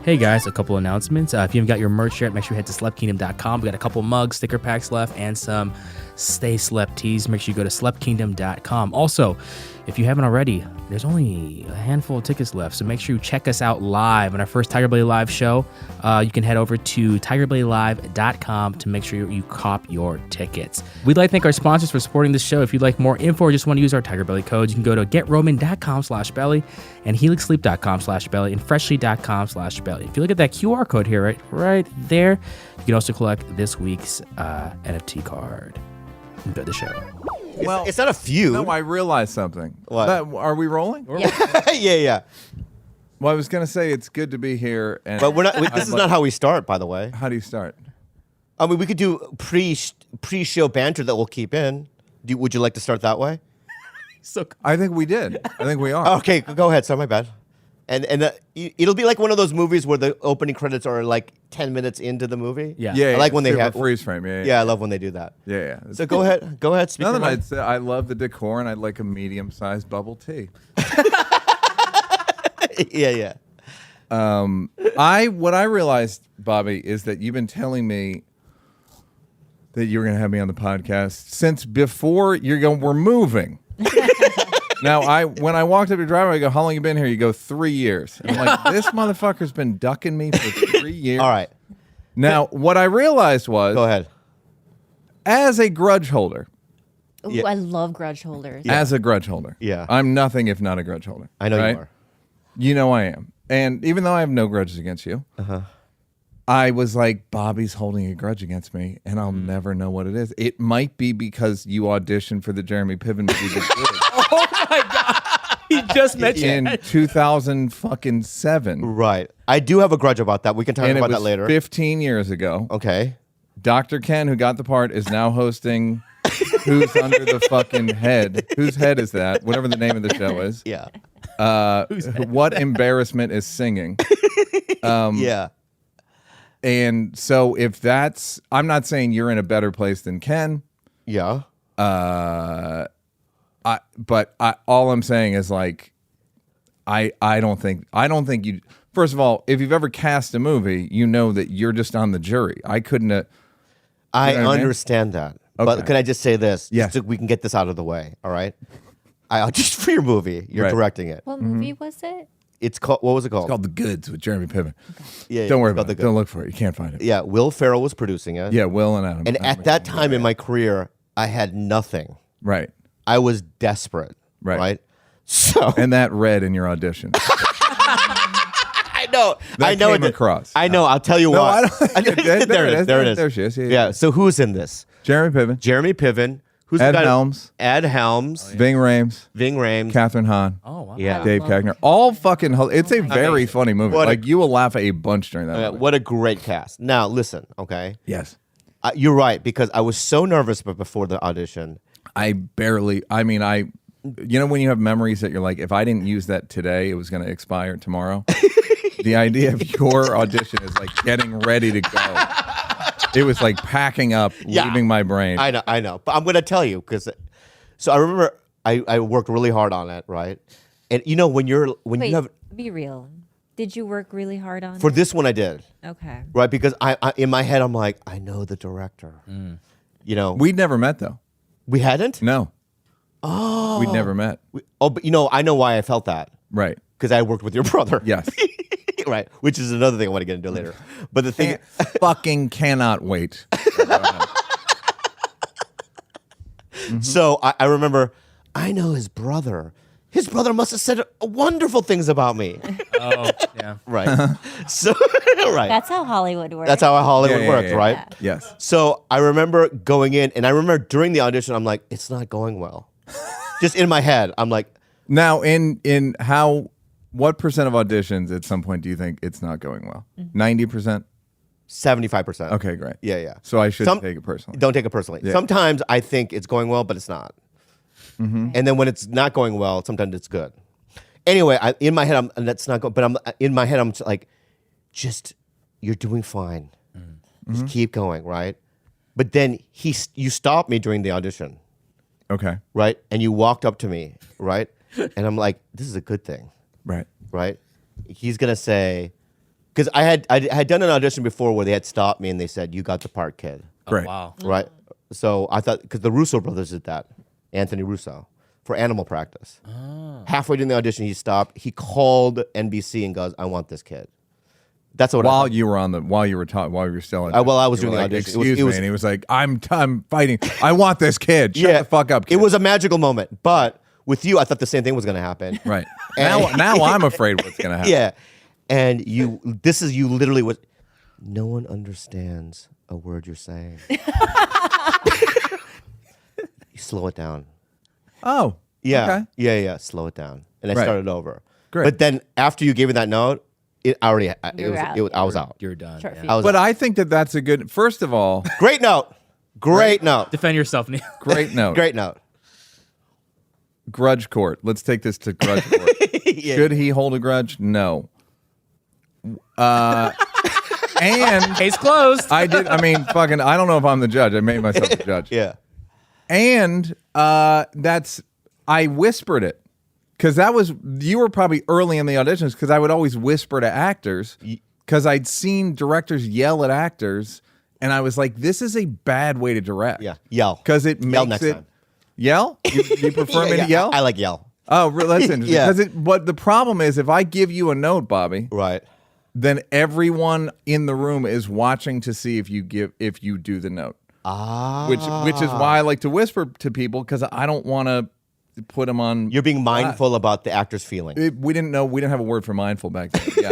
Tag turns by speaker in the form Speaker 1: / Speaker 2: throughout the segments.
Speaker 1: Hey guys, a couple announcements. If you haven't got your merch yet, make sure you head to slepkingdom.com. We got a couple mugs, sticker packs left, and some Stay Slept tees. Make sure you go to slepkingdom.com. Also, if you haven't already, there's only a handful of tickets left, so make sure you check us out live on our first TigerBelly Live show. You can head over to TigerBellyLive.com to make sure you cop your tickets. We'd like to thank our sponsors for supporting this show. If you'd like more info or just want to use our TigerBelly codes, you can go to GetRoman.com/belly and HelixSleep.com/belly and Freshly.com/belly. If you look at that QR code here, right there, you can also collect this week's NFT card. Enjoy the show.
Speaker 2: Well, it's not a feud.
Speaker 3: No, I realized something.
Speaker 2: What?
Speaker 3: Are we rolling?
Speaker 2: Yeah. yeah.
Speaker 3: Well, I was going to say it's good to be here.
Speaker 2: But we're not. This is not how we start, by the way.
Speaker 3: How do you start?
Speaker 2: I mean, we could do pre-show banter that we'll keep in. Would you like to start that way?
Speaker 3: I think we did. I think we are.
Speaker 2: Okay, go ahead. Sorry, my bad. And it'll be like one of those movies where the opening credits are like 10 minutes into the movie.
Speaker 1: Yeah.
Speaker 3: Yeah,
Speaker 2: I like when they have
Speaker 3: freeze frame.
Speaker 2: Yeah, I love when they do that.
Speaker 3: Yeah.
Speaker 2: So go ahead. Go ahead. Speak.
Speaker 3: I'd say I love the decor, and I'd like a medium-sized bubble tea.
Speaker 2: yeah.
Speaker 3: What I realized, Bobby, is that you've been telling me that you were going to have me on the podcast since before we're moving. Now, when I walked up your driveway, I go, how long you been here? You go, 3 years. And I'm like, this motherfucker's been ducking me for 3 years.
Speaker 2: All right.
Speaker 3: Now, what I realized was,
Speaker 2: Go ahead.
Speaker 3: as a grudge holder,
Speaker 4: Ooh,
Speaker 2: Yeah.
Speaker 4: I love grudge holders.
Speaker 3: as a grudge holder,
Speaker 2: Yeah.
Speaker 3: I'm nothing if not a grudge holder.
Speaker 2: I know
Speaker 3: right?
Speaker 2: you are.
Speaker 3: You know I am. And even though I have no grudges against you, I was like, Bobby's holding a grudge against me, and I'll never know what it is. It might be because you auditioned for the Jeremy Piven movie.
Speaker 1: Oh my God. He just mentioned
Speaker 3: in 2007.
Speaker 2: Right. I do have a grudge about that. We can talk
Speaker 3: And
Speaker 2: about
Speaker 3: it
Speaker 2: that
Speaker 3: was
Speaker 2: later.
Speaker 3: 15 years ago.
Speaker 2: Okay.
Speaker 3: Dr. Ken, who got the part, is now hosting Who's Under the Fucking Head. Whose head is that? Whatever the name of the show is.
Speaker 2: Yeah.
Speaker 3: What Embarrassment is Singing.
Speaker 2: Yeah.
Speaker 3: And so if that's, I'm not saying you're in a better place than Ken.
Speaker 2: Yeah.
Speaker 3: All I'm saying is like, I don't think you. First of all, if you've ever cast a movie, you know that you're just on the jury. I couldn't.
Speaker 2: I
Speaker 3: what I mean?
Speaker 2: understand that.
Speaker 3: Okay.
Speaker 2: But can I just say this?
Speaker 3: Yes.
Speaker 2: Just so we can get this out of the way. All right. I auditioned for your movie. You're
Speaker 3: Right.
Speaker 2: directing it.
Speaker 4: What movie was it?
Speaker 2: It's called. What was it called?
Speaker 3: It's called The Goods with Jeremy Piven.
Speaker 2: Yeah.
Speaker 3: Don't worry
Speaker 2: it's called
Speaker 3: about it. Don't look for it. You can't find it.
Speaker 2: Yeah. Will Ferrell was producing it.
Speaker 3: Yeah, Will and Adam.
Speaker 2: And
Speaker 3: Adam
Speaker 2: at that
Speaker 3: McKay.
Speaker 2: time in my career, I had nothing.
Speaker 3: Right.
Speaker 2: I was desperate.
Speaker 3: Right.
Speaker 2: Right. So
Speaker 3: And that read in your audition.
Speaker 2: I know.
Speaker 3: That
Speaker 2: I know.
Speaker 3: came across.
Speaker 2: I know. I'll tell you
Speaker 3: No,
Speaker 2: what.
Speaker 3: I don't.
Speaker 2: There it is. There it is.
Speaker 3: There she is.
Speaker 2: Yeah. So who's in this?
Speaker 3: Jeremy Piven,
Speaker 2: Jeremy Piven. Who's the
Speaker 3: Ed
Speaker 2: guy?
Speaker 3: Helms,
Speaker 2: Ed Helms.
Speaker 3: Ving Rhames,
Speaker 2: Ving Rhames.
Speaker 3: Catherine Hahn,
Speaker 1: Oh, wow.
Speaker 2: Yeah.
Speaker 3: Dave
Speaker 4: love
Speaker 3: Kagner. All fucking. It's a very funny movie.
Speaker 2: What a-
Speaker 3: Like you will laugh a bunch during that. movie.
Speaker 2: What a great cast. Now listen. Okay.
Speaker 3: Yes.
Speaker 2: You're right because I was so nervous before the audition.
Speaker 3: I barely. I mean, you know when you have memories that you're like, if I didn't use that today, it was going to expire tomorrow. The idea of your audition is like getting ready to go. It was like packing up,
Speaker 2: Yeah.
Speaker 3: leaving my brain.
Speaker 2: I know. But I'm going to tell you because. So I remember I worked really hard on it, right? And you know when you
Speaker 4: Wait,
Speaker 2: have
Speaker 4: be real. Did you work really hard on
Speaker 2: for
Speaker 4: it?
Speaker 2: this one I did,
Speaker 4: Okay.
Speaker 2: right? Because I in my head I'm like I know the director. You know
Speaker 3: We'd never met though.
Speaker 2: we hadn't.
Speaker 3: No. Oh. We'd never met.
Speaker 2: But you know I know why I felt that
Speaker 3: Right.
Speaker 2: because I worked with your brother.
Speaker 3: Yes.
Speaker 2: Right, which is another thing I want to get into later. But the thing,
Speaker 3: Fucking cannot wait.
Speaker 2: so I remember, I know his brother. His brother must have said wonderful things about me.
Speaker 1: Oh, yeah.
Speaker 2: Right. So, right.
Speaker 4: That's how Hollywood works.
Speaker 2: That's how Hollywood
Speaker 3: Yeah,
Speaker 2: works,
Speaker 3: yeah.
Speaker 2: right?
Speaker 3: Yes.
Speaker 2: So I remember going in, and I remember during the audition, I'm like, it's not going well. Just in my head, I'm like,
Speaker 3: Now, in how, what percent of auditions at some point do you think it's not going well? 90%?
Speaker 2: 75%.
Speaker 3: Okay, great.
Speaker 2: Yeah.
Speaker 3: So I shouldn't take it personally.
Speaker 2: Don't take it personally.
Speaker 3: Yeah.
Speaker 2: Sometimes I think it's going well, but it's not. And then when it's not going well, sometimes it's good. Anyway, in my head, that's not good. But in my head, I'm like, just you're doing fine. Just keep going, right? But then you stopped me during the audition,
Speaker 3: Okay.
Speaker 2: right? And you walked up to me, right? And I'm like, this is a good thing,
Speaker 3: Right.
Speaker 2: right? He's gonna say, because I had done an audition before where they had stopped me and they said, "You got the part, kid."
Speaker 3: Great.
Speaker 1: Oh, wow.
Speaker 2: Right. So I thought because the Russo brothers did that, Anthony Russo, for Animal Practice. Halfway during the audition, he stopped. He called NBC and goes, "I want this kid." That's what.
Speaker 3: While you were still.
Speaker 2: While I was
Speaker 3: you
Speaker 2: doing
Speaker 3: were
Speaker 2: the
Speaker 3: like,
Speaker 2: audition,
Speaker 3: excuse me, and he was like, "I'm fighting. I want this kid. Shut the fuck up." Kid.
Speaker 2: It was a magical moment, but with you, I thought the same thing was going to happen.
Speaker 3: Right. Now I'm afraid what's going to happen.
Speaker 2: Yeah, and you literally what. No one understands a word you're saying. You slow it down.
Speaker 3: Oh.
Speaker 2: Yeah.
Speaker 3: Okay.
Speaker 2: Yeah. Slow it down. And I
Speaker 3: Right.
Speaker 2: started over.
Speaker 3: Great.
Speaker 2: But then after you gave me that note, I was out.
Speaker 1: You're done.
Speaker 4: Short
Speaker 1: Yeah.
Speaker 4: fuse.
Speaker 2: I was
Speaker 3: But
Speaker 2: out.
Speaker 3: I think that's a good. First of all,
Speaker 2: Great note. Great note.
Speaker 1: Defend yourself, Neal.
Speaker 3: great note.
Speaker 2: Great note.
Speaker 3: Grudge court. Let's take this to grudge court.
Speaker 2: Yeah.
Speaker 3: Should he hold a grudge? No. And
Speaker 1: Case closed.
Speaker 3: I don't know if I'm the judge. I made myself the judge.
Speaker 2: Yeah.
Speaker 3: And I whispered it because you were probably early in the auditions because I would always whisper to actors because I'd seen directors yell at actors and I was like, this is a bad way to direct.
Speaker 2: Yeah. Yell.
Speaker 3: Because it
Speaker 2: Yell
Speaker 3: makes
Speaker 2: next
Speaker 3: it.
Speaker 2: time.
Speaker 3: Yell? You prefer me to yell?
Speaker 2: I like yell.
Speaker 3: Oh, that's interesting.
Speaker 2: Yeah.
Speaker 3: But the problem is if I give you a note, Bobby,
Speaker 2: Right.
Speaker 3: then everyone in the room is watching to see if you do the note. Which is why I like to whisper to people because I don't want to put them on.
Speaker 2: You're being mindful about the actor's feeling.
Speaker 3: We didn't have a word for mindful back then. Yeah,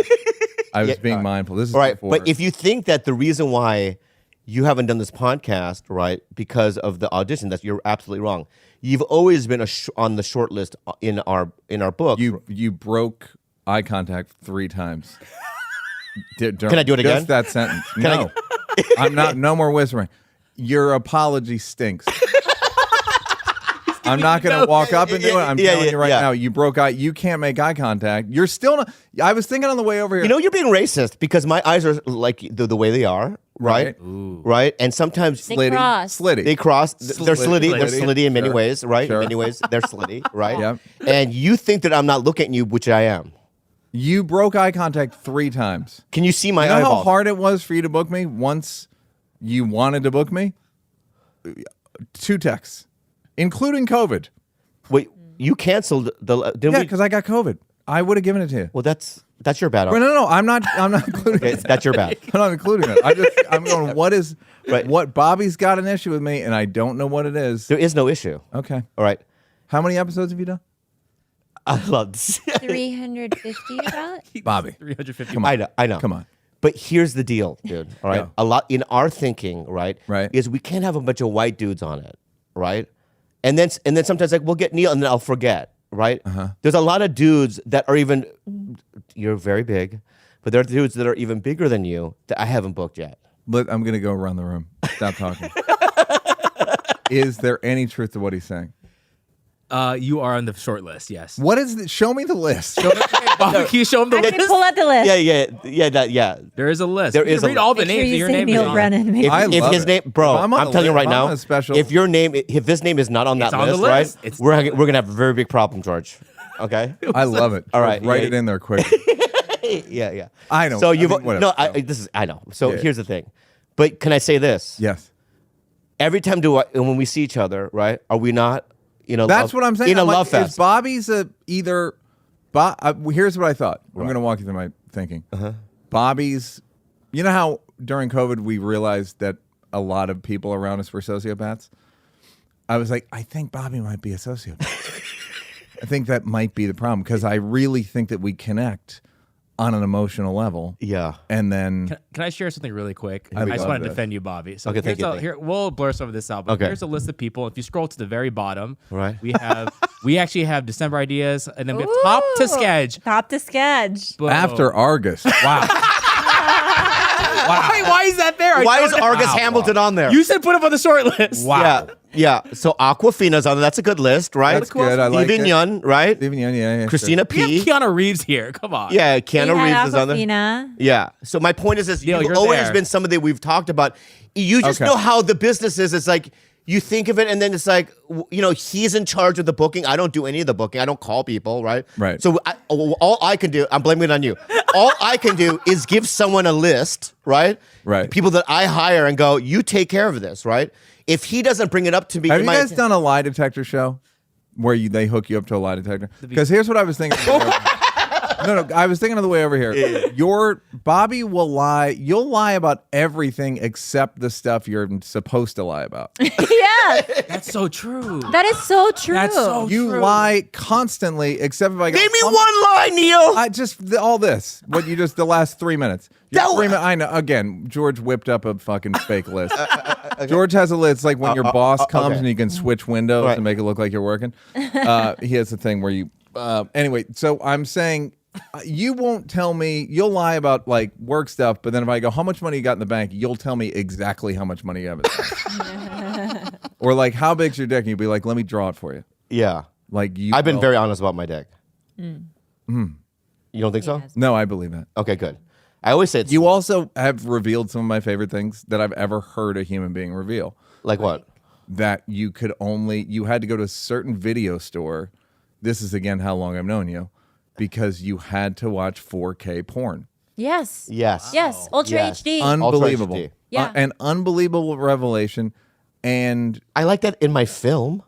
Speaker 3: I was being mindful. This is
Speaker 2: All right.
Speaker 3: before.
Speaker 2: But if you think that the reason why you haven't done this podcast, right, because of the audition, you're absolutely wrong. You've always been on the short list in our book.
Speaker 3: you broke eye contact 3 times.
Speaker 2: Can I do it again?
Speaker 3: Just that sentence. No, I'm not. No more whispering. Your apology stinks. I'm not going to walk up and do it. I'm telling you right now. You broke eye. You can't make eye contact. You're still not. I was thinking on the way over here.
Speaker 2: You know, you're being racist because my eyes are like the way they are, right? Right? And sometimes
Speaker 4: They cross.
Speaker 3: slitty.
Speaker 2: they cross. They're slitty. They're slitty in many
Speaker 3: Sure.
Speaker 2: ways, right?
Speaker 3: Sure.
Speaker 2: In many ways, they're slitty, right?
Speaker 3: Yep.
Speaker 2: And you think that I'm not looking at you, which I am.
Speaker 3: You broke eye contact 3 times.
Speaker 2: Can you see my
Speaker 3: You know
Speaker 2: eyeballs?
Speaker 3: how hard it was for you to book me once you wanted to book me? 2 texts, including COVID.
Speaker 2: Wait, you canceled the? Didn't
Speaker 3: Yeah,
Speaker 2: we?
Speaker 3: because I got COVID. I would have given it to you.
Speaker 2: Well, that's your bad.
Speaker 3: Well, no, I'm not including
Speaker 2: Okay,
Speaker 3: it.
Speaker 2: that's your bad.
Speaker 3: I'm not including it. I'm going,
Speaker 2: Right.
Speaker 3: what Bobby's got an issue with me, and I don't know what it is.
Speaker 2: There is no issue.
Speaker 3: Okay.
Speaker 2: All right.
Speaker 3: How many episodes have you done?
Speaker 2: I love this.
Speaker 4: 350 about?
Speaker 3: Bobby.
Speaker 1: 350.
Speaker 3: Come on.
Speaker 2: I know.
Speaker 3: Come on.
Speaker 2: But here's the deal, dude. All right.
Speaker 3: Yeah.
Speaker 2: A lot in our thinking, right?
Speaker 3: Right.
Speaker 2: Is we can't have a bunch of white dudes on it, right? And then sometimes like we'll get Neal and then I'll forget, right? There's a lot of dudes that are even you're very big, but there are dudes that are even bigger than you that I haven't booked yet.
Speaker 3: I'm going to go around the room. Stop talking. Is there any truth to what he's saying?
Speaker 1: You are on the short list, yes.
Speaker 3: What is it? Show me the list. Show me
Speaker 1: Bobby, can you show him the
Speaker 4: I can
Speaker 1: list?
Speaker 4: pull out the list.
Speaker 2: Yeah.
Speaker 1: There is a list.
Speaker 2: There
Speaker 1: You
Speaker 2: is
Speaker 1: can
Speaker 2: a
Speaker 1: read all the
Speaker 4: Make sure
Speaker 1: names.
Speaker 4: you
Speaker 1: Your
Speaker 4: say
Speaker 1: name is
Speaker 4: Neal
Speaker 1: on it.
Speaker 4: Brennan.
Speaker 2: If,
Speaker 3: I
Speaker 2: if
Speaker 3: love
Speaker 2: his
Speaker 3: it.
Speaker 2: name, bro,
Speaker 3: If I'm on
Speaker 2: I'm
Speaker 3: the
Speaker 2: telling you
Speaker 3: list,
Speaker 2: right
Speaker 3: if I'm
Speaker 2: now,
Speaker 3: on a special-
Speaker 2: if his name is not on that
Speaker 1: It's on the
Speaker 2: list,
Speaker 1: list.
Speaker 2: right?
Speaker 1: It's-
Speaker 2: We're gonna have a very big problem, George. Okay.
Speaker 3: I love it.
Speaker 2: All right,
Speaker 3: Write
Speaker 2: yeah.
Speaker 3: it in there quick.
Speaker 2: Yeah.
Speaker 3: I know.
Speaker 2: So
Speaker 3: I
Speaker 2: you've
Speaker 3: mean, whatever.
Speaker 2: I know. So
Speaker 3: Yeah.
Speaker 2: here's the thing. But can I say this?
Speaker 3: Yes.
Speaker 2: Every time when we see each other, right? Are we not?
Speaker 3: That's what I'm saying.
Speaker 2: In a
Speaker 3: I'm like,
Speaker 2: love fest.
Speaker 3: Is Bobby's either? Here's what I thought. I'm going to walk you through my thinking. Bobby's. You know how during COVID we realized that a lot of people around us were sociopaths. I was like, I think Bobby might be a sociopath. I think that might be the problem because I really think that we connect on an emotional level.
Speaker 2: Yeah.
Speaker 3: And then
Speaker 1: Can I share something really quick?
Speaker 3: I
Speaker 1: I just
Speaker 3: love
Speaker 1: want to
Speaker 3: this.
Speaker 1: defend you, Bobby. So
Speaker 2: Okay, thank you.
Speaker 1: Here, we'll blur some of this out. But
Speaker 2: Okay.
Speaker 1: here's a list of people. If you scroll to the very bottom,
Speaker 2: Right.
Speaker 1: we actually have December ideas, and then we have top to sketch.
Speaker 4: Top to sketch.
Speaker 1: Boom.
Speaker 3: after Argus. Wow.
Speaker 1: Why is that there?
Speaker 2: Why is Argus Hamilton on there?
Speaker 1: You said put him on the short list.
Speaker 2: Yeah. So Aquafina's on there. That's a good list, right?
Speaker 3: That's good. I like
Speaker 2: Steven
Speaker 3: it.
Speaker 2: Yeun, right?
Speaker 3: Steven Yeun, yeah.
Speaker 2: Christina
Speaker 1: We have
Speaker 2: P.
Speaker 1: Keanu Reeves here. Come on.
Speaker 2: Yeah, Keanu
Speaker 4: We had
Speaker 2: Reeves is on there.
Speaker 4: Aquafina.
Speaker 2: Yeah. So my point is this:
Speaker 1: Neal,
Speaker 2: you've
Speaker 1: you're
Speaker 2: always
Speaker 1: there.
Speaker 2: been somebody we've talked about. You just
Speaker 3: Okay.
Speaker 2: know how the business is. It's like you think of it, and then it's like, he's in charge of the booking. I don't do any of the booking. I don't call people, right?
Speaker 3: Right.
Speaker 2: So all I can do, I'm blaming it on you. All I can do is give someone a list, right?
Speaker 3: Right.
Speaker 2: People that I hire and go, you take care of this, right? If he doesn't bring it up to me,
Speaker 3: Have you guys done a lie detector show where they hook you up to a lie detector? Because here's what I was thinking. No, I was thinking of the way over here. Your Bobby will lie. You'll lie about everything except the stuff you're supposed to lie about.
Speaker 4: Yeah.
Speaker 1: That's so true.
Speaker 4: That is so true.
Speaker 1: That's so
Speaker 3: You
Speaker 1: true.
Speaker 3: lie constantly, except if I go.
Speaker 2: Name me one lie, Neal.
Speaker 3: I just all this. What you just the last 3 minutes. I know. Again, George whipped up a fucking fake list. George has a list. It's like when your boss comes
Speaker 2: okay.
Speaker 3: and you can switch windows
Speaker 2: Right.
Speaker 3: and make it look like you're working. He has a thing where you. Anyway, so I'm saying. You won't tell me. You'll lie about like work stuff, but then if I go, how much money you got in the bank? You'll tell me exactly how much money you have in the bank. Or like, how big's your dick? And you'll be like, let me draw it for you.
Speaker 2: Yeah.
Speaker 3: Like you.
Speaker 2: I've been very honest about my dick. You don't think so?
Speaker 4: Yes.
Speaker 3: No, I believe that.
Speaker 2: Okay, good. I always say it's
Speaker 3: You also have revealed some of my favorite things that I've ever heard a human being reveal.
Speaker 2: like what?
Speaker 3: That you had to go to a certain video store. This is again how long I've known you, because you had to watch 4K porn.
Speaker 4: Yes.
Speaker 2: Yes.
Speaker 4: Yes. Ultra
Speaker 2: Yes.
Speaker 4: HD.
Speaker 3: Unbelievable.
Speaker 2: HD.
Speaker 4: Yeah.
Speaker 3: An unbelievable revelation. And
Speaker 2: I like that in my film.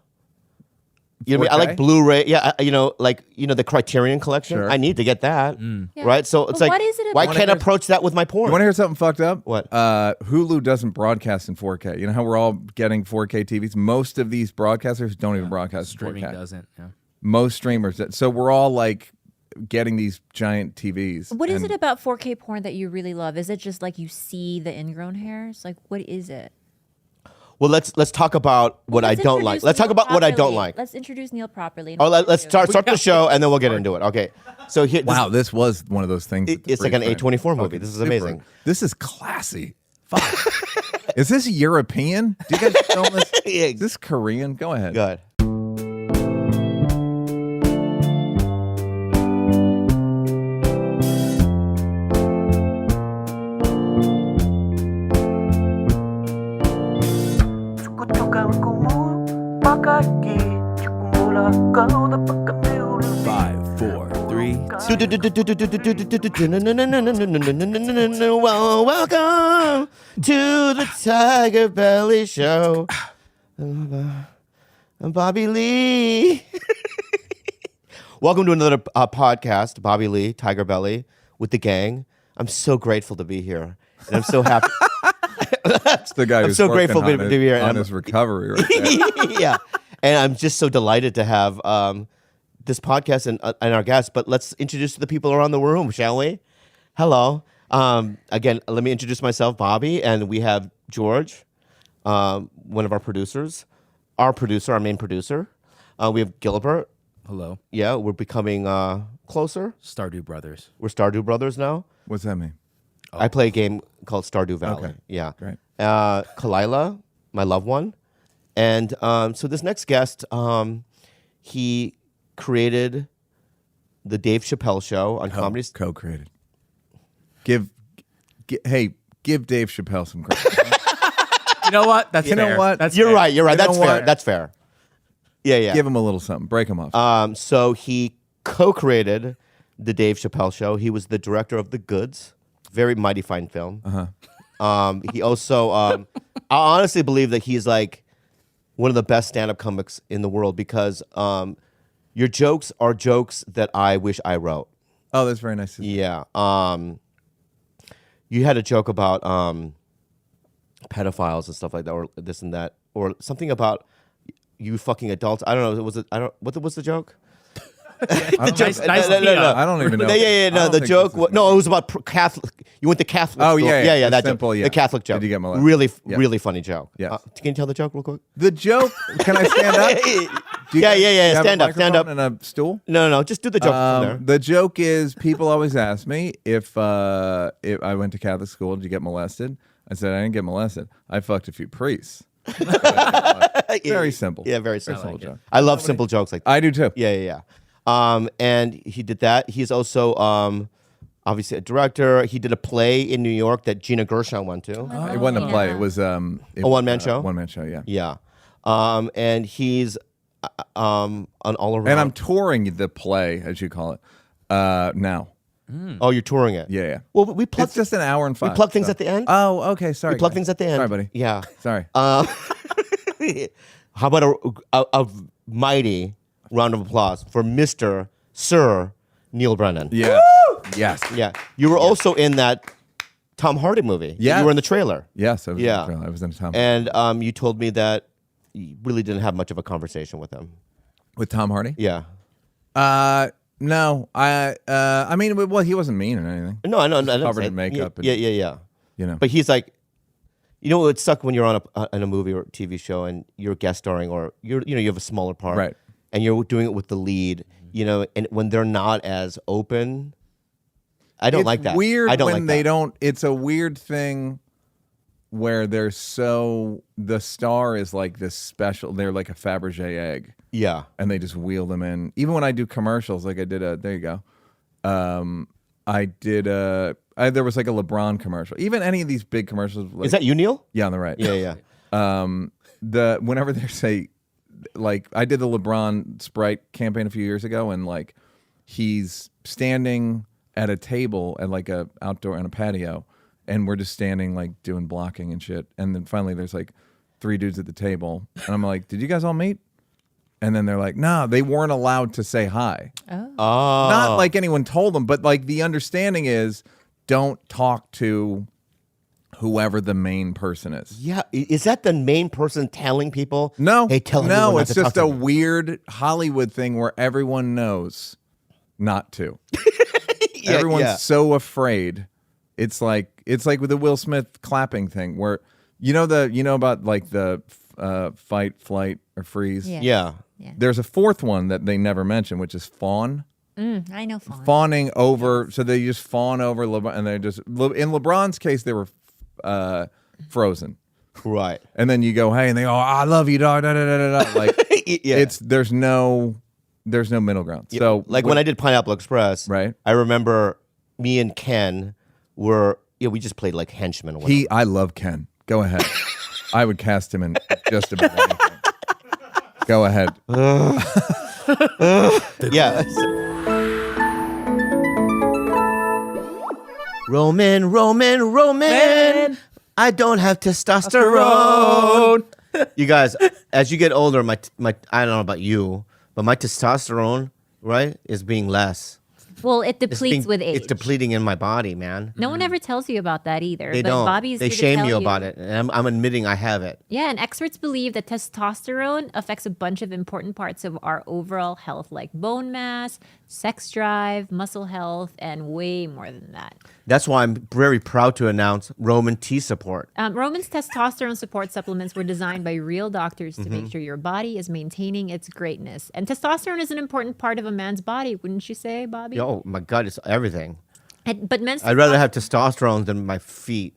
Speaker 2: You know what I mean? I
Speaker 3: 4K?
Speaker 2: like Blu-ray. Yeah, the Criterion Collection.
Speaker 3: Sure.
Speaker 2: I need to get that.
Speaker 4: Yeah.
Speaker 2: Right? So it's
Speaker 4: But
Speaker 2: like,
Speaker 4: what is it
Speaker 2: why
Speaker 4: about-
Speaker 2: can't I approach that with my porn?
Speaker 3: you want to hear something fucked up?
Speaker 2: What?
Speaker 3: Hulu doesn't broadcast in 4K. You know how we're all getting 4K TVs? Most of these broadcasters don't even broadcast in 4K.
Speaker 1: Streaming doesn't. Yeah.
Speaker 3: Most streamers. So we're all like getting these giant TVs.
Speaker 4: What is
Speaker 3: and
Speaker 4: it about 4K porn that you really love? Is it just like you see the ingrown hairs? Like, what is it?
Speaker 2: Well, let's talk about what I
Speaker 4: Let's
Speaker 2: don't like.
Speaker 4: introduce
Speaker 2: Let's talk
Speaker 4: Neal
Speaker 2: about what I don't
Speaker 4: properly.
Speaker 2: like.
Speaker 4: Let's introduce Neal properly.
Speaker 2: Oh, let's start the show and then we'll get into it. Okay. So here,
Speaker 3: Wow, this was one of those things.
Speaker 2: it's like an A24 movie. This is
Speaker 3: super.
Speaker 2: amazing.
Speaker 3: This is classy. Fuck. Is this European? Do you guys film this?
Speaker 2: Yeah.
Speaker 3: Is this Korean? Go ahead.
Speaker 2: Good.
Speaker 1: Five, four, three.
Speaker 2: Welcome to the TigerBelly Show. I'm Bobby Lee. Welcome to another podcast, Bobby Lee, TigerBelly, with the gang. I'm so grateful to be here, and I'm so happy.
Speaker 3: That's the guy
Speaker 2: I'm
Speaker 3: who's
Speaker 2: so
Speaker 3: working
Speaker 2: grateful
Speaker 3: on
Speaker 2: to be here.
Speaker 3: on his recovery right there.
Speaker 2: Yeah, and I'm just so delighted to have this podcast and our guests. But let's introduce the people around the room, shall we? Hello. Again, let me introduce myself, Bobby, and we have George, one of our producers, our main producer. We have Gilbert.
Speaker 1: Hello.
Speaker 2: Yeah, we're becoming closer.
Speaker 1: Stardew Brothers.
Speaker 2: We're Stardew Brothers now.
Speaker 3: What's that mean?
Speaker 2: I play a game called Stardew Valley.
Speaker 3: Okay.
Speaker 2: Yeah.
Speaker 3: Great.
Speaker 2: Khalyla, my loved one. And so this next guest, he created the Dave Chappelle Show on Comedy.
Speaker 3: Co-created. Give Dave Chappelle some credit.
Speaker 1: You know what? That's
Speaker 3: You know
Speaker 1: fair.
Speaker 3: what?
Speaker 1: That's
Speaker 2: You're
Speaker 1: fair.
Speaker 2: right. You're right.
Speaker 3: You know
Speaker 2: That's fair.
Speaker 3: what?
Speaker 2: That's fair. Yeah, yeah.
Speaker 3: Give him a little something. Break him off.
Speaker 2: So he co-created the Dave Chappelle Show. He was the director of The Goods, very mighty fine film. He also, I honestly believe that he's like one of the best stand-up comics in the world because your jokes are jokes that I wish I wrote.
Speaker 3: Oh, that's very nice.
Speaker 2: Yeah. You had a joke about pedophiles and stuff like that, or this and that, or something about you fucking adults. I don't know. What was the joke?
Speaker 3: The
Speaker 1: Nice tee up.
Speaker 3: I don't even know.
Speaker 2: Yeah. No, the joke. It was about Catholic. You went to Catholic.
Speaker 3: Oh,
Speaker 2: school.
Speaker 3: yeah.
Speaker 2: yeah. That
Speaker 3: Simple,
Speaker 2: joke.
Speaker 3: yeah.
Speaker 2: The Catholic joke.
Speaker 3: Did you get molested?
Speaker 2: Really,
Speaker 3: Yes.
Speaker 2: really funny joke.
Speaker 3: Yes.
Speaker 2: Can you tell the joke real quick?
Speaker 3: The joke. Can I stand up? Do you
Speaker 2: Yeah.
Speaker 3: do you have a
Speaker 2: Stand up. Stand up.
Speaker 3: microphone and a stool.
Speaker 2: No. Just do the joke from there.
Speaker 3: The joke is people always ask me if I went to Catholic school, did you get molested? I said I didn't get molested. I fucked a few priests. Very simple.
Speaker 2: Yeah, very simple.
Speaker 3: Simple joke.
Speaker 2: I love simple jokes like that.
Speaker 3: I do too.
Speaker 2: Yeah. And he did that. He's also obviously a director. He did a play in New York that Gina Gershon went to.
Speaker 3: It wasn't a play. It was a
Speaker 2: one-man show?
Speaker 3: One man show. Yeah.
Speaker 2: Yeah. And he's on all around.
Speaker 3: And I'm touring the play, as you call it, now.
Speaker 2: Oh, you're touring it?
Speaker 3: Yeah.
Speaker 2: Well, we plug.
Speaker 3: It's just an hour and 5.
Speaker 2: We plug things at the end.
Speaker 3: Oh, okay. Sorry.
Speaker 2: We plug
Speaker 3: guys.
Speaker 2: things at the end.
Speaker 3: Sorry, buddy.
Speaker 2: Yeah.
Speaker 3: Sorry.
Speaker 2: How about a mighty round of applause for Mr. Sir Neal Brennan?
Speaker 3: Yeah. Yes.
Speaker 2: Yeah. You were also in that Tom Hardy movie.
Speaker 3: Yeah.
Speaker 2: You were in the trailer.
Speaker 3: Yes. I was
Speaker 2: Yeah.
Speaker 3: I was in a Tom
Speaker 2: And you told me that you really didn't have much of a conversation with him.
Speaker 3: with Tom Hardy.
Speaker 2: Yeah.
Speaker 3: No. I mean, well, he wasn't mean or anything.
Speaker 2: No, I know. I
Speaker 3: covered in makeup and-
Speaker 2: Yeah.
Speaker 3: You know.
Speaker 2: But he's like, you know, it would suck when you're on in a movie or a TV show and you're guest starring or you have a smaller part,
Speaker 3: Right.
Speaker 2: And you're doing it with the lead, and when they're not as open, I don't like that.
Speaker 3: Weird
Speaker 2: I don't
Speaker 3: when
Speaker 2: like
Speaker 3: they
Speaker 2: that.
Speaker 3: don't. It's a weird thing where they're the star is like this special. They're like a Fabergé egg.
Speaker 2: Yeah.
Speaker 3: And they just wheel them in. Even when I do commercials, like I did there you go. I did there was like a LeBron commercial. Even any of these big commercials. Like,
Speaker 2: Is that you, Neil?
Speaker 3: Yeah, on the right.
Speaker 2: Yeah.
Speaker 3: Whenever they say, like, I did the LeBron Sprite campaign a few years ago, and like he's standing at a table at like a outdoor on a patio, and we're just standing like doing blocking and shit. And then finally there's like 3 dudes at the table, and I'm like, did you guys all meet? And then they're like, no, they weren't allowed to say hi.
Speaker 2: Oh.
Speaker 3: Not like anyone told them, but like the understanding is don't talk to whoever the main person is.
Speaker 2: Yeah. Is that the main person telling people?
Speaker 3: No.
Speaker 2: Hey, tell everyone
Speaker 3: No,
Speaker 2: not
Speaker 3: it's
Speaker 2: to
Speaker 3: just
Speaker 2: talk
Speaker 3: a
Speaker 2: to me.
Speaker 3: weird Hollywood thing where everyone knows not to.
Speaker 2: Yeah,
Speaker 3: Everyone's
Speaker 2: yeah.
Speaker 3: so afraid. It's like with the Will Smith clapping thing where you know about like the fight, flight, or freeze.
Speaker 4: Yeah.
Speaker 2: Yeah.
Speaker 3: There's a 4th one that they never mention, which is fawn.
Speaker 4: I know fawn.
Speaker 3: Fawning over, so they just fawn over LeBron, and they just in LeBron's case they were frozen,
Speaker 2: Right.
Speaker 3: and then you go, hey, and they go, I love you, dog, da da da da da. Like
Speaker 2: Yeah.
Speaker 3: there's no middle ground. So
Speaker 2: like when I did Pineapple Express,
Speaker 3: Right.
Speaker 2: I remember me and Ken were we just played like henchmen. Or whatever.
Speaker 3: I love Ken. Go ahead. I would cast him in just about anything. Go ahead.
Speaker 2: Yeah. Roman. I don't have testosterone. You guys, as you get older, my I don't know about you, but my testosterone, right, is being less.
Speaker 4: Well, it
Speaker 2: It's
Speaker 4: depletes with age.
Speaker 2: It's depleting in my body, man.
Speaker 4: No one ever tells you about that either.
Speaker 2: They
Speaker 4: but
Speaker 2: don't.
Speaker 4: Bobby's
Speaker 2: They
Speaker 4: here to
Speaker 2: shame
Speaker 4: tell
Speaker 2: you about it, and I'm admitting I have it.
Speaker 4: Yeah, and experts believe that testosterone affects a bunch of important parts of our overall health, like bone mass, sex drive, muscle health, and way more than that.
Speaker 2: That's why I'm very proud to announce Roman T support.
Speaker 4: Roman's testosterone support supplements were designed by real doctors to make sure your body is maintaining its greatness. And testosterone is an important part of a man's body, wouldn't you say, Bobby?
Speaker 2: Oh my God, it's everything.
Speaker 4: But men's
Speaker 2: I'd rather have testosterone than my feet.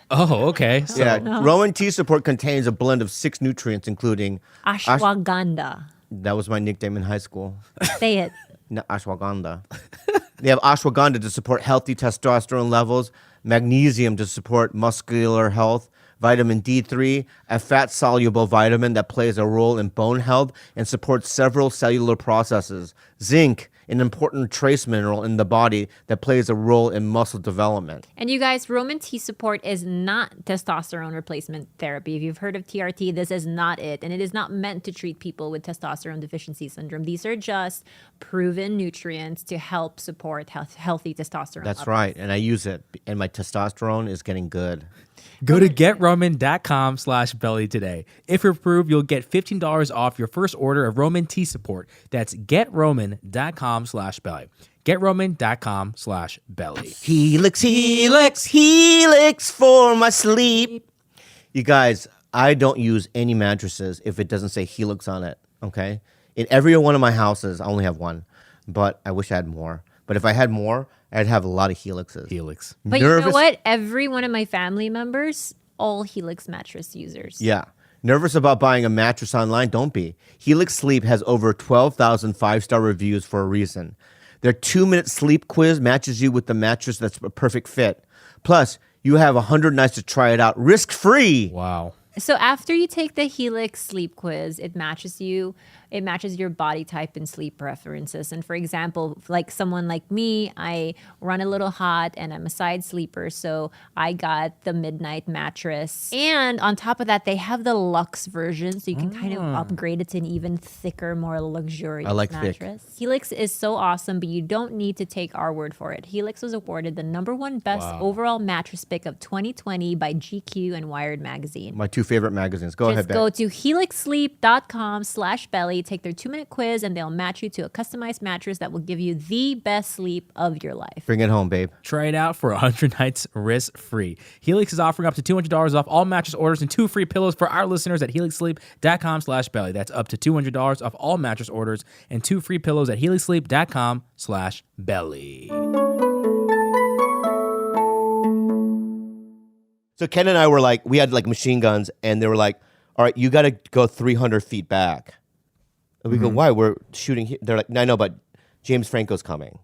Speaker 1: Oh, okay. So,
Speaker 2: Yeah, Roman T support contains a blend of 6 nutrients, including
Speaker 4: ashwagandha.
Speaker 2: that was my nickname in high school.
Speaker 4: Say it.
Speaker 2: No, ashwagandha. They have ashwagandha to support healthy testosterone levels, magnesium to support muscular health, vitamin D3, a fat-soluble vitamin that plays a role in bone health and supports several cellular processes, zinc, an important trace mineral in the body that plays a role in muscle development.
Speaker 4: And you guys, Roman T support is not testosterone replacement therapy. If you've heard of TRT, this is not it. And it is not meant to treat people with testosterone deficiency syndrome. These are just proven nutrients to help support healthy testosterone.
Speaker 2: That's
Speaker 4: levels.
Speaker 2: right, and I use it, and my testosterone is getting good.
Speaker 1: go to GetRoman.com/belly today. If you're approved, you'll get $15 off your first order of Roman Tea support. That's GetRoman.com/belly. GetRoman.com/belly.
Speaker 2: Helix for my sleep. You guys, I don't use any mattresses if it doesn't say Helix on it, okay? In every one of my houses, I only have one, but I wish I had more. But if I had more, I'd have a lot of Helixes.
Speaker 1: Helix.
Speaker 4: But you know what? Every one of my family members, all Helix mattress users.
Speaker 2: Yeah. Nervous about buying a mattress online? Don't be. Helix Sleep has over 12,000 5-star reviews for a reason. Their 2-minute sleep quiz matches you with the mattress that's a perfect fit. Plus, you have 100 nights to try it out risk-free.
Speaker 1: Wow.
Speaker 4: So after you take the Helix sleep quiz, it matches your body type and sleep preferences. And for example, like someone like me, I run a little hot and I'm a side sleeper, so I got the midnight mattress. And on top of that, they have the luxe version, so you can kind of upgrade it to an even thicker, more luxurious
Speaker 2: I like thick.
Speaker 4: mattress. Helix is so awesome, but you don't need to take our word for it. Helix was awarded the #1 best overall mattress pick of 2020 by GQ and Wired magazine.
Speaker 2: My 2 favorite magazines. Go ahead,
Speaker 4: Just go to helixsleep.com/belly, take their 2-minute quiz, and they'll match you to a customized mattress that will give you the best sleep of your life.
Speaker 2: Bring it home, babe.
Speaker 1: Try it out for 100 nights risk-free. Helix is offering up to $200 off all mattress orders and 2 free pillows for our listeners at helixsleep.com/belly. That's up to $200 off all mattress orders and 2 free pillows at helixsleep.com/belly.
Speaker 2: So Ken and I were like, we had like machine guns, and they were like, all right, you got to go 300 feet back. And we go, why? We're shooting here. They're like, no, I know, but James Franco's coming,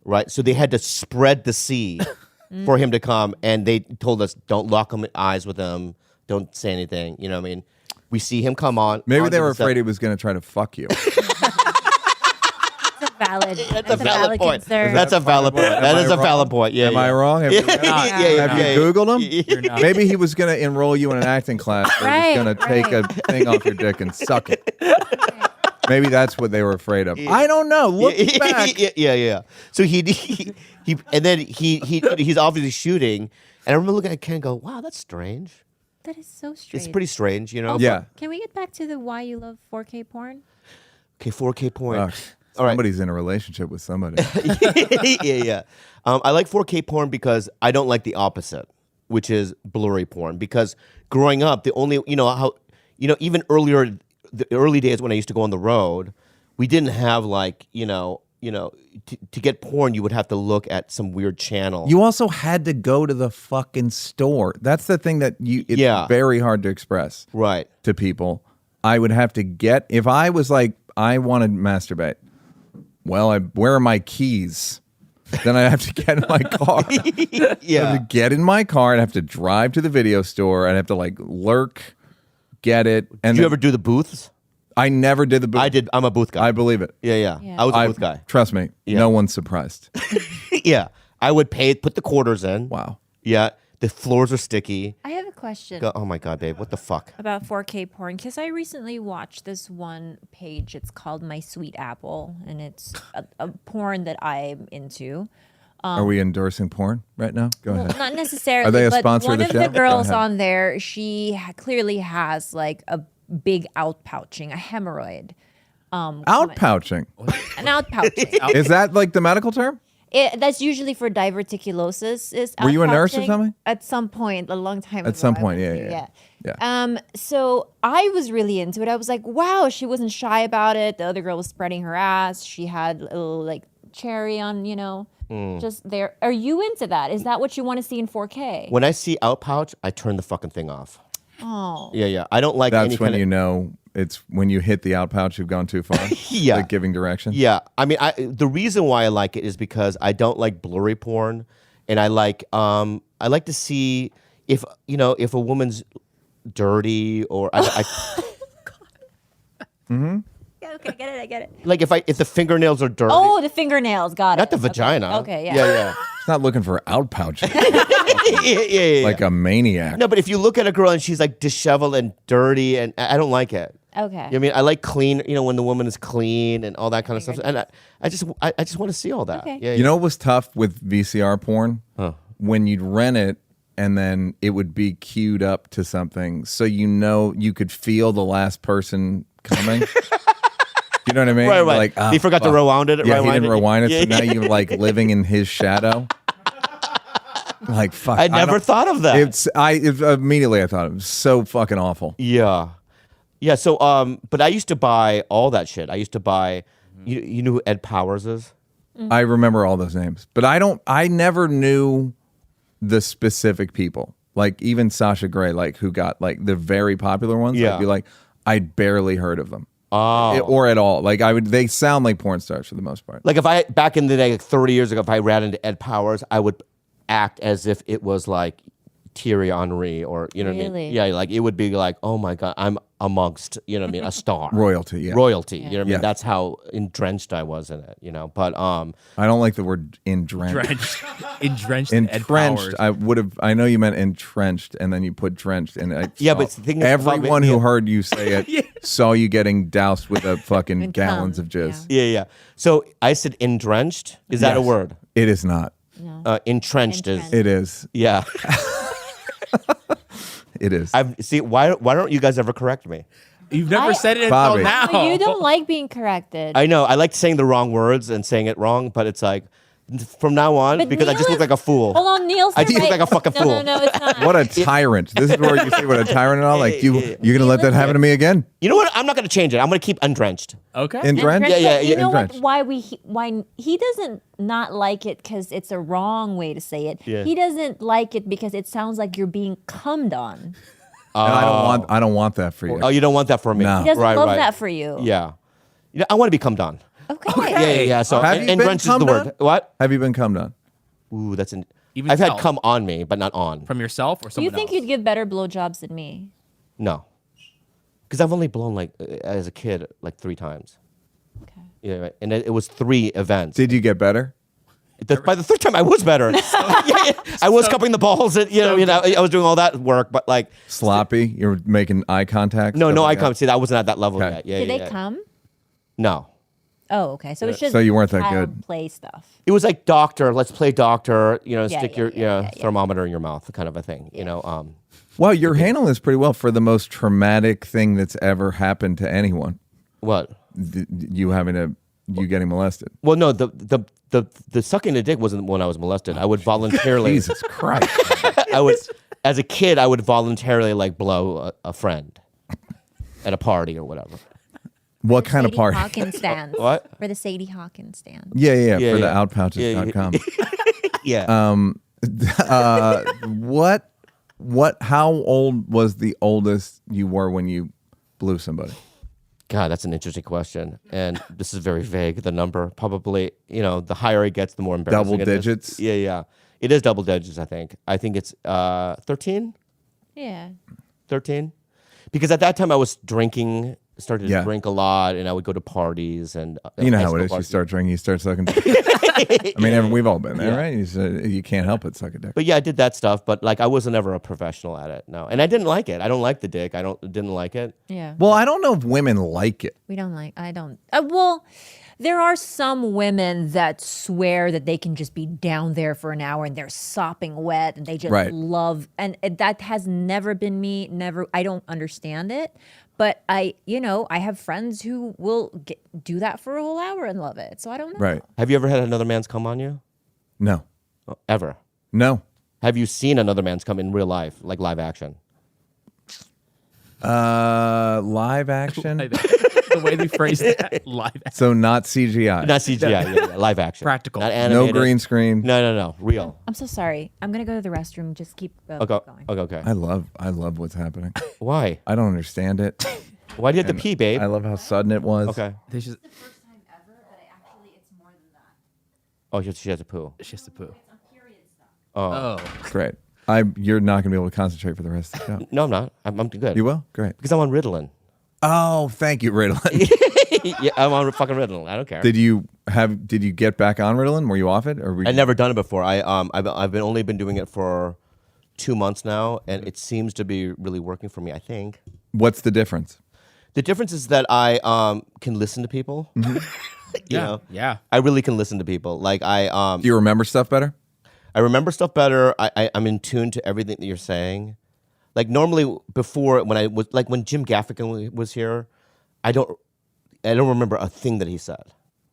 Speaker 2: right? So they had to spread the sea for him to come, and they told us, don't lock eyes with him. Don't say anything. You know what I mean? We see him come on.
Speaker 3: Maybe they were afraid he was going to try to fuck you.
Speaker 2: That's a valid point.
Speaker 4: concern.
Speaker 2: That's a valid point. That is a valid point. Yeah.
Speaker 3: Am I wrong? Have you Googled him?
Speaker 1: You're not.
Speaker 3: Maybe he was going to enroll you in an acting class. Or
Speaker 4: Right,
Speaker 3: he was going to take a thing off your dick and suck it. Maybe that's what they were afraid of. I don't know. Look back.
Speaker 2: Yeah. So he and then he's obviously shooting, and I remember looking at Ken and go, wow, that's strange.
Speaker 4: That is so strange.
Speaker 2: It's pretty strange, you know?
Speaker 4: Also,
Speaker 3: Yeah.
Speaker 4: Can we get back to the why you love 4K porn?
Speaker 2: Okay, 4K porn.
Speaker 3: Ugh,
Speaker 2: All right.
Speaker 3: somebody's in a relationship with somebody.
Speaker 2: yeah. I like 4K porn because I don't like the opposite, which is blurry porn. Because growing up, the only, even earlier, the early days when I used to go on the road, we didn't have like, to get porn, you would have to look at some weird channel.
Speaker 3: You also had to go to the fucking store. That's the thing that it's very hard to express
Speaker 2: Right.
Speaker 3: to people. I would have to if I was like, I want to masturbate. Well, where are my keys? Then I have to get in my car. I have to get in my car. I'd have to drive to the video store. I'd have to like lurk, get it. And
Speaker 2: Did you ever do the booths?
Speaker 3: I never did the booth.
Speaker 2: I did. I'm a booth guy.
Speaker 3: I believe it.
Speaker 2: Yeah. I was a booth guy.
Speaker 3: Trust me.
Speaker 2: Yeah.
Speaker 3: No one's surprised.
Speaker 2: Yeah. I would put the quarters in.
Speaker 3: Wow.
Speaker 2: Yeah. The floors are sticky.
Speaker 4: I have a question
Speaker 2: Oh my God, babe. What the fuck?
Speaker 4: about 4K porn because I recently watched this one page. It's called My Sweet Apple, and it's a porn that I'm into.
Speaker 3: Are we endorsing porn right now? Go ahead.
Speaker 4: Not necessarily.
Speaker 3: Are they a
Speaker 4: but
Speaker 3: sponsor of
Speaker 4: one
Speaker 3: the
Speaker 4: of
Speaker 3: show?
Speaker 4: the
Speaker 3: Go
Speaker 4: girls
Speaker 3: ahead.
Speaker 4: on there, she clearly has like a big outpouching, a hemorrhoid.
Speaker 3: Outpouching.
Speaker 4: An outpouching.
Speaker 3: Is that like the medical term?
Speaker 4: That's usually for diverticulosis.
Speaker 3: Were you a nurse or
Speaker 4: outpouching.
Speaker 3: something?
Speaker 4: At some point, a long time ago.
Speaker 3: At some
Speaker 4: I
Speaker 3: point,
Speaker 4: went
Speaker 3: yeah.
Speaker 4: through, So I was really into it. I was like, wow, she wasn't shy about it. The other girl was spreading her ass. She had a little like cherry on, just there. Are you into that? Is that what you want to see in 4K?
Speaker 2: When I see outpouch, I turn the fucking thing off.
Speaker 4: Oh.
Speaker 2: Yeah. I don't like any
Speaker 3: That's when
Speaker 2: kind
Speaker 3: you
Speaker 2: of...
Speaker 3: know it's when you hit the outpouch, you've gone too far.
Speaker 2: Yeah.
Speaker 3: Like giving direction.
Speaker 2: Yeah. I mean, the reason why I like it is because I don't like blurry porn, and I like to see if a woman's dirty or
Speaker 4: Yeah, okay, I get it.
Speaker 2: like if the fingernails are dirty.
Speaker 4: Oh, the fingernails. Got it.
Speaker 2: Not the vagina.
Speaker 4: Okay, yeah.
Speaker 2: Yeah.
Speaker 3: It's not looking for outpouching
Speaker 2: yeah.
Speaker 3: like a maniac.
Speaker 2: No, but if you look at a girl and she's like disheveled and dirty, and I don't like it.
Speaker 4: Okay.
Speaker 2: You know what I mean, I like clean. When the woman is clean and all that kind of stuff. And I just want to see all that.
Speaker 4: Okay.
Speaker 2: Yeah.
Speaker 3: You know what was tough with VCR porn?
Speaker 2: Huh.
Speaker 3: When you'd rent it and then it would be queued up to something, so you could feel the last person coming. You know what I mean?
Speaker 2: Right.
Speaker 3: Like,
Speaker 2: He forgot to rewind it.
Speaker 3: Yeah, he didn't rewind it.
Speaker 2: Yeah.
Speaker 3: So now you're like living in his shadow. Like fuck.
Speaker 2: I never thought of that.
Speaker 3: Immediately I thought it was so fucking awful.
Speaker 2: Yeah. So, but I used to buy all that shit. I used to buy. You know who Ed Powers is?
Speaker 3: I remember all those names, but I never knew the specific people. Like even Sasha Grey, like who got like the very popular ones.
Speaker 2: Yeah.
Speaker 3: I'd be like, I'd barely heard of them.
Speaker 2: Oh.
Speaker 3: Or at all. Like they sound like porn stars for the most part.
Speaker 2: Like back in the day, like 30 years ago, if I ran into Ed Powers, I would act as if it was like Thierry Henry or you know what I mean?
Speaker 4: Really?
Speaker 2: Yeah, like it would be like, oh my god, I'm amongst you know what I mean, a star.
Speaker 3: Royalty, yeah.
Speaker 2: Royalty. You know what I mean?
Speaker 3: Yeah.
Speaker 2: That's how drenched I was in it, you know. But
Speaker 3: I don't like the word "drenched."
Speaker 1: Entrenched.
Speaker 3: Entrenched. I know you meant entrenched, and then you put drenched, and
Speaker 2: Yeah, but the thing is about
Speaker 3: everyone
Speaker 2: me-
Speaker 3: who heard you say it saw you getting doused with a fucking
Speaker 4: And
Speaker 3: gallons
Speaker 4: cum,
Speaker 3: of jizz.
Speaker 2: Yeah. So I said drenched. Is that a
Speaker 3: Yes.
Speaker 2: word?
Speaker 3: It is not.
Speaker 2: Entrenched is.
Speaker 4: Entrenched.
Speaker 3: It is.
Speaker 2: Yeah.
Speaker 3: It is.
Speaker 2: See, why don't you guys ever correct me?
Speaker 1: You've never said it
Speaker 3: Bobby.
Speaker 1: until now.
Speaker 4: Oh, you don't like being corrected.
Speaker 2: I know. I like saying the wrong words and saying it wrong, but it's like from now on,
Speaker 4: But
Speaker 2: because I
Speaker 4: Neal
Speaker 2: just look
Speaker 4: is-
Speaker 2: like a fool.
Speaker 4: Hold on, Neil's
Speaker 2: I just look
Speaker 4: right.
Speaker 2: like a fucking
Speaker 4: no,
Speaker 2: fool.
Speaker 4: No, it's not.
Speaker 3: What a tyrant. This is where you say what a tyrant and all. Like, you're going to let that happen to me again?
Speaker 2: You know what? I'm not going to change it. I'm going to keep undrenched.
Speaker 1: Okay.
Speaker 3: Entrenched?
Speaker 2: Yeah,
Speaker 4: You know what?
Speaker 3: entrenched.
Speaker 4: Why he doesn't not like it because it's a wrong way to say it.
Speaker 2: Yeah.
Speaker 4: He doesn't like it because it sounds like you're being cummed on.
Speaker 3: And I don't want that for you.
Speaker 2: Oh, you don't want that for me.
Speaker 3: No.
Speaker 4: He doesn't
Speaker 2: right,
Speaker 4: love
Speaker 2: right.
Speaker 4: that for you.
Speaker 2: Yeah. You know, I want to be cummed on.
Speaker 4: Okay.
Speaker 2: Yeah. So
Speaker 3: Have you been
Speaker 2: drenched is the
Speaker 3: cummed
Speaker 2: word.
Speaker 3: on?
Speaker 2: What?
Speaker 3: Have you been cummed on?
Speaker 2: Ooh, that's an.
Speaker 1: Even
Speaker 2: I've had
Speaker 1: self.
Speaker 2: come on me, but not on.
Speaker 1: From yourself or
Speaker 4: Do
Speaker 1: someone
Speaker 4: you think
Speaker 1: else?
Speaker 4: you'd give better blowjobs than me?
Speaker 2: No. Because I've only blown like as a kid like 3 times.
Speaker 4: Okay.
Speaker 2: Yeah, right. And it was 3 events.
Speaker 3: Did you get better?
Speaker 2: By the 3rd time, I was better. Yeah. I was cupping the balls. And, you know, I was doing all that work, but like
Speaker 3: Sloppy? You're making eye contact?
Speaker 2: no,
Speaker 3: stuff
Speaker 2: I
Speaker 3: like that?
Speaker 2: can't see that. I wasn't at that level
Speaker 3: Okay.
Speaker 2: yet. Yeah,
Speaker 4: Did
Speaker 2: yeah,
Speaker 4: they
Speaker 2: yeah.
Speaker 4: come?
Speaker 2: No.
Speaker 4: Oh, okay. So it's just
Speaker 3: So you weren't that
Speaker 4: child
Speaker 3: good.
Speaker 4: play stuff.
Speaker 2: It was like doctor. Let's play doctor. You know,
Speaker 4: Yeah,
Speaker 2: stick
Speaker 4: yeah,
Speaker 2: your
Speaker 4: yeah.
Speaker 2: thermometer in your mouth, kind of a thing. You know.
Speaker 3: Well, you're handling this pretty well for the most traumatic thing that's ever happened to anyone.
Speaker 2: What?
Speaker 3: You getting molested.
Speaker 2: Well, no. The sucking the dick wasn't when I was molested. I would voluntarily.
Speaker 3: Jesus Christ.
Speaker 2: I would, as a kid, I would voluntarily like blow a friend at a party or whatever.
Speaker 3: What kind of
Speaker 4: Sadie
Speaker 3: party?
Speaker 4: Hawkins stand.
Speaker 2: What?
Speaker 4: For the Sadie Hawkins stand.
Speaker 3: Yeah,
Speaker 2: Yeah,
Speaker 3: for the
Speaker 2: yeah.
Speaker 3: outpouches.com.
Speaker 2: Yeah.
Speaker 3: How old was the oldest you were when you blew somebody?
Speaker 2: God, that's an interesting question, and this is very vague. The number probably, you know, the higher it gets, the more embarrassing.
Speaker 3: Double
Speaker 2: it is.
Speaker 3: digits?
Speaker 2: Yeah. It is double digits. I think it's 13.
Speaker 4: Yeah.
Speaker 2: 13, because at that time I was drinking, started to
Speaker 3: Yeah.
Speaker 2: drink a lot, and I would go to parties and
Speaker 3: You know
Speaker 2: high
Speaker 3: how
Speaker 2: school
Speaker 3: it is. You
Speaker 2: parties.
Speaker 3: start drinking, you start sucking dick. I mean, we've all been there, right? You can't help but suck a dick.
Speaker 2: But yeah, I did that stuff, but like I wasn't ever a professional at it. No, and I didn't like it. I don't like the dick. Didn't like it.
Speaker 4: Yeah.
Speaker 3: Well, I don't know if women like it.
Speaker 4: We don't like. I don't. Well, there are some women that swear that they can just be down there for an hour and they're sopping wet and they just
Speaker 3: Right.
Speaker 4: love. And that has never been me. Never. I don't understand it. But I have friends who will do that for a whole hour and love it. So I don't know.
Speaker 3: Right.
Speaker 2: Have you ever had another man's come on you?
Speaker 3: No.
Speaker 2: Ever?
Speaker 3: No.
Speaker 2: Have you seen another man's come in real life, like live action?
Speaker 3: Live action?
Speaker 1: The way they phrased that, live.
Speaker 3: So not CGI.
Speaker 2: Not CGI, yeah, live action,
Speaker 1: Practical.
Speaker 2: not
Speaker 3: No
Speaker 2: animated.
Speaker 3: green screen.
Speaker 2: No, real.
Speaker 4: I'm so sorry. I'm gonna go to the restroom. Just keep
Speaker 2: Okay,
Speaker 4: going.
Speaker 2: okay.
Speaker 3: I love what's happening.
Speaker 2: Why?
Speaker 3: I don't understand it.
Speaker 2: Why do you have to pee, babe?
Speaker 3: I love how sudden it was.
Speaker 2: Okay.
Speaker 1: They just,
Speaker 4: First time ever, but it's more than that.
Speaker 2: Oh, she has a poo.
Speaker 1: it's just a poo.
Speaker 4: I'm period stuff.
Speaker 1: Oh.
Speaker 3: Great. You're not going to be able to concentrate for the rest of the show.
Speaker 2: No, I'm not. I'm good.
Speaker 3: You will? Great.
Speaker 2: Because I'm on Ritalin.
Speaker 3: Oh, thank you, Ritalin.
Speaker 2: Yeah, I'm on fucking Ritalin. I don't care.
Speaker 3: Did you get back on Ritalin? Were you off it? Or were you...
Speaker 2: I've never done it before. I've only been doing it for 2 months now, and it seems to be really working for me. I think
Speaker 3: What's the difference?
Speaker 2: the difference is that I can listen to people. You
Speaker 1: Yeah.
Speaker 2: know?
Speaker 1: Yeah.
Speaker 2: I really can listen to people. Like
Speaker 3: Do you remember stuff better?
Speaker 2: I remember stuff better. I'm in tune to everything that you're saying. Like normally before, when Jim Gaffigan was here, I don't remember a thing that he said.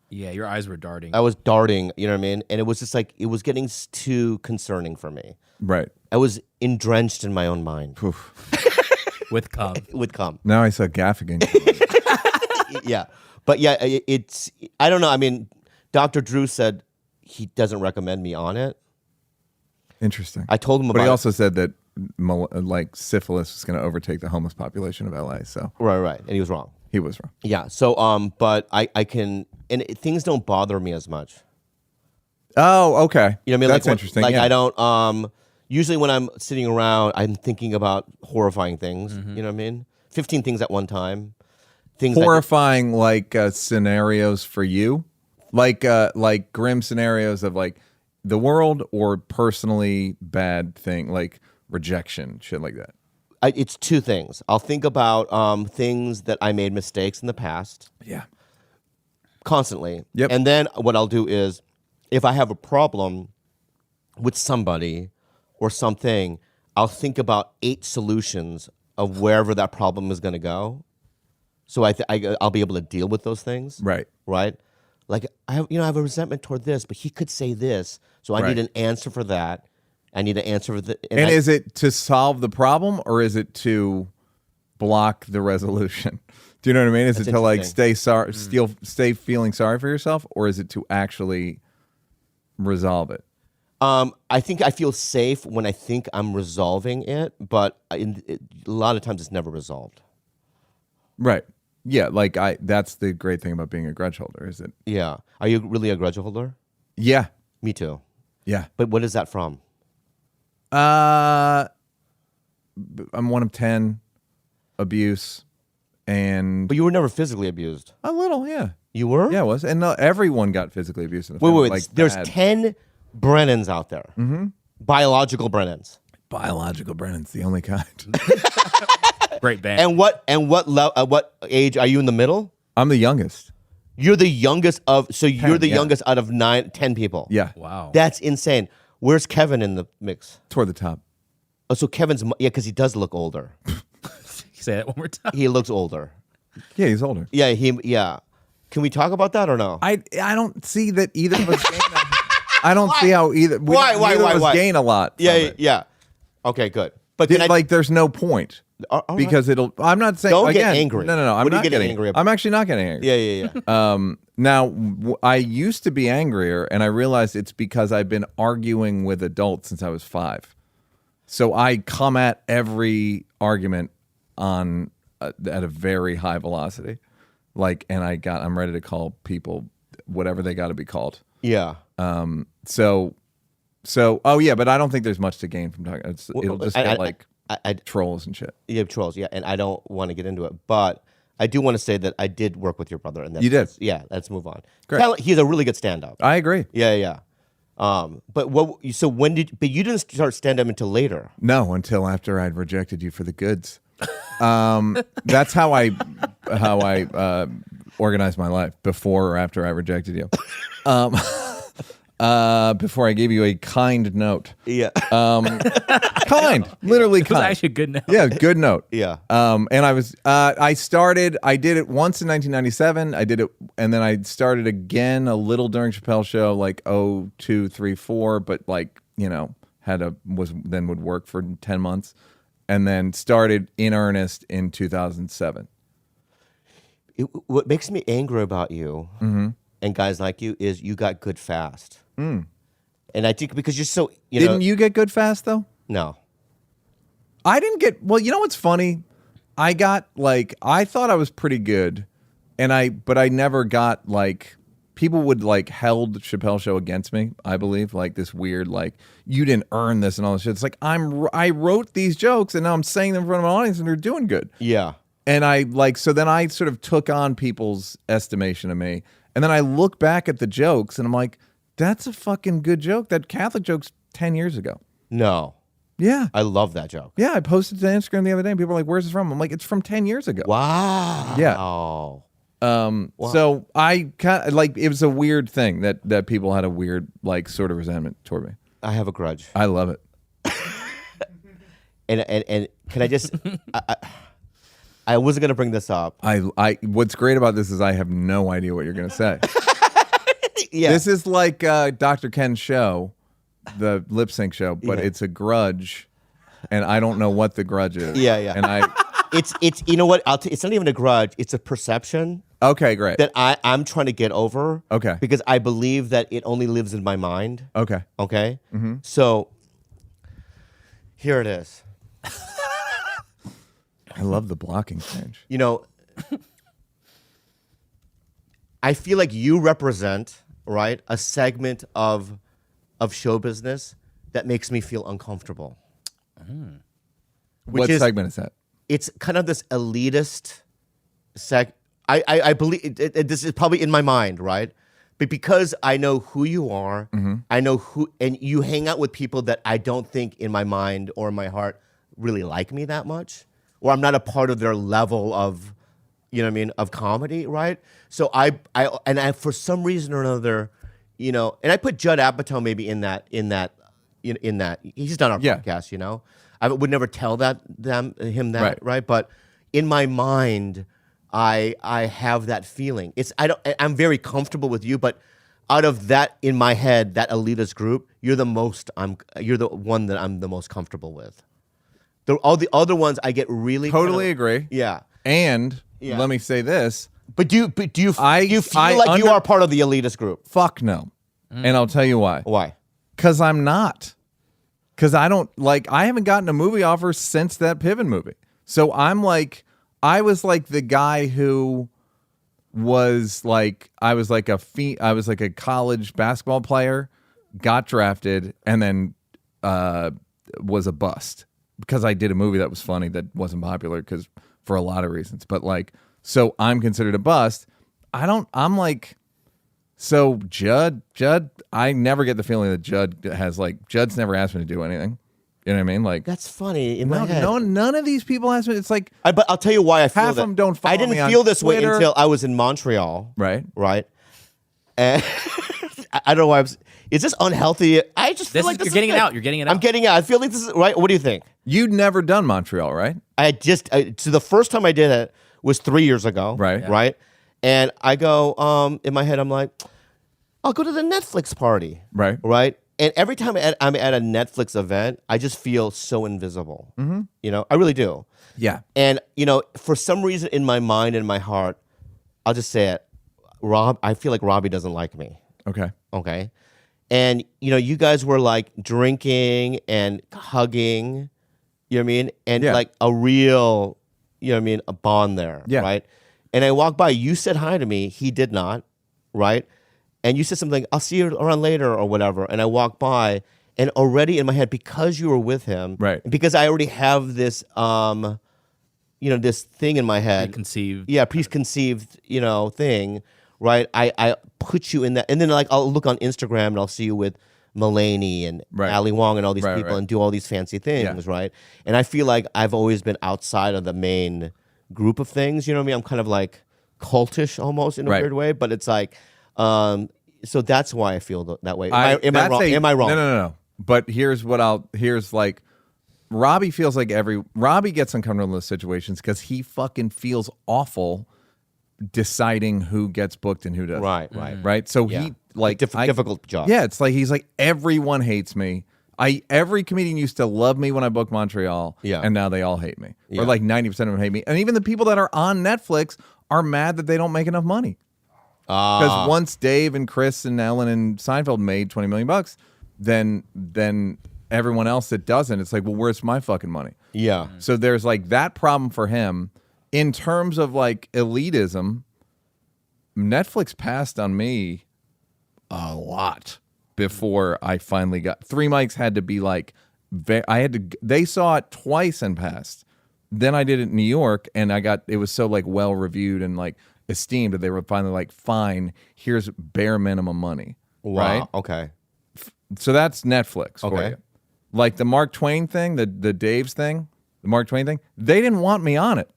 Speaker 1: Yeah. Your eyes were darting.
Speaker 2: I was darting, you know what I mean? And it was just like, it was getting too concerning for me.
Speaker 3: Right.
Speaker 2: I was drenched in my own mind
Speaker 3: Oof.
Speaker 1: With cum.
Speaker 2: with cum.
Speaker 3: Now I saw Gaffigan.
Speaker 2: Yeah. But yeah, it's, I don't know. I mean, Dr. Drew said he doesn't recommend me on it.
Speaker 3: Interesting.
Speaker 2: I told him about
Speaker 3: But he
Speaker 2: it.
Speaker 3: also said that syphilis was going to overtake the homeless population of LA. So
Speaker 2: Right. And he was wrong.
Speaker 3: he was wrong.
Speaker 2: Yeah. So, but I can, and things don't bother me as much.
Speaker 3: Oh, okay.
Speaker 2: You know what I mean?
Speaker 3: That's
Speaker 2: like,
Speaker 3: interesting.
Speaker 2: Like
Speaker 3: yeah.
Speaker 2: I don't, Usually when I'm sitting around, I'm thinking about horrifying things. You know what I mean? 15 things at one time. Things
Speaker 3: Horrifying, like scenarios for you, like grim scenarios of like the world, or personally bad thing like rejection, shit like that.
Speaker 2: it's two things. I'll think about things that I made mistakes in the past.
Speaker 3: Yeah.
Speaker 2: Constantly.
Speaker 3: Yep.
Speaker 2: And then what I'll do is, if I have a problem with somebody or something, I'll think about 8 solutions of wherever that problem is going to go. So I'll be able to deal with those things.
Speaker 3: Right.
Speaker 2: Right. Like I have a resentment toward this, but he could say this, so I need an answer for that. I need an answer for the.
Speaker 3: And is it to solve the problem, or is it to block the resolution? Do you know what I mean? Is it to like stay feeling sorry for yourself, or is it to actually resolve it?
Speaker 2: I think I feel safe when I think I'm resolving it, but a lot of times it's never resolved.
Speaker 3: Right. Yeah. Like that's the great thing about being a grudge holder, is it?
Speaker 2: Yeah. Are you really a grudge holder?
Speaker 3: Yeah.
Speaker 2: Me too.
Speaker 3: Yeah.
Speaker 2: But what is that from?
Speaker 3: I'm one of 10, abuse, and
Speaker 2: But you were never physically abused.
Speaker 3: a little, yeah.
Speaker 2: You were?
Speaker 3: Yeah, it was. And everyone got physically abused in the
Speaker 2: Wait,
Speaker 3: family.
Speaker 2: wait.
Speaker 3: Like
Speaker 2: There's
Speaker 3: bad.
Speaker 2: 10 Brennans out there. Mm-hmm. Biological Brennans.
Speaker 3: Biological Brennan's the only kind.
Speaker 1: Great band.
Speaker 2: And what age are you in the middle?
Speaker 3: I'm the youngest.
Speaker 2: You're the youngest of. So you're the
Speaker 3: yeah.
Speaker 2: youngest out of 10 people.
Speaker 3: Yeah.
Speaker 1: Wow.
Speaker 2: That's insane. Where's Kevin in the mix?
Speaker 3: Toward the top.
Speaker 2: Oh, so Kevin's because he does look older.
Speaker 1: Say that one more time.
Speaker 2: He looks older.
Speaker 3: Yeah, he's older.
Speaker 2: Yeah, yeah. Can we talk about that or no?
Speaker 3: I don't see that either of us gain. I don't see how either.
Speaker 2: Why
Speaker 3: neither of us gain a lot. From it.
Speaker 2: Yeah. Okay, good. But then
Speaker 3: Like, there's no point.
Speaker 2: All right.
Speaker 3: Because I'm not saying.
Speaker 2: Don't
Speaker 3: again,
Speaker 2: get angry.
Speaker 3: No. I'm
Speaker 2: What are you
Speaker 3: not
Speaker 2: getting angry about?
Speaker 3: I'm actually not getting angry.
Speaker 2: Yeah.
Speaker 3: Now, I used to be angrier, and I realized it's because I've been arguing with adults since I was 5. So I come at every argument at a very high velocity, and I'm ready to call people whatever they got to be called.
Speaker 2: Yeah.
Speaker 3: So, oh yeah, but I don't think there's much to gain from talking. It'll just get trolls and shit.
Speaker 2: Yeah, trolls. Yeah, and I don't want to get into it, but I do want to say that I did work with your brother, and
Speaker 3: You did?
Speaker 2: Yeah, let's move on.
Speaker 3: Great.
Speaker 2: He's a really good stand-up.
Speaker 3: I agree.
Speaker 2: Yeah. But so when but you didn't start stand-up until later?
Speaker 3: No, until after I'd rejected you for the goods. That's how I organized my life, before or after I rejected you. Before I gave you a kind note.
Speaker 2: Yeah.
Speaker 3: Kind, literally
Speaker 1: It was
Speaker 3: kind.
Speaker 1: actually a good note.
Speaker 3: Yeah, good note.
Speaker 2: Yeah.
Speaker 3: And I did it once in 1997. I did it, and then I started again a little during Chappelle's show, like 2, 3, 4, but would work for 10 months, and then started in earnest in 2007.
Speaker 2: What makes me angry about you and guys like you is you got good fast. And I think because you're so
Speaker 3: Didn't you get good fast though?
Speaker 2: No.
Speaker 3: I didn't get. Well, you know what's funny? I got I thought I was pretty good, but I never got people would held Chappelle's show against me. I believe this weird you didn't earn this and all this shit. It's I wrote these jokes and now I'm saying them in front of an audience and they're doing good.
Speaker 2: Yeah.
Speaker 3: And so then I sort of took on people's estimation of me, and then I look back at the jokes and I'm like, that's a fucking good joke. That Catholic joke's 10 years ago.
Speaker 2: No.
Speaker 3: Yeah.
Speaker 2: I love that joke.
Speaker 3: Yeah, I posted to Instagram the other day and people were like, where's this from? I'm like, it's from 10 years ago.
Speaker 2: Wow.
Speaker 3: Yeah.
Speaker 2: Wow.
Speaker 3: So I kind of it was a weird thing that people had a weird sort of resentment toward me.
Speaker 2: I have a grudge.
Speaker 3: I love it.
Speaker 2: And can I just I wasn't going to bring this up.
Speaker 3: I what's great about this is I have no idea what you're going to say.
Speaker 2: Yeah.
Speaker 3: This is like Dr. Ken's show, the lip sync show, but it's a grudge, and I don't know what the grudge is.
Speaker 2: Yeah.
Speaker 3: And
Speaker 2: it's you know what? It's not even a grudge. It's a perception
Speaker 3: okay, great.
Speaker 2: that I'm trying to get over.
Speaker 3: Okay.
Speaker 2: Because I believe that it only lives in my mind.
Speaker 3: Okay.
Speaker 2: Okay. Mm-hmm. So here it is.
Speaker 3: I love the blocking change.
Speaker 2: I feel like you represent, right, a segment of show business that makes me feel uncomfortable.
Speaker 3: What segment is that?
Speaker 2: It's kind of this elitist I believe this is probably in my mind, right? But because I know who you are, I know who, and you hang out with people that I don't think in my mind or in my heart really like me that much, or I'm not a part of their level of, you know what I mean, of comedy, right? So I for some reason or another, you know, and I put Judd Apatow maybe in that he's done our podcast, you know. I would never tell him that, right? But in my mind, I have that feeling. I'm very comfortable with you, but out of that in my head, that elitist group, you're the one that I'm the most comfortable with. All the other ones I get really
Speaker 3: totally agree.
Speaker 2: Yeah.
Speaker 3: And let me say this.
Speaker 2: But do you feel like you are part of the elitist group?
Speaker 3: Fuck no. And I'll tell you why.
Speaker 2: Why?
Speaker 3: Because I'm not. Because I haven't gotten a movie offer since that Piven movie. So I was like the guy who was like, I was like a college basketball player, got drafted, and then was a bust because I did a movie that was funny that wasn't popular for a lot of reasons. But like, so I'm considered a bust. So Judd, I never get the feeling that Judd's never asked me to do anything. You know what I mean? Like,
Speaker 2: that's funny in my head.
Speaker 3: None of these people asked me. It's like,
Speaker 2: but I'll tell you why I feel
Speaker 3: half
Speaker 2: that.
Speaker 3: of them don't follow
Speaker 2: I didn't
Speaker 3: me on
Speaker 2: feel this way
Speaker 3: Twitter.
Speaker 2: until I was in Montreal.
Speaker 3: Right.
Speaker 2: And I don't know why is this unhealthy? I just feel like
Speaker 1: you're getting it out. You're getting it out.
Speaker 2: I'm getting it out. I feel like this is right. What do you think?
Speaker 3: You'd never done Montreal, right?
Speaker 2: So the first time I did it was 3 years ago.
Speaker 3: Right. Yeah.
Speaker 2: Right. And I go, in my head, I'm like, I'll go to the Netflix party.
Speaker 3: Right.
Speaker 2: Right. And every time I'm at a Netflix event, I just feel so invisible. Mm-hmm. You know, I really do.
Speaker 3: Yeah.
Speaker 2: And, you know, for some reason in my mind and my heart, I'll just say it, I feel like Robbie doesn't like me. Okay. And, you know, you guys were like drinking and hugging, you know what I mean? And like a real, you know what I mean, a bond there.
Speaker 3: Yeah.
Speaker 2: Right. And I walked by, you said hi to me. He did not. Right. And you said something, I'll see you around later or whatever. And I walked by, and already in my head, because you were with him,
Speaker 3: right?
Speaker 2: And because I already have this, this thing in my head.
Speaker 1: Preconceived.
Speaker 2: Yeah, preconceived, thing, right? I put you in that. And then like I'll look on Instagram and I'll see you with Mulaney and Ali Wong and all these people and do all these fancy things, right? And I feel like I've always been outside of the main group of things, you know what I mean? I'm kind of like cultish almost in a weird way, but it's like... so that's why I feel that way. Am I wrong? Am I wrong?
Speaker 3: No. But here's like, Robbie feels like Robbie gets uncomfortable in those situations because he fucking feels awful deciding who gets booked and who doesn't. Right. So he like
Speaker 2: difficult job.
Speaker 3: Yeah, it's like he's like, everyone hates me. Every comedian used to love me when I booked Montreal, and now they all hate me, or like 90% of them hate me, and even the people that are on Netflix are mad that they don't make enough money. Because once Dave and Chris and Ellen and Seinfeld made $20 million, then everyone else that doesn't, it's like, well, where's my fucking money?
Speaker 2: Yeah.
Speaker 3: So there's like that problem for him. In terms of like elitism, Netflix passed on me a lot before I finally got. Three Mics had to be like, they saw it twice and passed. Then I did it in New York, and it was so like well reviewed and like esteemed that they were finally like, fine, here's bare minimum money.
Speaker 2: Wow.
Speaker 3: Right?
Speaker 2: Okay.
Speaker 3: So that's Netflix for
Speaker 2: Okay.
Speaker 3: you. Like the Mark Twain thing, the Dave's thing, the Mark Twain thing, they didn't want me on it.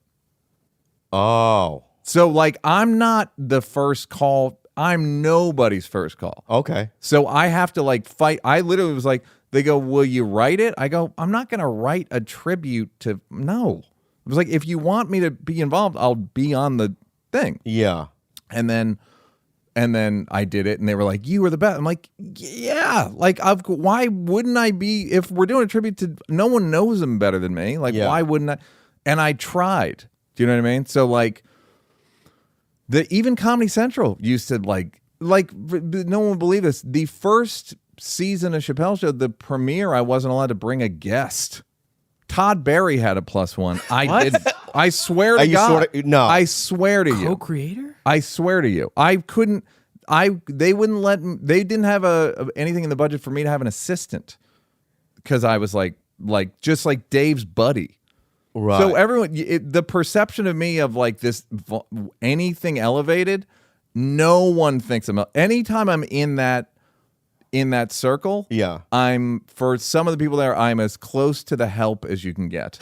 Speaker 2: Oh.
Speaker 3: So like, I'm not the first call. I'm nobody's first call.
Speaker 2: Okay.
Speaker 3: So I have to like fight. I literally was like, they go, will you write it? I go, I'm not going to write a tribute to, no. It was like, if you want me to be involved, I'll be on the thing.
Speaker 2: Yeah.
Speaker 3: And then I did it, and they were like, you were the best. I'm like, yeah. Like, why wouldn't I be, if we're doing a tribute to, no one knows them better than me. Like, why wouldn't I? And I tried. Do you know what I mean? So like, even Comedy Central used to like no one would believe this. The first season of Chappelle's Show, the premiere, I wasn't allowed to bring a guest. Todd Barry had a +1. I didn't. I swear to God.
Speaker 2: No.
Speaker 3: I swear to you.
Speaker 1: Co-creator?
Speaker 3: I swear to you. I couldn't. They wouldn't let. They didn't have anything in the budget for me to have an assistant. because I was like just like Dave's buddy.
Speaker 2: Right.
Speaker 3: So everyone, the perception of me of like this anything elevated, no one thinks I'm. Anytime I'm in that circle,
Speaker 2: Yeah.
Speaker 3: I'm for some of the people there, I'm as close to the help as you can get.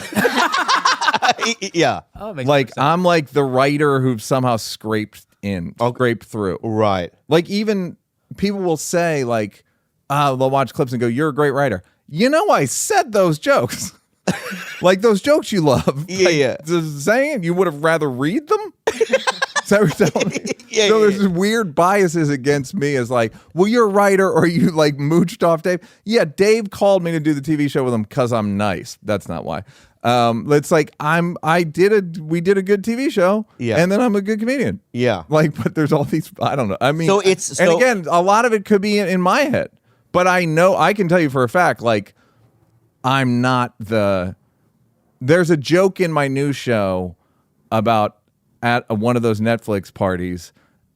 Speaker 2: Yeah.
Speaker 1: Oh, it makes
Speaker 3: Like
Speaker 1: sense.
Speaker 3: I'm like the writer who somehow scraped through.
Speaker 2: Right.
Speaker 3: Like even people will say like, they'll watch clips and go, "You're a great writer." You know, I said those jokes. Like those jokes you love.
Speaker 2: Yeah,
Speaker 3: like,
Speaker 2: yeah.
Speaker 3: Saying you would have rather read them. Is that what you're telling me?
Speaker 2: Yeah,
Speaker 3: So
Speaker 2: yeah,
Speaker 3: there's this weird biases against me as like, well, you're a writer or you like mooched off Dave. Yeah, Dave called me to do the TV show with him because I'm nice. That's not why. It's like we did a good TV show.
Speaker 2: Yeah.
Speaker 3: And then I'm a good comedian.
Speaker 2: Yeah.
Speaker 3: Like, but there's all these, I don't know. I mean,
Speaker 2: So it's-
Speaker 3: and
Speaker 2: so-
Speaker 3: again, a lot of it could be in my head, but I can tell you for a fact, like, I'm not there's a joke in my new show about at one of those Netflix parties,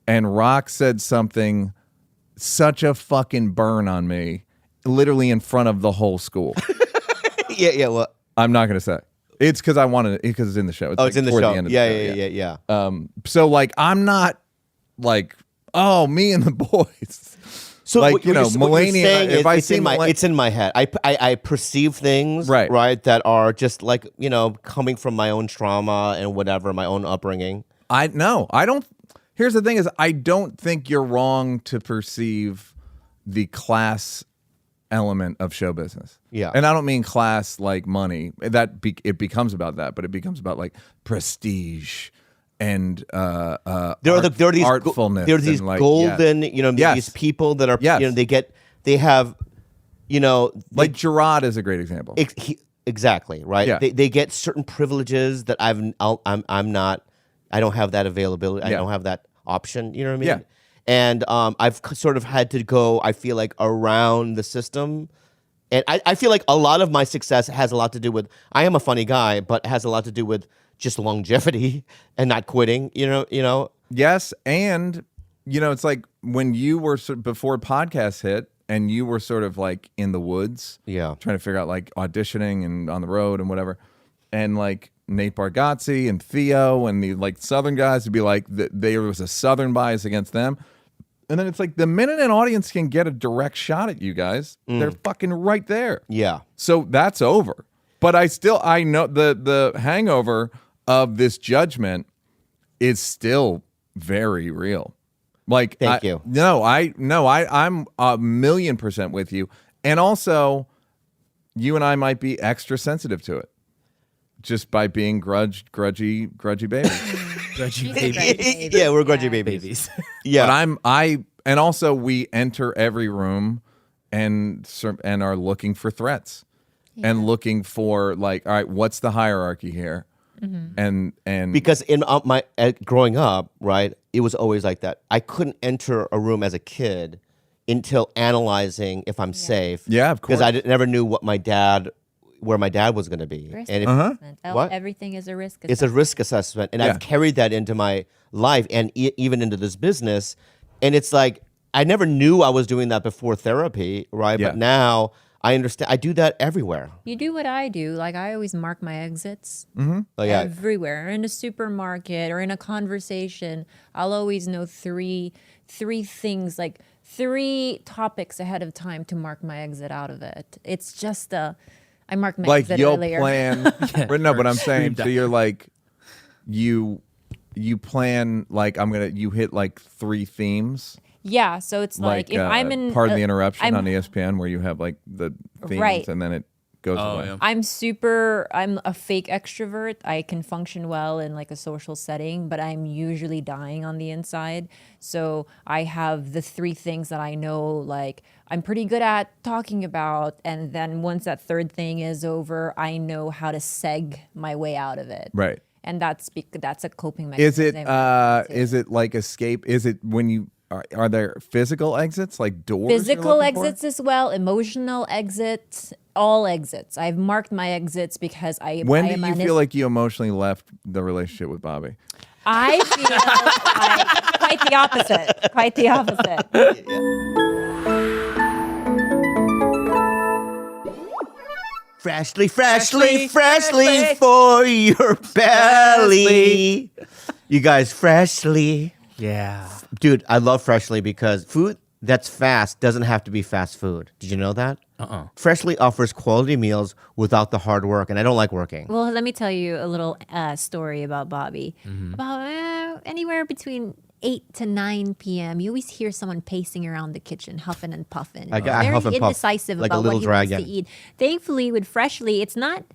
Speaker 3: and Rock said something, such a fucking burn on me, literally in front of the whole school.
Speaker 2: Yeah. Well.
Speaker 3: I'm not going to say. It's because I wanted it, because it's in the show.
Speaker 2: Oh, it's in the
Speaker 3: toward
Speaker 2: show.
Speaker 3: end of
Speaker 2: Yeah.
Speaker 3: the show,
Speaker 2: Yeah.
Speaker 3: So like, I'm not like, oh, me and the boys.
Speaker 2: So
Speaker 3: like,
Speaker 2: what
Speaker 3: you know,
Speaker 2: you're- what you're
Speaker 3: Mulaney,
Speaker 2: saying
Speaker 3: if
Speaker 2: is
Speaker 3: I
Speaker 2: it's
Speaker 3: see
Speaker 2: in my
Speaker 3: Mulaney-
Speaker 2: it's in my head. I perceive things
Speaker 3: Right.
Speaker 2: that are just like, you know, coming from my own trauma and whatever, my own upbringing.
Speaker 3: I don't. Here's the thing: is I don't think you're wrong to perceive the class element of show business.
Speaker 2: Yeah.
Speaker 3: And I don't mean class like money. It becomes about that, but it becomes about like prestige and
Speaker 2: There are these
Speaker 3: artfulness.
Speaker 2: there are these
Speaker 3: and, like,
Speaker 2: golden, you know,
Speaker 3: Yes.
Speaker 2: these people that are,
Speaker 3: Yes.
Speaker 2: you know, they have, you know,
Speaker 3: like Gerard is a great example.
Speaker 2: exactly right.
Speaker 3: Yeah.
Speaker 2: They get certain privileges that I'm not. I don't have that availability. I
Speaker 3: Yeah.
Speaker 2: don't have that option. You know what I mean?
Speaker 3: Yeah.
Speaker 2: And I've sort of had to go, I feel like, around the system. And I feel like a lot of my success has a lot to do with, I am a funny guy, but has a lot to do with just longevity and not quitting, you know?
Speaker 3: Yes, and you know, it's like when you were before podcasts hit, and you were sort of like in the woods,
Speaker 2: Yeah.
Speaker 3: trying to figure out like auditioning and on the road and whatever, and like Nate Bargatze and Theo and the like Southern guys would be like, there was a Southern bias against them, and then it's like the minute an audience can get a direct shot at you guys, they're fucking right there.
Speaker 2: Yeah.
Speaker 3: So that's over. But I know the hangover of this judgment is still very real. Like,
Speaker 2: Thank you.
Speaker 3: I'm 1,000,000% with you. And also, you and I might be extra sensitive to it just by being grudgy babies.
Speaker 1: Grudgy
Speaker 4: Grudgy
Speaker 1: baby.
Speaker 4: babies.
Speaker 2: Yeah, we're grudgy babies.
Speaker 1: babies.
Speaker 2: Yeah.
Speaker 3: But and also we enter every room and are looking for threats and looking for like, all right, what's the hierarchy here? And
Speaker 2: Because in my growing up, right, it was always like that. I couldn't enter a room as a kid until analyzing if I'm safe.
Speaker 3: Yeah, of course.
Speaker 2: Because I never knew where my dad was going to be.
Speaker 4: Risk
Speaker 2: And
Speaker 4: assessment.
Speaker 2: What?
Speaker 4: Everything is a risk
Speaker 2: it's a
Speaker 4: assessment.
Speaker 2: risk assessment, and
Speaker 3: Yeah.
Speaker 2: I've carried that into my life and even into this business. And it's like I never knew I was doing that before therapy, right?
Speaker 3: Yeah.
Speaker 2: But now I understand. I do that everywhere.
Speaker 4: You do what I do. Like I always mark my exits
Speaker 2: Oh, yeah.
Speaker 4: everywhere. In a supermarket or in a conversation, I'll always know three things, like 3 topics ahead of time to mark my exit out of it. It's just I marked my
Speaker 3: like
Speaker 4: exit
Speaker 3: you'll
Speaker 4: earlier.
Speaker 3: plan. No, but I'm saying, so you're like, you plan like you hit like 3 themes.
Speaker 4: Yeah, so it's like if I'm in
Speaker 3: Pardon the interruption
Speaker 4: I'm-
Speaker 3: on ESPN where you have like the themes
Speaker 4: Right.
Speaker 3: and then it goes
Speaker 1: Oh,
Speaker 3: away.
Speaker 1: yeah.
Speaker 4: I'm a fake extrovert. I can function well in like a social setting, but I'm usually dying on the inside. So I have the 3 things that I know, like I'm pretty good at talking about. And then once that 3rd thing is over, I know how to seg my way out of it.
Speaker 3: Right.
Speaker 4: And that's a coping mechanism.
Speaker 3: Is it like escape? Is it when you are there physical exits like doors? you're
Speaker 4: Physical
Speaker 3: looking for?
Speaker 4: exits as well, emotional exits, all exits. I've marked my exits because
Speaker 3: When
Speaker 4: I
Speaker 3: do
Speaker 4: am
Speaker 3: you
Speaker 4: an
Speaker 3: feel like you emotionally left the relationship with Bobby?
Speaker 4: I feel like quite the opposite. Quite the opposite.
Speaker 2: Freshly for your belly. You guys, Freshly.
Speaker 1: Yeah.
Speaker 2: Dude, I love Freshly because food that's fast doesn't have to be fast food. Did you know that? Freshly offers quality meals without the hard work, and I don't like working.
Speaker 4: Well, let me tell you a little story about Bobby. About anywhere between 8 to 9 p.m., you always hear someone pacing around the kitchen, huffing and puffing.
Speaker 2: I
Speaker 4: Very
Speaker 2: huff and puff,
Speaker 4: indecisive
Speaker 2: like a
Speaker 4: about
Speaker 2: little
Speaker 4: what he wants
Speaker 2: dragon.
Speaker 4: to eat. Thankfully, with Freshly, it's not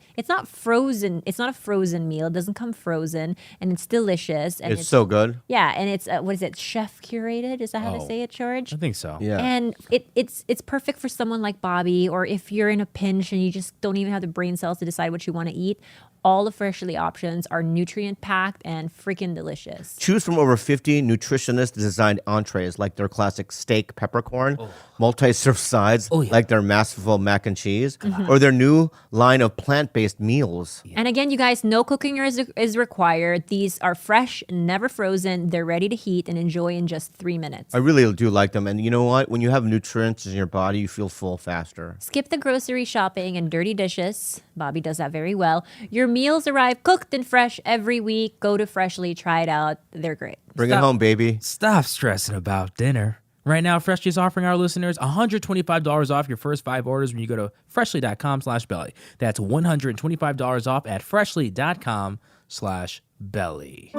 Speaker 4: frozen. It's not a frozen meal. It doesn't come frozen, and it's delicious. And
Speaker 2: It's so good.
Speaker 4: yeah, and it's what is it? Chef curated? Is that how to say it, George?
Speaker 1: I think so.
Speaker 2: Yeah.
Speaker 4: And it's perfect for someone like Bobby, or if you're in a pinch and you just don't even have the brain cells to decide what you want to eat. All the Freshly options are nutrient packed and freaking delicious.
Speaker 2: Choose from over 50 nutritionist designed entrees like their classic steak peppercorn, multi-serve sides like their masterful mac and cheese, or their new line of plant-based meals.
Speaker 4: And again, you guys, no cooking is required. These are fresh, never frozen. They're ready to heat and enjoy in just 3 minutes.
Speaker 2: I really do like them. And you know what? When you have nutrients in your body, you feel full faster.
Speaker 4: Skip the grocery shopping and dirty dishes. Bobby does that very well. Your meals arrive cooked and fresh every week. Go to Freshly, try it out. They're great.
Speaker 2: Bring it home, baby.
Speaker 1: Stop stressing about dinner. Right now, Freshly is offering our listeners $125 off your first 5 orders when you go to freshly.com/belly. That's $125 off at freshly.com/belly.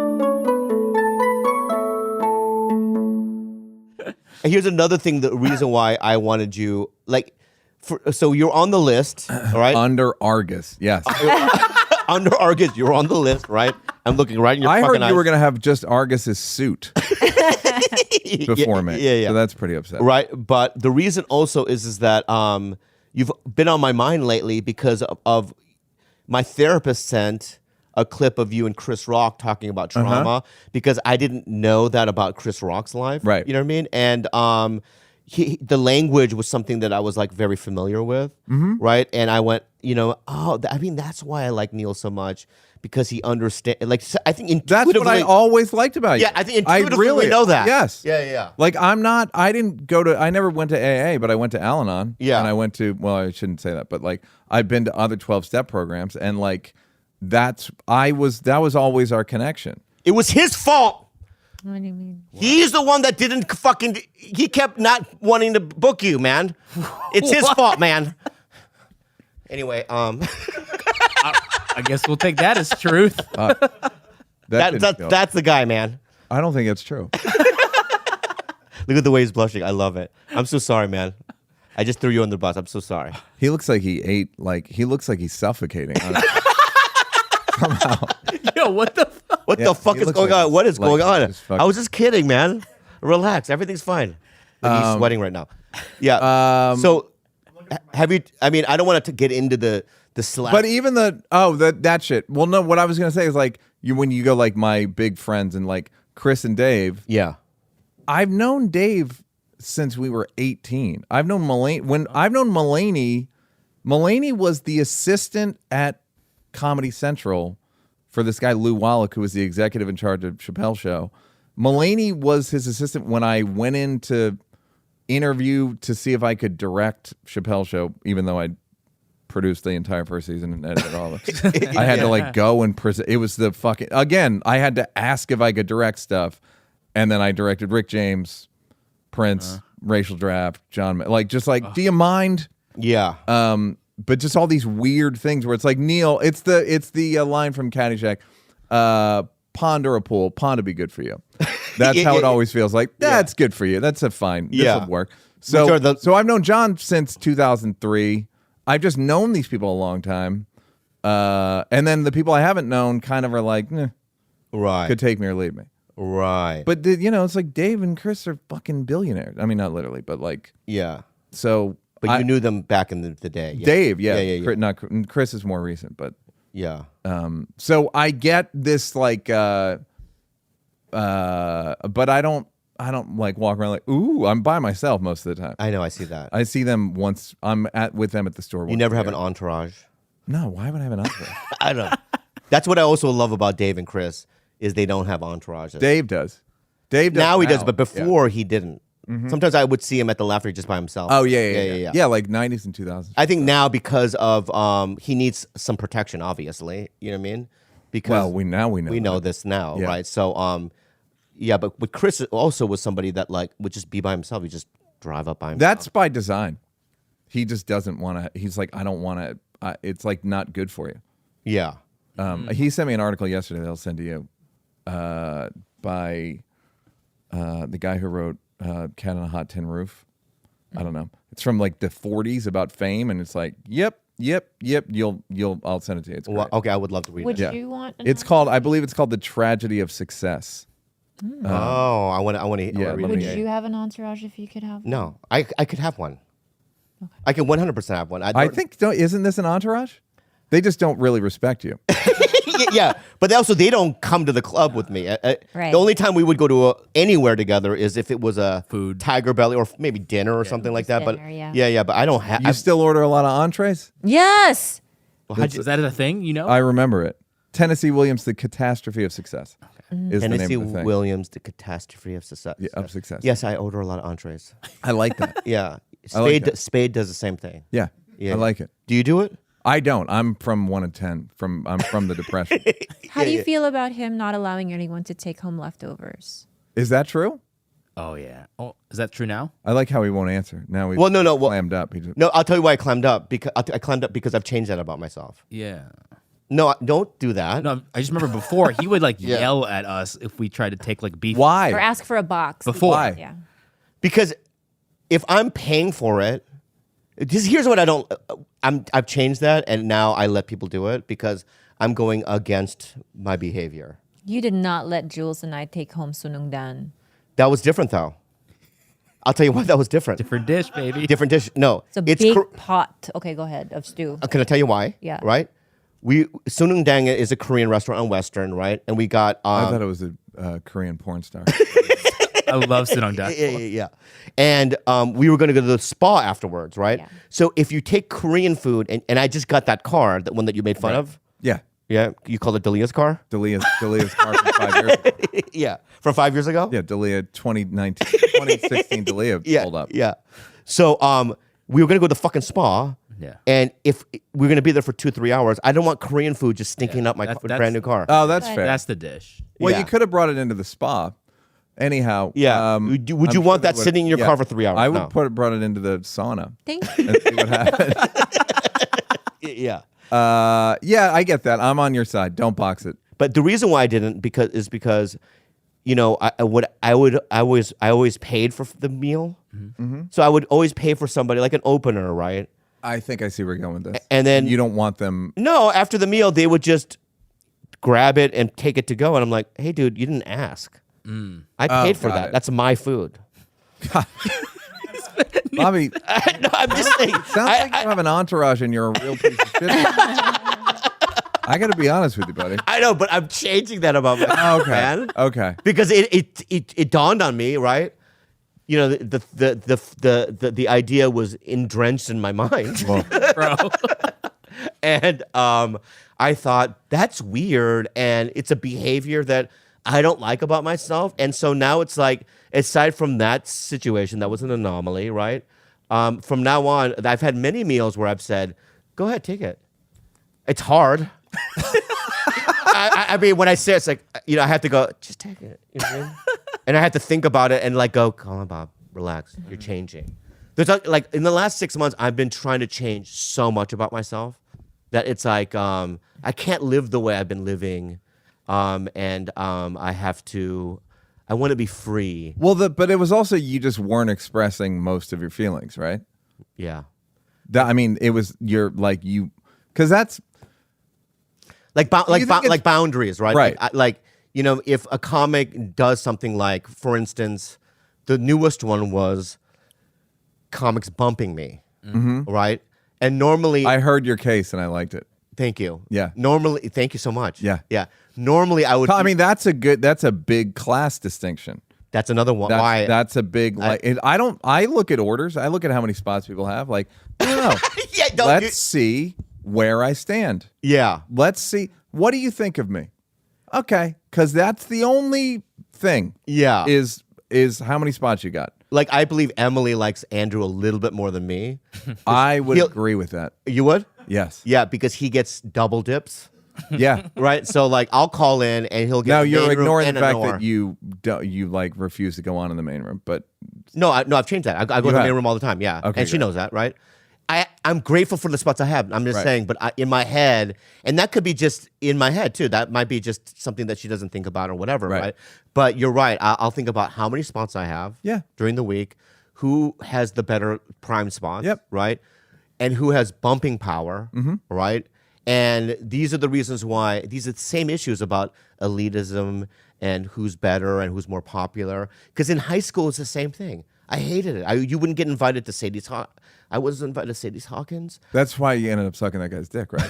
Speaker 2: And here's another thing, the reason why I wanted you, so you're on the list, all right?
Speaker 3: Under Argus, yes.
Speaker 2: Under Argus, you're on the list, right? I'm looking right in your
Speaker 3: I
Speaker 2: fucking
Speaker 3: heard you were
Speaker 2: eyes.
Speaker 3: going to have just Argus's suit before me.
Speaker 2: Yeah.
Speaker 3: So that's pretty upsetting.
Speaker 2: Right, but the reason also is that you've been on my mind lately because of my therapist sent a clip of you and Chris Rock talking about trauma because I didn't know that about Chris Rock's life.
Speaker 3: Right.
Speaker 2: You know what I mean? And the language was something that I was like very familiar with. Right. And I went, that's why I like Neal so much because he understands. Like, I think intuitively.
Speaker 3: That's what I always liked about you.
Speaker 2: Yeah, I think intuitively we know that.
Speaker 3: Yes.
Speaker 2: Yeah.
Speaker 3: Like I never went to AA, but I went to Al-Anon.
Speaker 2: Yeah.
Speaker 3: And I went to, well, I shouldn't say that, but like I've been to other 12-step programs and like that was always our connection.
Speaker 2: It was his fault.
Speaker 4: What do you mean?
Speaker 2: He's the one that didn't he kept not wanting to book you, man. It's his fault, man. Anyway,
Speaker 1: I guess we'll take that as truth.
Speaker 2: that's the guy, man.
Speaker 3: I don't think it's true.
Speaker 2: Look at the way he's blushing. I love it. I'm so sorry, man. I just threw you on the bus. I'm so sorry.
Speaker 3: He looks like he looks like he's suffocating. Somehow.
Speaker 1: Yo, what the fuck?
Speaker 2: What the fuck
Speaker 3: he
Speaker 2: is
Speaker 3: looks
Speaker 2: going
Speaker 3: like
Speaker 2: on? What is
Speaker 3: like
Speaker 2: going on?
Speaker 3: he's fucking-
Speaker 2: I was just kidding, man. Relax. Everything's fine. He's sweating right now. Yeah. So, have you? I mean, I don't want to get into the slap.
Speaker 3: But even that shit. Well, no. What I was gonna say is like when you go like my big friends and like Chris and Dave.
Speaker 2: Yeah.
Speaker 3: I've known Dave since we were 18. I've known Mulaney. Mulaney was the assistant at Comedy Central for this guy Lou Wallach, who was the executive in charge of Chappelle's show. Mulaney was his assistant when I went in to interview to see if I could direct Chappelle's show, even though I produced the entire first season and edited all of it. I had to like go and present. It was the fucking, again, I had to ask if I could direct stuff. And then I directed Rick James, Prince, Racial Draft, John, do you mind?
Speaker 2: Yeah.
Speaker 3: But just all these weird things where it's like, Neal, it's the line from Caddyshack, pond or a pool, pond would be good for you. That's how it always feels like. That's good for you. That's a fine. This will work. So I've known John since 2003. I've just known these people a long time. And then the people I haven't known kind of are like,
Speaker 2: right.
Speaker 3: Could take me or leave me.
Speaker 2: Right.
Speaker 3: But, it's like Dave and Chris are fucking billionaires. I mean, not literally, but like.
Speaker 2: Yeah.
Speaker 3: So.
Speaker 2: But you knew them back in the day. Yeah.
Speaker 3: Dave, yeah.
Speaker 2: Yeah.
Speaker 3: Chris is more recent, but.
Speaker 2: Yeah.
Speaker 3: So I get this like, but I don't like walk around like, ooh, I'm by myself most of the time.
Speaker 2: I know. I see that.
Speaker 3: I see them once. I'm with them at the store.
Speaker 2: You never have an entourage.
Speaker 3: No, why would I have an entourage?
Speaker 2: I don't know. That's what I also love about Dave and Chris is they don't have entourages.
Speaker 3: Dave does. Dave does
Speaker 2: now he does, but before he didn't. Sometimes I would see him at the Laughter just by himself.
Speaker 3: Oh yeah. Yeah, like 90s and 2000s.
Speaker 2: I think now because of he needs some protection, obviously. You know what I mean? Because
Speaker 3: Well, we know
Speaker 2: we know
Speaker 3: that.
Speaker 2: this now,
Speaker 3: Yeah.
Speaker 2: right? So yeah, but Chris also was somebody that like would just be by himself. He just drive up by himself.
Speaker 3: That's by design. He just doesn't want to. He's like, I don't want to. It's like not good for you.
Speaker 2: Yeah.
Speaker 3: He sent me an article yesterday that I'll send to you by the guy who wrote Cat on a Hot Tin Roof. I don't know. It's from like the 40s about fame, and it's like, yep. I'll send it to you. It's great.
Speaker 2: Well, okay, I would love to read
Speaker 4: Would
Speaker 2: it.
Speaker 4: you want?
Speaker 3: It's called. I believe it's called The Tragedy of Success.
Speaker 2: Oh, I want to.
Speaker 3: yeah, let
Speaker 4: Would
Speaker 3: me-
Speaker 4: you have an entourage if you could have? One?
Speaker 2: No, I could have one. I can 100% have one.
Speaker 3: I think. Isn't this an entourage? They just don't really respect you.
Speaker 2: yeah, but they don't come to the club with me.
Speaker 4: Right.
Speaker 2: The only time we would go to anywhere together is if it was a
Speaker 1: Food.
Speaker 2: TigerBelly or maybe dinner or something like that.
Speaker 4: Dinner,
Speaker 2: But
Speaker 4: yeah.
Speaker 2: but I don't have.
Speaker 3: You still order a lot of entrees?
Speaker 4: Yes.
Speaker 1: Is that a thing? You know?
Speaker 3: I remember it. Tennessee Williams, The Catastrophe of Success is the
Speaker 2: Tennessee
Speaker 3: name of the thing.
Speaker 2: Williams, The Catastrophe of Success.
Speaker 3: Yeah, of Success.
Speaker 2: Yes, I order a lot of entrees.
Speaker 3: I like that.
Speaker 2: Yeah,
Speaker 3: I like that.
Speaker 2: Spade does the same thing.
Speaker 3: Yeah,
Speaker 2: Yeah.
Speaker 3: I like it.
Speaker 2: Do you do it?
Speaker 3: I don't. I'm from 1 in 10. I'm from the Depression.
Speaker 4: How do you feel about him not allowing anyone to take home leftovers?
Speaker 3: Is that true?
Speaker 1: Oh yeah. Oh, is that true now?
Speaker 3: I like how he won't answer. Now he's
Speaker 2: Well, no. Well,
Speaker 3: clammed up. He just,
Speaker 2: no, I'll tell you why I climbed up. Because I climbed up because I've changed that about myself.
Speaker 1: Yeah.
Speaker 2: No, don't do that.
Speaker 1: No, I just remember before he would like yell at us if we tried to take like beef.
Speaker 3: why?
Speaker 4: Or ask for a box
Speaker 1: Before.
Speaker 3: Why?
Speaker 4: Yeah.
Speaker 2: Because if I'm paying for it, here's what I don't. I've changed that, and now I let people do it because I'm going against my behavior.
Speaker 4: You did not let Jules and I take home sunungdan.
Speaker 2: That was different, though. I'll tell you why that was different.
Speaker 1: Different dish, baby.
Speaker 2: Different dish. No,
Speaker 4: It's a big
Speaker 2: Kor-
Speaker 4: pot. Okay, go ahead. Of stew.
Speaker 2: Can I tell you why?
Speaker 4: Yeah.
Speaker 2: Right. Sunungdang is a Korean restaurant on Western, right? And we got.
Speaker 3: I thought it was a Korean porn star.
Speaker 1: I love sit on deck.
Speaker 2: Yeah. And we were going to go to the spa afterwards, right?
Speaker 4: Yeah.
Speaker 2: So if you take Korean food, and I just got that car, that one that you made fun of.
Speaker 3: Yeah.
Speaker 2: Yeah, you called it Delia's car?
Speaker 3: Delia's car from 5 years ago.
Speaker 2: Yeah. From 5 years ago?
Speaker 3: Yeah, Delia 2016 Delia
Speaker 2: Yeah.
Speaker 3: pulled up.
Speaker 2: Yeah. So we were going to go to the fucking spa.
Speaker 1: Yeah.
Speaker 2: And if we're going to be there for 2-3 hours, I don't want Korean food just stinking up my
Speaker 1: that's-
Speaker 2: brand new car.
Speaker 3: Oh, that's fair.
Speaker 1: That's the dish.
Speaker 3: Well,
Speaker 2: Yeah.
Speaker 3: you could have brought it into the spa. Anyhow.
Speaker 2: Yeah. Would you
Speaker 3: I'm
Speaker 2: want
Speaker 3: they
Speaker 2: that
Speaker 3: would-
Speaker 2: sitting in your car for 3 hours?
Speaker 3: I would
Speaker 2: No.
Speaker 3: brought it into the sauna
Speaker 4: Thank you.
Speaker 3: and see what happens.
Speaker 2: Yeah.
Speaker 3: Yeah, I get that. I'm on your side. Don't box it.
Speaker 2: But the reason why I didn't is because, you know, I always paid for the meal.
Speaker 3: Mm-hmm.
Speaker 2: So I would always pay for somebody like an opener, right?
Speaker 3: I think I see where you're going with this.
Speaker 2: And then
Speaker 3: you don't want them.
Speaker 2: No, after the meal, they would just grab it and take it to go. And I'm like, hey, dude, you didn't ask. I paid for
Speaker 3: got
Speaker 2: that.
Speaker 3: it.
Speaker 2: That's my food.
Speaker 3: Bobby,
Speaker 2: No, I'm just saying.
Speaker 3: sounds like you have an entourage and you're a real piece of shit. I got to be honest with you, buddy.
Speaker 2: I know, but I'm changing that about myself,
Speaker 3: Okay.
Speaker 2: man.
Speaker 3: Okay.
Speaker 2: Because it dawned on me, right? You know, the idea was drenched in my mind.
Speaker 3: Well,
Speaker 1: Bro.
Speaker 2: And I thought that's weird, and it's a behavior that I don't like about myself. And so now it's like, aside from that situation, that was an anomaly, right? From now on, I've had many meals where I've said, "Go ahead, take it." It's hard. I mean, when I say it, it's like, you know, I have to go, just take it. You know what I mean? And I have to think about it and like go, come on, Bob, relax. You're changing. There's like in the last 6 months, I've been trying to change so much about myself that it's like I can't live the way I've been living, and I have to. I want to be free.
Speaker 3: well, but it was also you just weren't expressing most of your feelings, right?
Speaker 2: Yeah,
Speaker 3: I mean, it was because that's
Speaker 2: like
Speaker 3: think it's-
Speaker 2: boundaries, right?
Speaker 3: Right.
Speaker 2: Like you know, if a comic does something like, for instance, the newest one was comics bumping me, right? And normally,
Speaker 3: I heard your case and I liked it.
Speaker 2: thank you.
Speaker 3: Yeah.
Speaker 2: Normally, thank you so much.
Speaker 3: Yeah.
Speaker 2: Yeah. Normally, I would.
Speaker 3: I mean, that's a big class distinction.
Speaker 2: that's another one.
Speaker 3: That's,
Speaker 2: Why?
Speaker 3: that's a big I look at orders. I look at how many spots people have. Like, no.
Speaker 2: yeah. Don't,
Speaker 3: Let's see where I stand.
Speaker 2: yeah.
Speaker 3: Let's see. What do you think of me? Okay, because that's the only thing.
Speaker 2: Yeah.
Speaker 3: Is how many spots you got.
Speaker 2: Like, I believe Emily likes Andrew a little bit more than me.
Speaker 3: I would agree with that.
Speaker 2: You would?
Speaker 3: Yes.
Speaker 2: Yeah, because he gets double dips.
Speaker 3: Yeah.
Speaker 2: Right? So, like, I'll call in and he'll get
Speaker 3: Now
Speaker 2: the
Speaker 3: you're
Speaker 2: main room
Speaker 3: ignoring
Speaker 2: and
Speaker 3: the fact
Speaker 2: ignore.
Speaker 3: that you like refuse to go on in the main room, but
Speaker 2: No, I've changed that. I go to the main room all the time. Yeah.
Speaker 3: Okay,
Speaker 2: and she
Speaker 3: good.
Speaker 2: knows that, right? I'm grateful for the spots I have. I'm just
Speaker 3: Right.
Speaker 2: saying, but in my head, and that could be just in my head too. That might be just something that she doesn't think about or whatever,
Speaker 3: Right.
Speaker 2: right? But you're right. I'll think about how many spots I have during the week, who has the better prime spots, right? And who has bumping power, right? And these are the reasons why, these are the same issues about elitism and who's better and who's more popular. Because in high school, it's the same thing. I hated it. You wouldn't get invited to Sadie's I wasn't invited to Sadie's Hawkins.
Speaker 3: that's why you ended up sucking that guy's dick, right?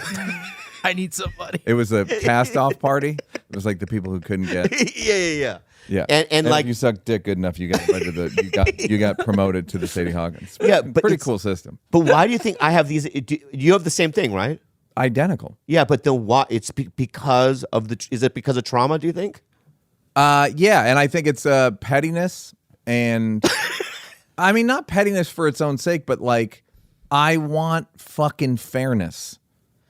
Speaker 1: I need somebody.
Speaker 3: It was a cast-off party. It was like the people who couldn't get.
Speaker 2: Yeah.
Speaker 3: Yeah,
Speaker 2: And like,
Speaker 3: if you suck dick good enough, you got invited to you got promoted to the Sadie Hawkins.
Speaker 2: Yeah, but
Speaker 3: pretty
Speaker 2: it's-
Speaker 3: cool system.
Speaker 2: but why do you think I have these? You have the same thing, right?
Speaker 3: Identical.
Speaker 2: Yeah, but then what? It's because of is it because of trauma? Do you think?
Speaker 3: Yeah, and I think it's pettiness and I mean not pettiness for its own sake, but like I want fucking fairness.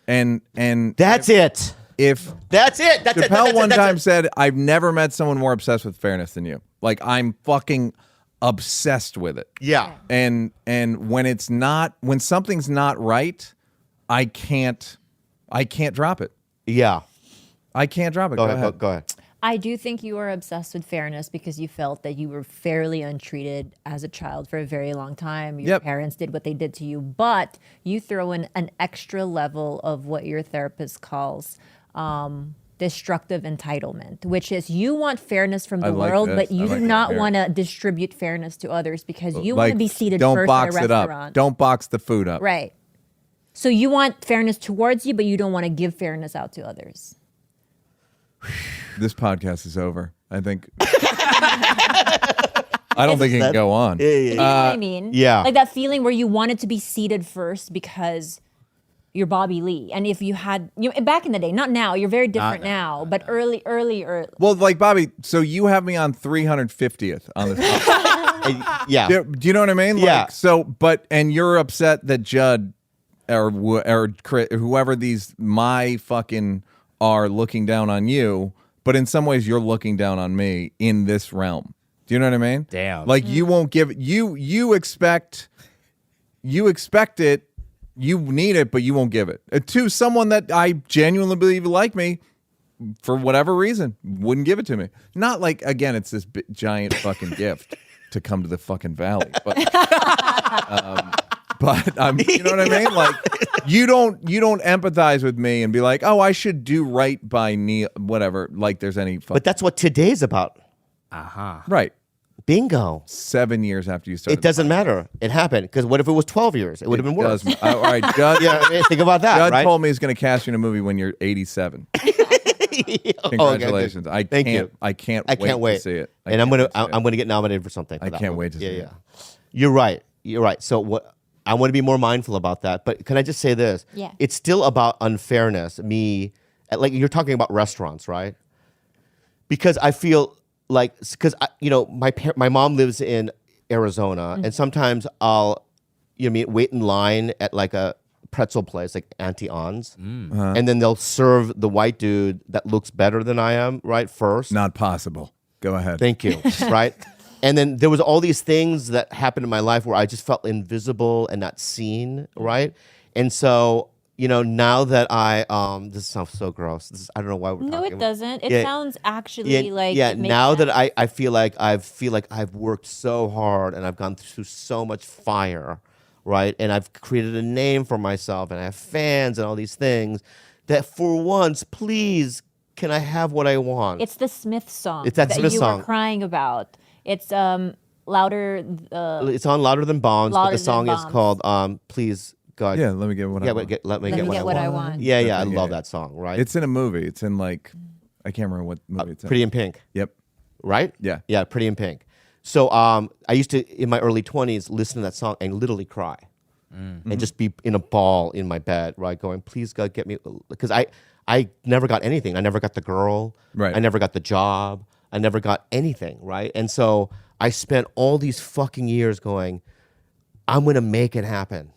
Speaker 3: And
Speaker 2: That's it.
Speaker 3: if
Speaker 2: That's it. That's it.
Speaker 3: Chappelle
Speaker 2: That's
Speaker 3: one
Speaker 2: it.
Speaker 3: time said, I've never met someone more obsessed with fairness than you. Like I'm fucking obsessed with it.
Speaker 2: Yeah.
Speaker 3: And when something's not right, I can't drop it.
Speaker 2: Yeah.
Speaker 3: I can't drop it.
Speaker 2: Go
Speaker 3: Go
Speaker 2: ahead.
Speaker 3: ahead.
Speaker 2: Go ahead.
Speaker 4: I do think you are obsessed with fairness because you felt that you were fairly untreated as a child for a very long time. Your
Speaker 3: Yep.
Speaker 4: parents did what they did to you, but you throw in an extra level of what your therapist calls destructive entitlement, which is you want fairness from the
Speaker 3: I like
Speaker 4: world,
Speaker 3: this.
Speaker 4: but you
Speaker 3: I
Speaker 4: do
Speaker 3: like
Speaker 4: not
Speaker 3: that.
Speaker 4: want to distribute fairness to others because you want to
Speaker 3: Like,
Speaker 4: be seated
Speaker 3: don't
Speaker 4: first
Speaker 3: box
Speaker 4: at a
Speaker 3: it up.
Speaker 4: restaurant.
Speaker 3: Don't box the food up.
Speaker 4: Right. So you want fairness towards you, but you don't want to give fairness out to others.
Speaker 3: This podcast is over. I think. I don't think it can go on.
Speaker 4: You know what I mean?
Speaker 2: yeah.
Speaker 4: Like that feeling where you wanted to be seated first because you're Bobby Lee. And if you had, back in the day, not now, you're very different now, but early.
Speaker 3: Well, like Bobby, so you have me on 350th on this podcast.
Speaker 2: Yeah.
Speaker 3: Do you know what I mean?
Speaker 2: Yeah.
Speaker 3: Like, so, and you're upset that Judd or Chris, whoever these my fucking are looking down on you, but in some ways you're looking down on me in this realm. Do you know what I mean?
Speaker 1: Damn.
Speaker 3: Like you won't give you expect it, you need it, but you won't give it to someone that I genuinely believe like me. For whatever reason, wouldn't give it to me. Not like, again, it's this giant fucking gift to come to the fucking valley. But, you know what I mean? Like, you don't empathize with me and be like, oh, I should do right by Neal, whatever. Like, there's any fucking.
Speaker 2: But that's what today's about.
Speaker 3: Right.
Speaker 2: Bingo.
Speaker 3: 7 years after you started.
Speaker 2: It doesn't matter. It happened. Because what if it was 12 years? It would have been worse.
Speaker 3: All right, Judd.
Speaker 2: Yeah, I mean, think about that,
Speaker 3: Judd
Speaker 2: right?
Speaker 3: told me he's going to cast you in a movie when you're 87.
Speaker 2: Okay,
Speaker 3: Congratulations.
Speaker 2: good. Thank you.
Speaker 3: I can't
Speaker 2: wait
Speaker 3: to see it.
Speaker 2: And I'm gonna get nominated for something.
Speaker 3: I can't wait to see it.
Speaker 2: Yeah. You're right. So what? I want to be more mindful about that. But can I just say this?
Speaker 4: Yeah.
Speaker 2: It's still about unfairness. Like you're talking about restaurants, right? Because I feel like my mom lives in Arizona, and sometimes I'll wait in line at like a pretzel place like Auntie An's, and then they'll serve the white dude that looks better than I am right first.
Speaker 3: Not possible. Go ahead.
Speaker 2: Thank you. Right. And then there was all these things that happened in my life where I just felt invisible and not seen. Right. And so, now that this sounds so gross. I don't know why we're talking
Speaker 4: No, it
Speaker 2: about-
Speaker 4: doesn't. It
Speaker 2: Yeah.
Speaker 4: sounds actually like
Speaker 2: yeah.
Speaker 4: it makes
Speaker 2: Now that
Speaker 4: sense.
Speaker 2: I feel like I've worked so hard and I've gone through so much fire, right? And I've created a name for myself and I have fans and all these things that for once, please, can I have what I want?
Speaker 4: It's the Smith song
Speaker 2: It's that Smith
Speaker 4: you
Speaker 2: song.
Speaker 4: were crying about. It's louder.
Speaker 2: It's on Louder Than Bombs, but
Speaker 4: Louder
Speaker 2: the
Speaker 4: Than
Speaker 2: song is
Speaker 4: Bombs.
Speaker 2: called Please God.
Speaker 3: Yeah, let me get what I want.
Speaker 2: Let me
Speaker 4: Let
Speaker 2: get
Speaker 4: me
Speaker 2: what
Speaker 4: get
Speaker 2: I
Speaker 4: what I
Speaker 2: want.
Speaker 4: want.
Speaker 2: Yeah, I
Speaker 3: Yeah.
Speaker 2: love that song, right?
Speaker 3: It's in a movie. It's in like, I can't remember what movie it's in.
Speaker 2: Pretty in Pink,
Speaker 3: Yep.
Speaker 2: right?
Speaker 3: Yeah.
Speaker 2: Yeah, Pretty in Pink. So I used to, in my early 20s, listen to that song and literally cry. And just be in a ball in my bed, right? Going, please God, get me. Because I never got anything. I never got the girl.
Speaker 3: Right.
Speaker 2: I never got the job. I never got anything, right? And so I spent all these fucking years going, I'm going to make it happen.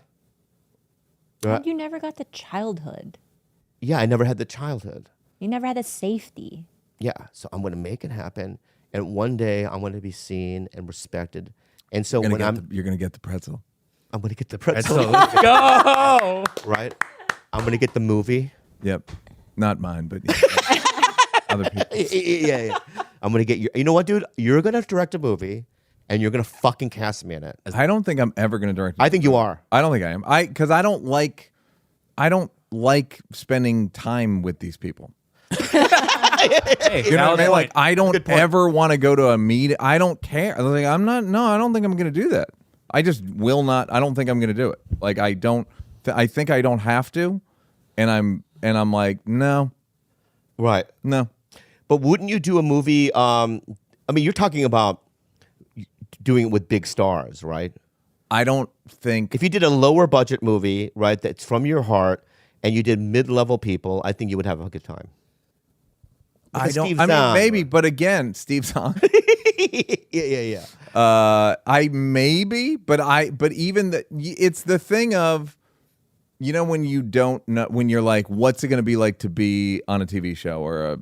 Speaker 4: And you never got the childhood.
Speaker 2: Yeah, I never had the childhood.
Speaker 4: You never had the safety.
Speaker 2: Yeah, so I'm going to make it happen. And one day I'm going to be seen and respected. And so
Speaker 3: You're
Speaker 2: when
Speaker 3: going to get the pretzel.
Speaker 2: I'm going to get the pretzel.
Speaker 1: Let's go.
Speaker 2: Right? I'm going to get the movie.
Speaker 3: Yep. Not mine, but other people.
Speaker 2: Yeah. I'm going to get you know what, dude? You're going to direct a movie and you're going to fucking cast me in it.
Speaker 3: I don't think I'm ever going to direct.
Speaker 2: I think you are.
Speaker 3: I don't think I am. Because I don't like spending time with these people.
Speaker 1: Hey,
Speaker 3: You know what I mean? Like, I don't
Speaker 2: Good point.
Speaker 3: ever want to go to a meeting. I don't care. I don't think I'm going to do that. I just will not. I don't think I'm going to do it. Like, I don't. I think I don't have to, and I'm like, no,
Speaker 2: Right.
Speaker 3: no.
Speaker 2: But wouldn't you do a movie? I mean, you're talking about doing it with big stars, right?
Speaker 3: I don't think.
Speaker 2: If you did a lower budget movie, right, that's from your heart, and you did mid-level people, I think you would have a good time.
Speaker 3: I
Speaker 2: Because
Speaker 3: don't.
Speaker 2: Steve
Speaker 3: I mean,
Speaker 2: Zahn.
Speaker 3: maybe, but again, Steve Zahn.
Speaker 2: Yeah.
Speaker 3: I maybe, but even it's the thing of, you know, when you don't know, when you're like, what's it going to be like to be on a TV show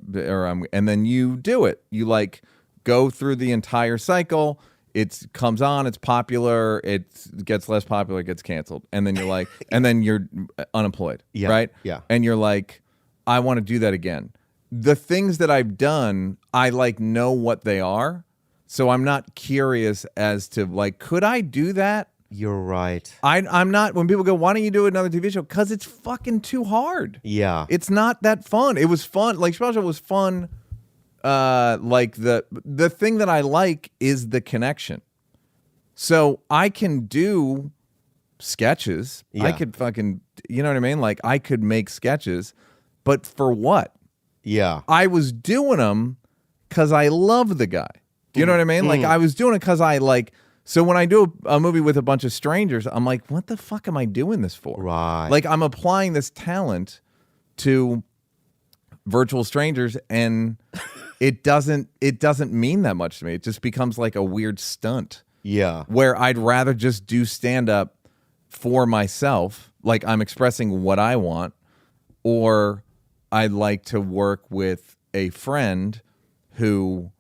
Speaker 3: and then you do it. You like go through the entire cycle. It comes on, it's popular, it gets less popular, it gets canceled, and then you're like, and then you're unemployed,
Speaker 2: Yeah,
Speaker 3: right?
Speaker 2: yeah.
Speaker 3: And you're like, I want to do that again. The things that I've done, I like know what they are. So I'm not curious as to like, could I do that?
Speaker 2: You're right.
Speaker 3: I'm not, when people go, why don't you do another TV show? Because it's fucking too hard.
Speaker 2: Yeah.
Speaker 3: It's not that fun. It was fun. Like, Chappelle Show was fun. Like the thing that I like is the connection. So I can do sketches.
Speaker 2: Yeah.
Speaker 3: I could fucking, you know what I mean? Like, I could make sketches, but for what?
Speaker 2: Yeah.
Speaker 3: I was doing them because I love the guy. Do you know what I mean? Like, I was doing it because I like. So when I do a movie with a bunch of strangers, I'm like, what the fuck am I doing this for?
Speaker 2: Right.
Speaker 3: Like, I'm applying this talent to virtual strangers, and it doesn't mean that much to me. It just becomes like a weird stunt.
Speaker 2: Yeah.
Speaker 3: Where I'd rather just do stand-up for myself, like I'm expressing what I want, or I'd like to work with a friend who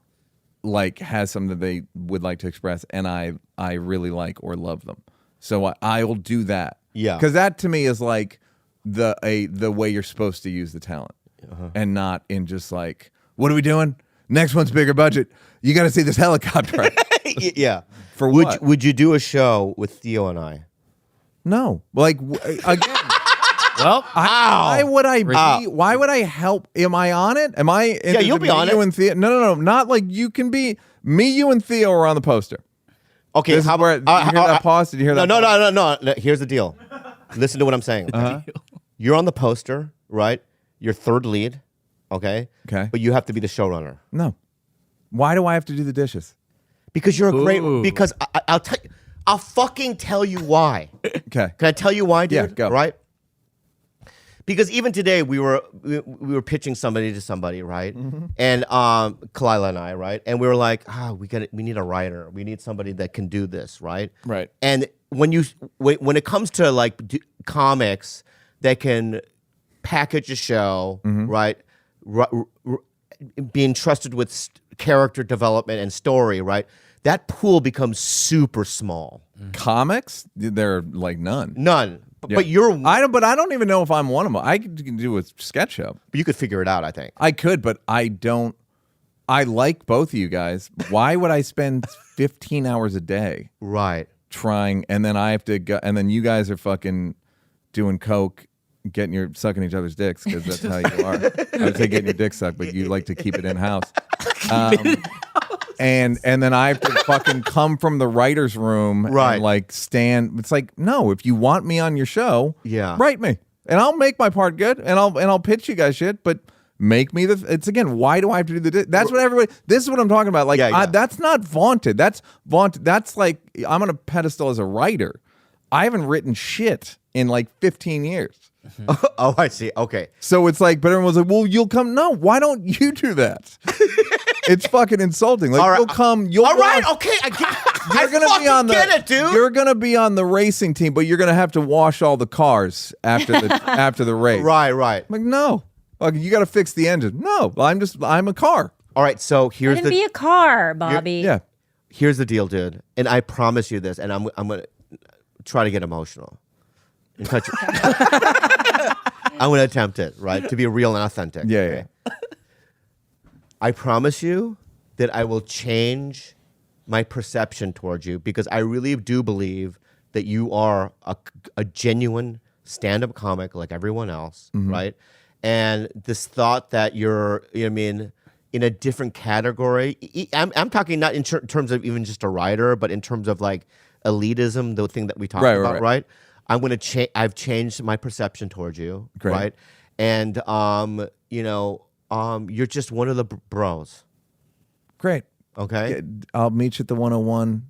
Speaker 3: like has something that they would like to express, and I really like or love them. So I will do that.
Speaker 2: Yeah.
Speaker 3: Because that to me is like the way you're supposed to use the talent, and not in just like, what are we doing? Next one's bigger budget. You got to see this helicopter.
Speaker 2: Yeah.
Speaker 3: For
Speaker 2: would
Speaker 3: what?
Speaker 2: would you do a show with Theo and I?
Speaker 3: No. Like, again.
Speaker 1: Well,
Speaker 3: Why would I be? Why would I help? Am I on it? Am I?
Speaker 2: Yeah, you'll be on
Speaker 3: you
Speaker 2: it.
Speaker 3: And Theo? No. Not like you can be. Me, you, and Theo are on the poster.
Speaker 2: Okay.
Speaker 3: This is where, did you hear that pause? Did you hear that?
Speaker 2: No. Here's the deal. Listen to what I'm saying. You're on the poster, right? You're third lead. Okay.
Speaker 3: Okay.
Speaker 2: But you have to be the showrunner.
Speaker 3: No. Why do I have to do the dishes?
Speaker 2: Because you're a great.
Speaker 1: Ooh.
Speaker 2: Because I'll tell. I'll fucking tell you why.
Speaker 3: Okay.
Speaker 2: Can I tell you why, dude?
Speaker 3: Yeah, go.
Speaker 2: Right? Because even today we were pitching somebody to somebody, right? And Khalyla and I, right? And we were like, we need a writer. We need somebody that can do this, right?
Speaker 3: Right.
Speaker 2: And when it comes to like comics that can package a show, right? Being trusted with character development and story, right? That pool becomes super small.
Speaker 3: Comics? They're like none.
Speaker 2: None.
Speaker 3: Yeah.
Speaker 2: But you're.
Speaker 3: But I don't even know if I'm one of them. I can do a sketch show.
Speaker 2: But you could figure it out, I think.
Speaker 3: I could, but I don't. I like both of you guys. Why would I spend 15 hours a day
Speaker 2: Right.
Speaker 3: trying, and then I have to go, and then you guys are fucking doing coke, sucking each other's dicks, because that's how you are. I would say getting your dick sucked, but you like to keep it in house. And then I have to fucking come from the writer's room,
Speaker 2: Right.
Speaker 3: and like stand. It's like, no, if you want me on your show,
Speaker 2: Yeah.
Speaker 3: write me, and I'll make my part good, and I'll pitch you guys shit, but make me it's again, why do I have to do that's what everybody, this is what I'm talking about. Like,
Speaker 2: Yeah.
Speaker 3: that's not vaunted. That's vaunted. That's like, I'm on a pedestal as a writer. I haven't written shit in like 15 years.
Speaker 2: Oh, I see. Okay.
Speaker 3: So it's like, but everyone's like, well, you'll come. No, why don't you do that? It's fucking insulting. Like
Speaker 2: All right.
Speaker 3: you'll come. You'll
Speaker 2: All right,
Speaker 3: watch-
Speaker 2: okay, I get.
Speaker 3: You're gonna be on the.
Speaker 2: Get it, dude.
Speaker 3: You're gonna be on the racing team, but you're gonna have to wash all the cars after the after the race.
Speaker 2: right.
Speaker 3: I'm like, no. Like you got to fix the engine. No, I'm a car.
Speaker 2: All right, so
Speaker 4: Let
Speaker 2: here's
Speaker 4: him
Speaker 2: the
Speaker 4: be a car, Bobby.
Speaker 3: Yeah.
Speaker 2: here's the deal, dude. And I promise you this, and I'm gonna try to get emotional. In touch. I'm gonna attempt it, right, to be real and authentic.
Speaker 3: Yeah,
Speaker 2: okay? I promise you that I will change my perception towards you because I really do believe that you are a genuine stand-up comic like everyone else, right? And this thought that you're, you know what I mean, in a different category. I'm talking not in terms of even just a writer, but in terms of like elitism, the thing that we talked about, right? I'm gonna change. I've changed my perception towards you,
Speaker 3: Great.
Speaker 2: right? And you're just one of the bros.
Speaker 3: Great.
Speaker 2: Okay.
Speaker 3: I'll meet you at the 101.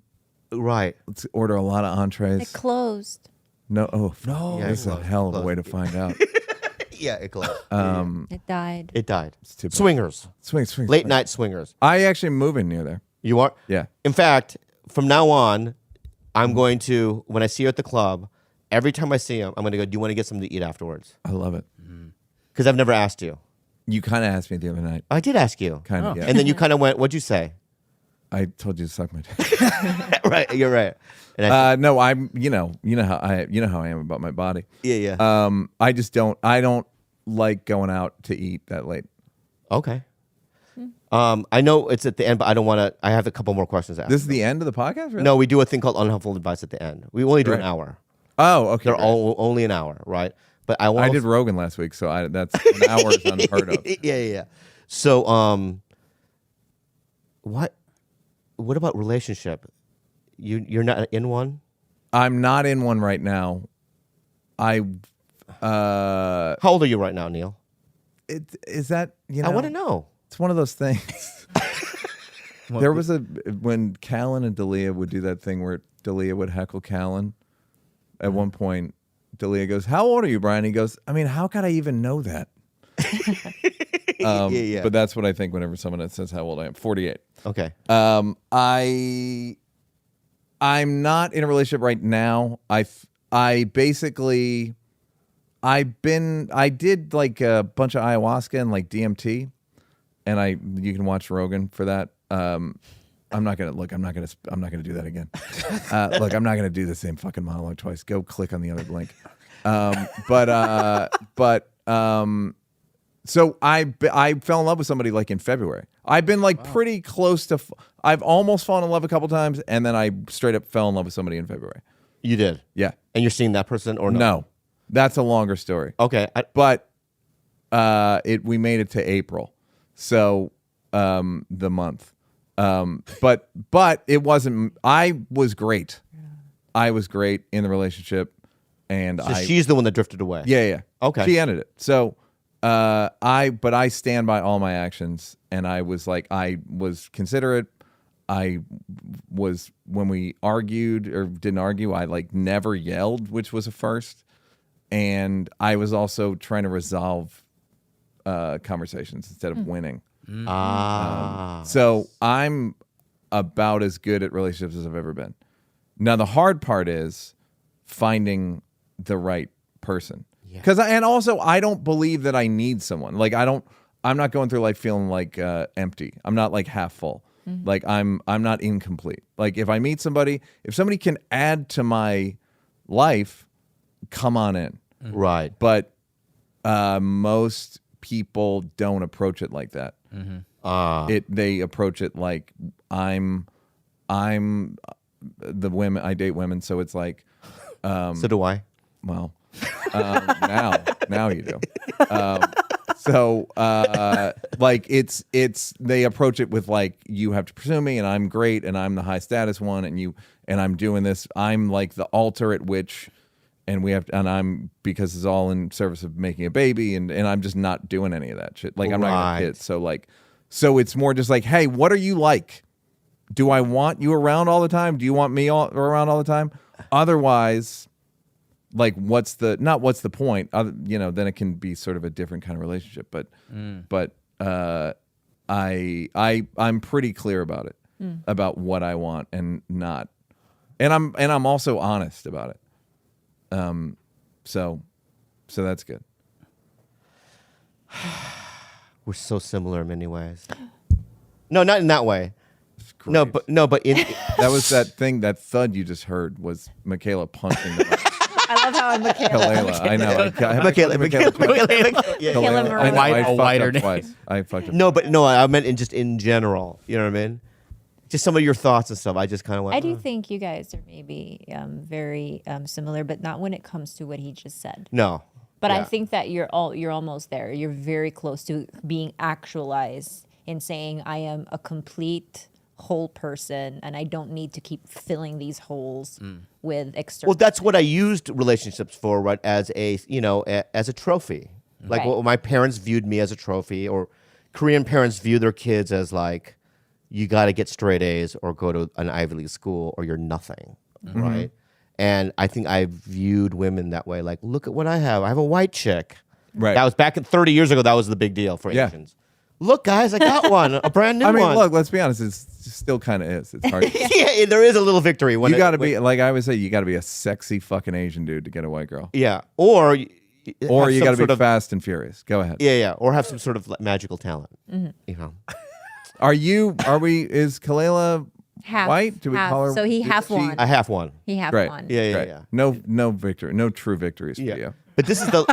Speaker 2: Right.
Speaker 3: Let's order a lot of entrees.
Speaker 4: It closed.
Speaker 3: No. Oh, no.
Speaker 2: Yeah,
Speaker 3: This is a hell of a way to find out.
Speaker 2: Yeah, it closed.
Speaker 4: It died.
Speaker 2: It died.
Speaker 3: too bad.
Speaker 2: Swingers.
Speaker 3: Swing.
Speaker 2: Late night swingers.
Speaker 3: I actually moving near there.
Speaker 2: You are?
Speaker 3: Yeah.
Speaker 2: In fact, from now on, I'm going to, when I see you at the club, every time I see him, I'm going to go, do you want to get something to eat afterwards?
Speaker 3: I love it.
Speaker 2: Because I've never asked you.
Speaker 3: You kind of asked me the other night.
Speaker 2: I did ask you.
Speaker 3: Kind of. Yeah.
Speaker 2: And then you kind of went, what'd you say?
Speaker 3: I told you to suck my dick.
Speaker 2: Right. You're right. And I
Speaker 3: No, I'm. You know how I am about my body.
Speaker 2: yeah.
Speaker 3: I just don't. I don't like going out to eat that late.
Speaker 2: Okay. I know it's at the end, but I don't want to. I have a couple more questions to ask.
Speaker 3: This is the end of the podcast. Really?
Speaker 2: No, we do a thing called Unhelpful Advice at the end. We only do an
Speaker 3: Right.
Speaker 2: hour.
Speaker 3: Oh, okay.
Speaker 2: They're
Speaker 3: great.
Speaker 2: all only an hour, right? But I want.
Speaker 3: I did Rogan last week, so that's an hour is unheard of.
Speaker 2: Yeah. So, what about relationship? You're not in one?
Speaker 3: I'm not in one right now.
Speaker 2: How old are you right now, Neal?
Speaker 3: Is that
Speaker 2: I want to know.
Speaker 3: It's one of those things. There was when Callan and Dalia would do that thing where Dalia would heckle Callan. At one point, Dalia goes, "How old are you, Brian?" He goes, "I mean, how could I even know that?"
Speaker 2: Yeah.
Speaker 3: But that's what I think whenever someone says how old I am. 48.
Speaker 2: Okay.
Speaker 3: I'm not in a relationship right now. I basically I did like a bunch of ayahuasca and like DMT, and you can watch Rogan for that. I'm not gonna do that again. Look, I'm not gonna do the same fucking monologue twice. Go click on the other link. So I fell in love with somebody like in February. I've been like pretty close to. I've almost fallen in love a couple times, and then I straight up fell in love with somebody in February.
Speaker 2: You did?
Speaker 3: Yeah.
Speaker 2: And you're seeing that person or no?
Speaker 3: No, that's a longer story.
Speaker 2: Okay.
Speaker 3: But we made it to April, so the month. But it wasn't. I was great. I was great in the relationship, and
Speaker 2: So she's the one that drifted away.
Speaker 3: Yeah.
Speaker 2: Okay.
Speaker 3: She ended it. So I stand by all my actions, and I was considerate. I was, when we argued or didn't argue, I like never yelled, which was a first. And I was also trying to resolve conversations instead of winning. So I'm about as good at relationships as I've ever been. Now the hard part is finding the right person. Because and also I don't believe that I need someone. Like I'm not going through life feeling like empty. I'm not like half full. Like I'm not incomplete. Like if I meet somebody, if somebody can add to my life, come on in.
Speaker 2: Right.
Speaker 3: But most people don't approach it like that. They approach it like I'm the women. I date women, so it's like.
Speaker 2: So do I.
Speaker 3: Well, now you do. Like it's they approach it with like, you have to pursue me and I'm great and I'm the high status one and I'm doing this. I'm like the altar at which, and I'm, because it's all in service of making a baby and I'm just not doing any of that shit. Like I'm not gonna have kids. So it's more just like, hey, what are you like? Do I want you around all the time? Do you want me around all the time? Otherwise, like, what's the point? Then it can be sort of a different kind of relationship. But I'm pretty clear about it, about what I want and not, and I'm also honest about it. So that's good.
Speaker 2: We're so similar in many ways. No, not in that way. No, but in
Speaker 3: That was that thing, that thud you just heard was Michaela punching the
Speaker 4: I love how I'm
Speaker 3: Khalyla. I know.
Speaker 2: Michaela.
Speaker 3: I
Speaker 1: wider
Speaker 3: fucked up
Speaker 1: name.
Speaker 3: twice. I fucked up.
Speaker 2: No, but no, I meant in general. You know what I mean? Just some of your thoughts and stuff. I just kind of went.
Speaker 4: I do think you guys are maybe very similar, but not when it comes to what he just said.
Speaker 2: No.
Speaker 4: But I
Speaker 2: Yeah.
Speaker 4: think that you're almost there. You're very close to being actualized in saying I am a complete whole person and I don't need to keep filling these holes with external.
Speaker 2: Well, that's what I used relationships for, right? As a as a trophy. Like
Speaker 4: Right.
Speaker 2: what my parents viewed me as a trophy, or Korean parents view their kids as like, you got to get straight A's or go to an Ivy League school or you're nothing, right? And I think I viewed women that way. Like, look at what I have. I have a white chick.
Speaker 3: Right.
Speaker 2: That was back in 30 years ago. That was the big deal for
Speaker 3: Yeah.
Speaker 2: Asians. Look, guys, I got one, a brand new
Speaker 3: I mean,
Speaker 2: one.
Speaker 3: look, let's be honest. It still kind of is. It's hard.
Speaker 2: yeah, there is a little victory when
Speaker 3: You got to be, like I would say, you got to be a sexy fucking Asian dude to get a white girl.
Speaker 2: Yeah, or
Speaker 3: Or
Speaker 2: have
Speaker 3: you
Speaker 2: some
Speaker 3: got to
Speaker 2: sort
Speaker 3: be
Speaker 2: of-
Speaker 3: fast and furious. Go ahead.
Speaker 2: Yeah, or have some sort of magical talent. You know,
Speaker 3: Is Khalyla
Speaker 4: half
Speaker 3: white? Do we
Speaker 4: half.
Speaker 3: call her?
Speaker 4: So he
Speaker 3: is
Speaker 4: half
Speaker 3: she-
Speaker 4: one.
Speaker 2: I have one.
Speaker 4: He half
Speaker 3: Great.
Speaker 4: one.
Speaker 2: Yeah,
Speaker 3: Great.
Speaker 2: yeah.
Speaker 3: No victory. No true victories for you.
Speaker 2: But this is the.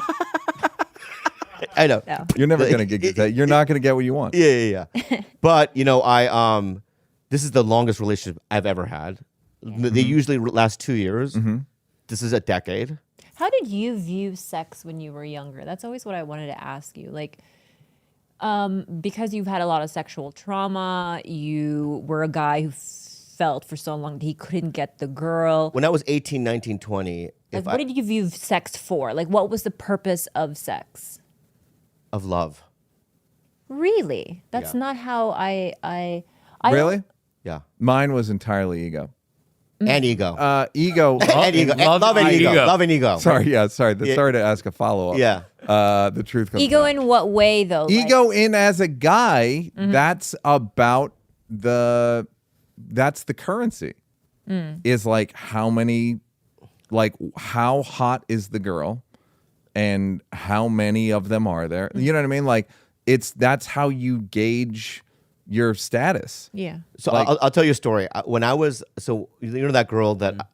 Speaker 2: I know.
Speaker 4: No.
Speaker 3: You're never gonna get that. You're not gonna get what you want.
Speaker 2: Yeah. But I this is the longest relationship I've ever had. They usually last 2 years. This is a decade.
Speaker 4: How did you view sex when you were younger? That's always what I wanted to ask you. Like, because you've had a lot of sexual trauma, you were a guy who felt for so long that he couldn't get the girl.
Speaker 2: When I was 18, 19, 20,
Speaker 4: Like, what did you view sex for? Like, what was the purpose of sex?
Speaker 2: of love.
Speaker 4: Really? That's
Speaker 2: Yeah.
Speaker 4: not how I
Speaker 3: Really?
Speaker 2: Yeah.
Speaker 3: Mine was entirely ego.
Speaker 2: And ego.
Speaker 3: Ego.
Speaker 2: and ego. Love and ego. Love and ego.
Speaker 3: Sorry. Sorry to ask a follow up.
Speaker 2: Yeah.
Speaker 3: The truth comes
Speaker 4: Ego
Speaker 3: out.
Speaker 4: in what way though?
Speaker 3: Ego in as a guy. That's about that's the currency. Is like how hot is the girl, and how many of them are there? You know what I mean? Like that's how you gauge your status.
Speaker 4: Yeah.
Speaker 2: So
Speaker 3: Like-
Speaker 2: I'll tell you a story. When I was that girl that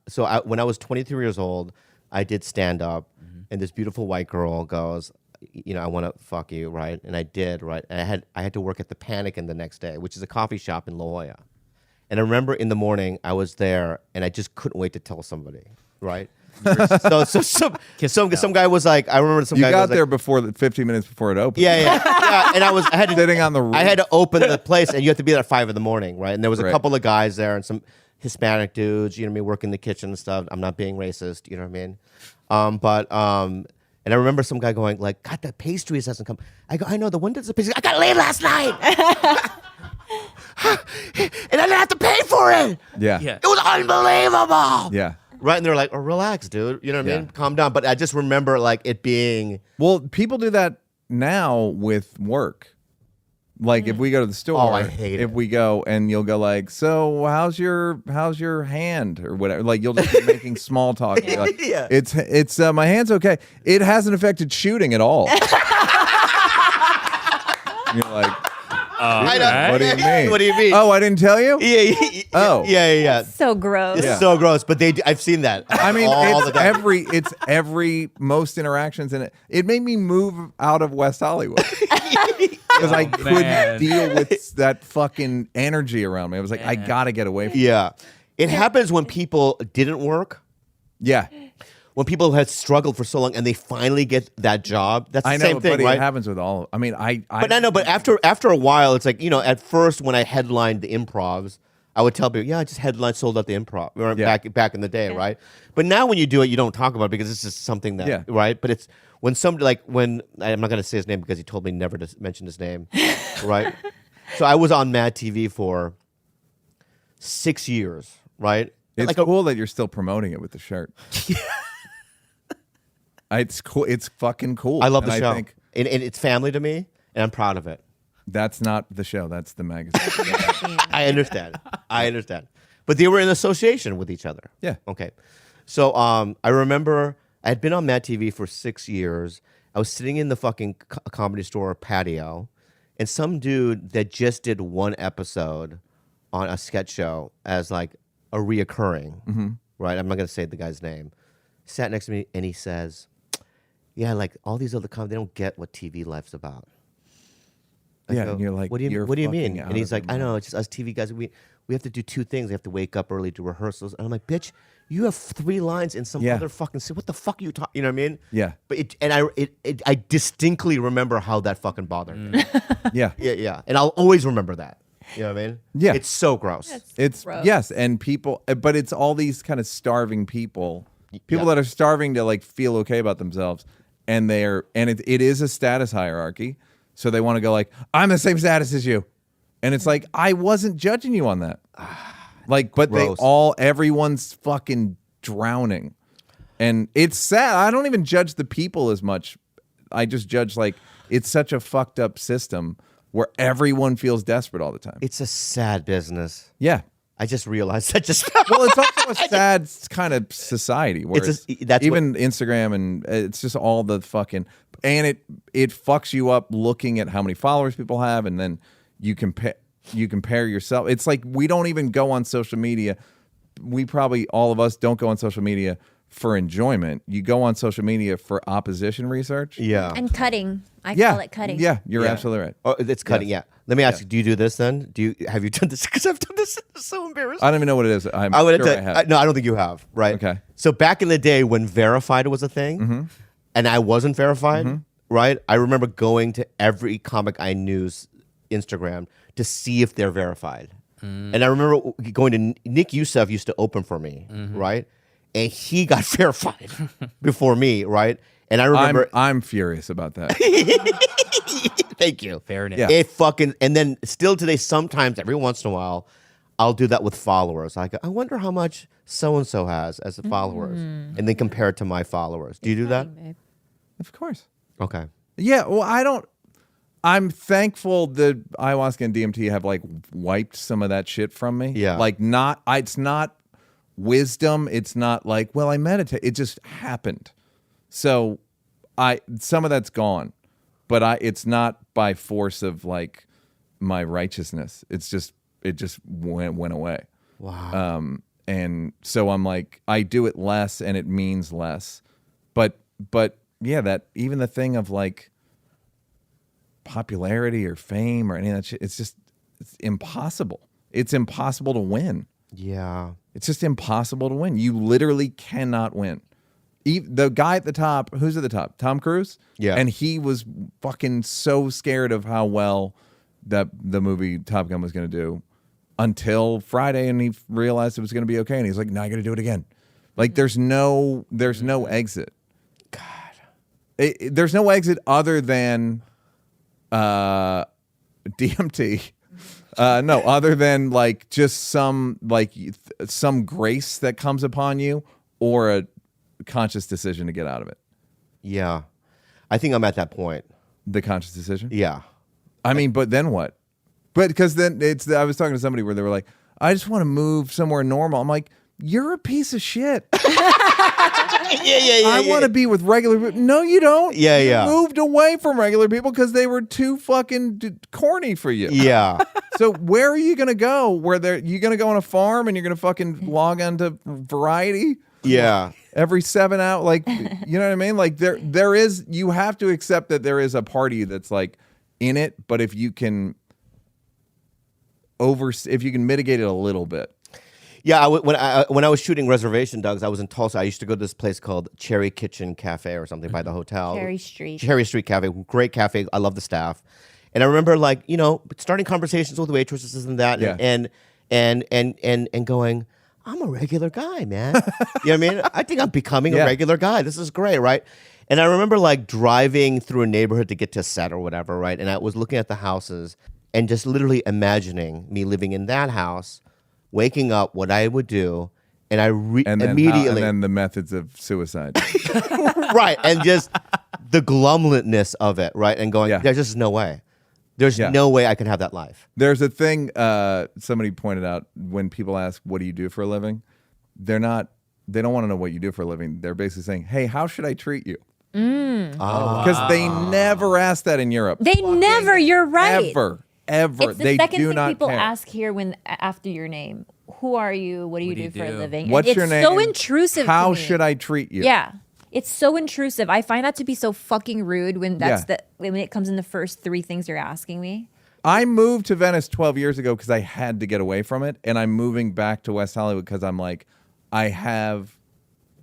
Speaker 2: when I was 23 years old, I did stand up, and this beautiful white girl goes, I want to fuck you, right? And I did, right? And I had to work at the Panikin the next day, which is a coffee shop in La Jolla. And I remember in the morning I was there, and I just couldn't wait to tell somebody, right? so some guy was like, I remember some
Speaker 3: You
Speaker 2: guy
Speaker 3: got
Speaker 2: was
Speaker 3: there
Speaker 2: like,
Speaker 3: before 15 minutes before it opened.
Speaker 2: yeah, and I had to
Speaker 3: Sitting on the roof.
Speaker 2: I had to open the place, and you have to be there at 5 a.m, right? And there was a
Speaker 3: Right.
Speaker 2: couple of guys there, and some Hispanic dudes, you know what I mean, working the kitchen and stuff. I'm not being racist, you know what I mean? And I remember some guy going like, God, the pastries hasn't come. I go, I know, the one does the pastries. I got laid last night. And I didn't have to pay for it.
Speaker 3: Yeah.
Speaker 2: It was unbelievable.
Speaker 3: Yeah.
Speaker 2: Right? And they're like, oh, relax, dude. You know what I mean?
Speaker 3: Yeah.
Speaker 2: Calm down. But I just remember like it being...
Speaker 3: Well, people do that now with work. Like if we go to the store,
Speaker 2: Oh, I hate
Speaker 3: if
Speaker 2: it.
Speaker 3: we go and you'll go like, so how's your hand or whatever? Like you'll just be making small talk. You're like,
Speaker 2: Yeah.
Speaker 3: It's my hand's okay. It hasn't affected shooting at all. You're like,
Speaker 2: I know.
Speaker 3: what do you mean?
Speaker 2: What do you mean?
Speaker 3: Oh, I didn't tell you?
Speaker 2: Yeah.
Speaker 3: Oh.
Speaker 2: Yeah.
Speaker 4: So gross.
Speaker 2: It's
Speaker 3: Yeah.
Speaker 2: so gross, but I've seen that.
Speaker 3: I mean,
Speaker 2: all the time.
Speaker 3: it's every most interactions in it. It made me move out of West Hollywood because I couldn't
Speaker 1: man.
Speaker 3: deal with that fucking energy around me. I was like, I gotta get away from it.
Speaker 2: Yeah. It happens when people didn't work,
Speaker 3: Yeah,
Speaker 2: when people had struggled for so long and they finally get that job. That's the
Speaker 3: I know,
Speaker 2: same thing,
Speaker 3: but
Speaker 2: right?
Speaker 3: it happens with all. I mean,
Speaker 2: But I know, but after a while, it's like, at first when I headlined the improvs, I would tell people, yeah, I just headlined, sold out the improv
Speaker 3: Yeah.
Speaker 2: back in the day, right? But now when you do it, you don't talk about it because it's just something that,
Speaker 3: Yeah.
Speaker 2: right? But it's when somebody, like when, I'm not going to say his name because he told me never to mention his name, right? So I was on Mad TV for 6 years, right?
Speaker 3: it's
Speaker 2: Like
Speaker 3: cool that you're still promoting it with the shirt. It's cool. It's fucking cool.
Speaker 2: I love the
Speaker 3: And
Speaker 2: show.
Speaker 3: I think,
Speaker 2: And it's family to me, and I'm proud of it.
Speaker 3: That's not the show. That's the magazine.
Speaker 2: I understand. But they were in association with each other.
Speaker 3: Yeah.
Speaker 2: Okay. So I remember I had been on Mad TV for 6 years. I was sitting in the fucking Comedy Store patio, and some dude that just did one episode on a sketch show as like a reoccurring, right? I'm not going to say the guy's name. Sat next to me, and he says, yeah, like all these other comedy, they don't get what TV life's about. I
Speaker 3: Yeah,
Speaker 2: go,
Speaker 3: and you're like,
Speaker 2: what do you
Speaker 3: you're
Speaker 2: mean?
Speaker 3: fucking
Speaker 2: And he's
Speaker 3: out
Speaker 2: like,
Speaker 3: of
Speaker 2: I
Speaker 3: your
Speaker 2: know, it's just us TV guys. We have to do two things. We have to wake up early, do rehearsals. And I'm like, bitch, you have 3 lines in some
Speaker 3: Yeah.
Speaker 2: other fucking. What the fuck are you talking? You know what I mean?
Speaker 3: Yeah.
Speaker 2: But I distinctly remember how that fucking bothered me.
Speaker 3: Yeah.
Speaker 2: Yeah. And I'll always remember that. You know what I mean?
Speaker 3: Yeah.
Speaker 2: It's so gross.
Speaker 3: It's
Speaker 4: Gross.
Speaker 3: yes, and people, but it's all these kind of starving people
Speaker 2: Yeah.
Speaker 3: that are starving to like feel okay about themselves, and it is a status hierarchy, so they want to go like, I'm the same status as you, and it's like, I wasn't judging you on that, like, but
Speaker 2: Gross.
Speaker 3: everyone's fucking drowning, and it's sad. I don't even judge the people as much. I just judge like it's such a fucked up system where everyone feels desperate all the time.
Speaker 2: It's a sad business.
Speaker 3: Yeah.
Speaker 2: I just realized that just.
Speaker 3: Well, it's also a sad kind of society where
Speaker 2: that's
Speaker 3: even Instagram, and it's just all the fucking, and it fucks you up looking at how many followers people have, and then you compare yourself. It's like we don't even go on social media. We probably, all of us, don't go on social media for enjoyment. You go on social media for opposition research.
Speaker 2: Yeah.
Speaker 4: And cutting. I
Speaker 3: Yeah.
Speaker 4: call it cutting.
Speaker 3: Yeah, you're
Speaker 2: Yeah.
Speaker 3: absolutely right.
Speaker 2: Oh, it's cutting.
Speaker 3: Yes.
Speaker 2: Yeah. Let me ask you. Do you do this then? Have you done this? Because I've done this. It's so embarrassing.
Speaker 3: I don't even know what it is. I'm
Speaker 2: I would
Speaker 3: sure
Speaker 2: tell
Speaker 3: I have.
Speaker 2: no, I don't think you have. Right.
Speaker 3: Okay.
Speaker 2: So back in the day when verified was a thing, and I wasn't verified, right? I remember going to every comic I knew's Instagram to see if they're verified, and I remember going to Nick Youssef used to open for me, right? And he got verified before me, right? And I remember.
Speaker 3: I'm furious about that.
Speaker 2: Thank you.
Speaker 1: Fair enough.
Speaker 3: Yeah.
Speaker 2: It fucking, and then still today, sometimes every once in a while, I'll do that with followers. I go, I wonder how much so and so has as followers, and then compare it to my followers. Do you do that?
Speaker 3: Of course.
Speaker 2: Okay.
Speaker 3: Yeah, well, I'm thankful that ayahuasca and DMT have like wiped some of that shit from me.
Speaker 2: Yeah.
Speaker 3: Like it's not wisdom. It's not like, well, I meditate. It just happened. So some of that's gone, but it's not by force of like my righteousness. It just went away.
Speaker 2: Wow.
Speaker 3: And so I'm like, I do it less and it means less. But yeah, that even the thing of like popularity or fame or any of that shit, it's impossible. It's impossible to win.
Speaker 2: Yeah.
Speaker 3: It's just impossible to win. You literally cannot win. The guy at the top, who's at the top? Tom Cruise?
Speaker 2: Yeah.
Speaker 3: And he was fucking so scared of how well that the movie Top Gun was going to do until Friday, and he realized it was going to be okay. And he's like, now I got to do it again. Like there's no exit. God. There's no exit other than DMT. No, other than like just some grace that comes upon you or a conscious decision to get out of it.
Speaker 2: Yeah. I think I'm at that point.
Speaker 3: The conscious decision?
Speaker 2: Yeah.
Speaker 3: I mean, but then what? But because then I was talking to somebody where they were like, I just want to move somewhere normal. I'm like, you're a piece of shit.
Speaker 2: Yeah.
Speaker 3: I want to be with regular people. No, you don't.
Speaker 2: Yeah,
Speaker 3: You
Speaker 2: yeah.
Speaker 3: moved away from regular people because they were too fucking corny for you.
Speaker 2: Yeah.
Speaker 3: So where are you going to go? You going to go on a farm and you're going to fucking log on to Variety
Speaker 2: Yeah.
Speaker 3: every 7 hours? Like, you know what I mean? Like there is, you have to accept that there is a party that's like in it, but if you can mitigate it a little bit.
Speaker 2: Yeah, when I was shooting Reservation Dogs, I was in Tulsa. I used to go to this place called Cherry Kitchen Cafe or something by the hotel.
Speaker 4: Cherry Street.
Speaker 2: Cherry Street Cafe, great cafe. I love the staff, and I remember like starting conversations with waitresses and that,
Speaker 3: Yeah.
Speaker 2: and going, I'm a regular guy, man. You know what I mean? I think I'm becoming
Speaker 3: Yeah.
Speaker 2: a regular guy. This is great, right? And I remember like driving through a neighborhood to get to a set or whatever, right? And I was looking at the houses and just literally imagining me living in that house, waking up, what I would do, and
Speaker 3: And then
Speaker 2: immediately,
Speaker 3: and then the methods of suicide.
Speaker 2: right, and just the glumness of it, right, and going,
Speaker 3: Yeah.
Speaker 2: there's just no way. There's
Speaker 3: Yeah.
Speaker 2: no way I can have that life.
Speaker 3: There's a thing somebody pointed out when people ask, what do you do for a living? They don't want to know what you do for a living. They're basically saying, hey, how should I treat you? Because they never ask that in Europe.
Speaker 4: They never. You're right.
Speaker 3: Ever.
Speaker 4: It's the
Speaker 3: They
Speaker 4: second
Speaker 3: do
Speaker 4: thing
Speaker 3: not
Speaker 4: people
Speaker 3: care.
Speaker 4: ask here when after your name. Who are you? What do you do for a living? And
Speaker 3: What's
Speaker 4: it's
Speaker 3: your name?
Speaker 4: so intrusive.
Speaker 3: How
Speaker 4: to me.
Speaker 3: should I treat you?
Speaker 4: Yeah. It's so intrusive. I find that to be so fucking rude when when it comes in the first 3 things you're asking me.
Speaker 3: I moved to Venice 12 years ago because I had to get away from it, and I'm moving back to West Hollywood because I'm like, I've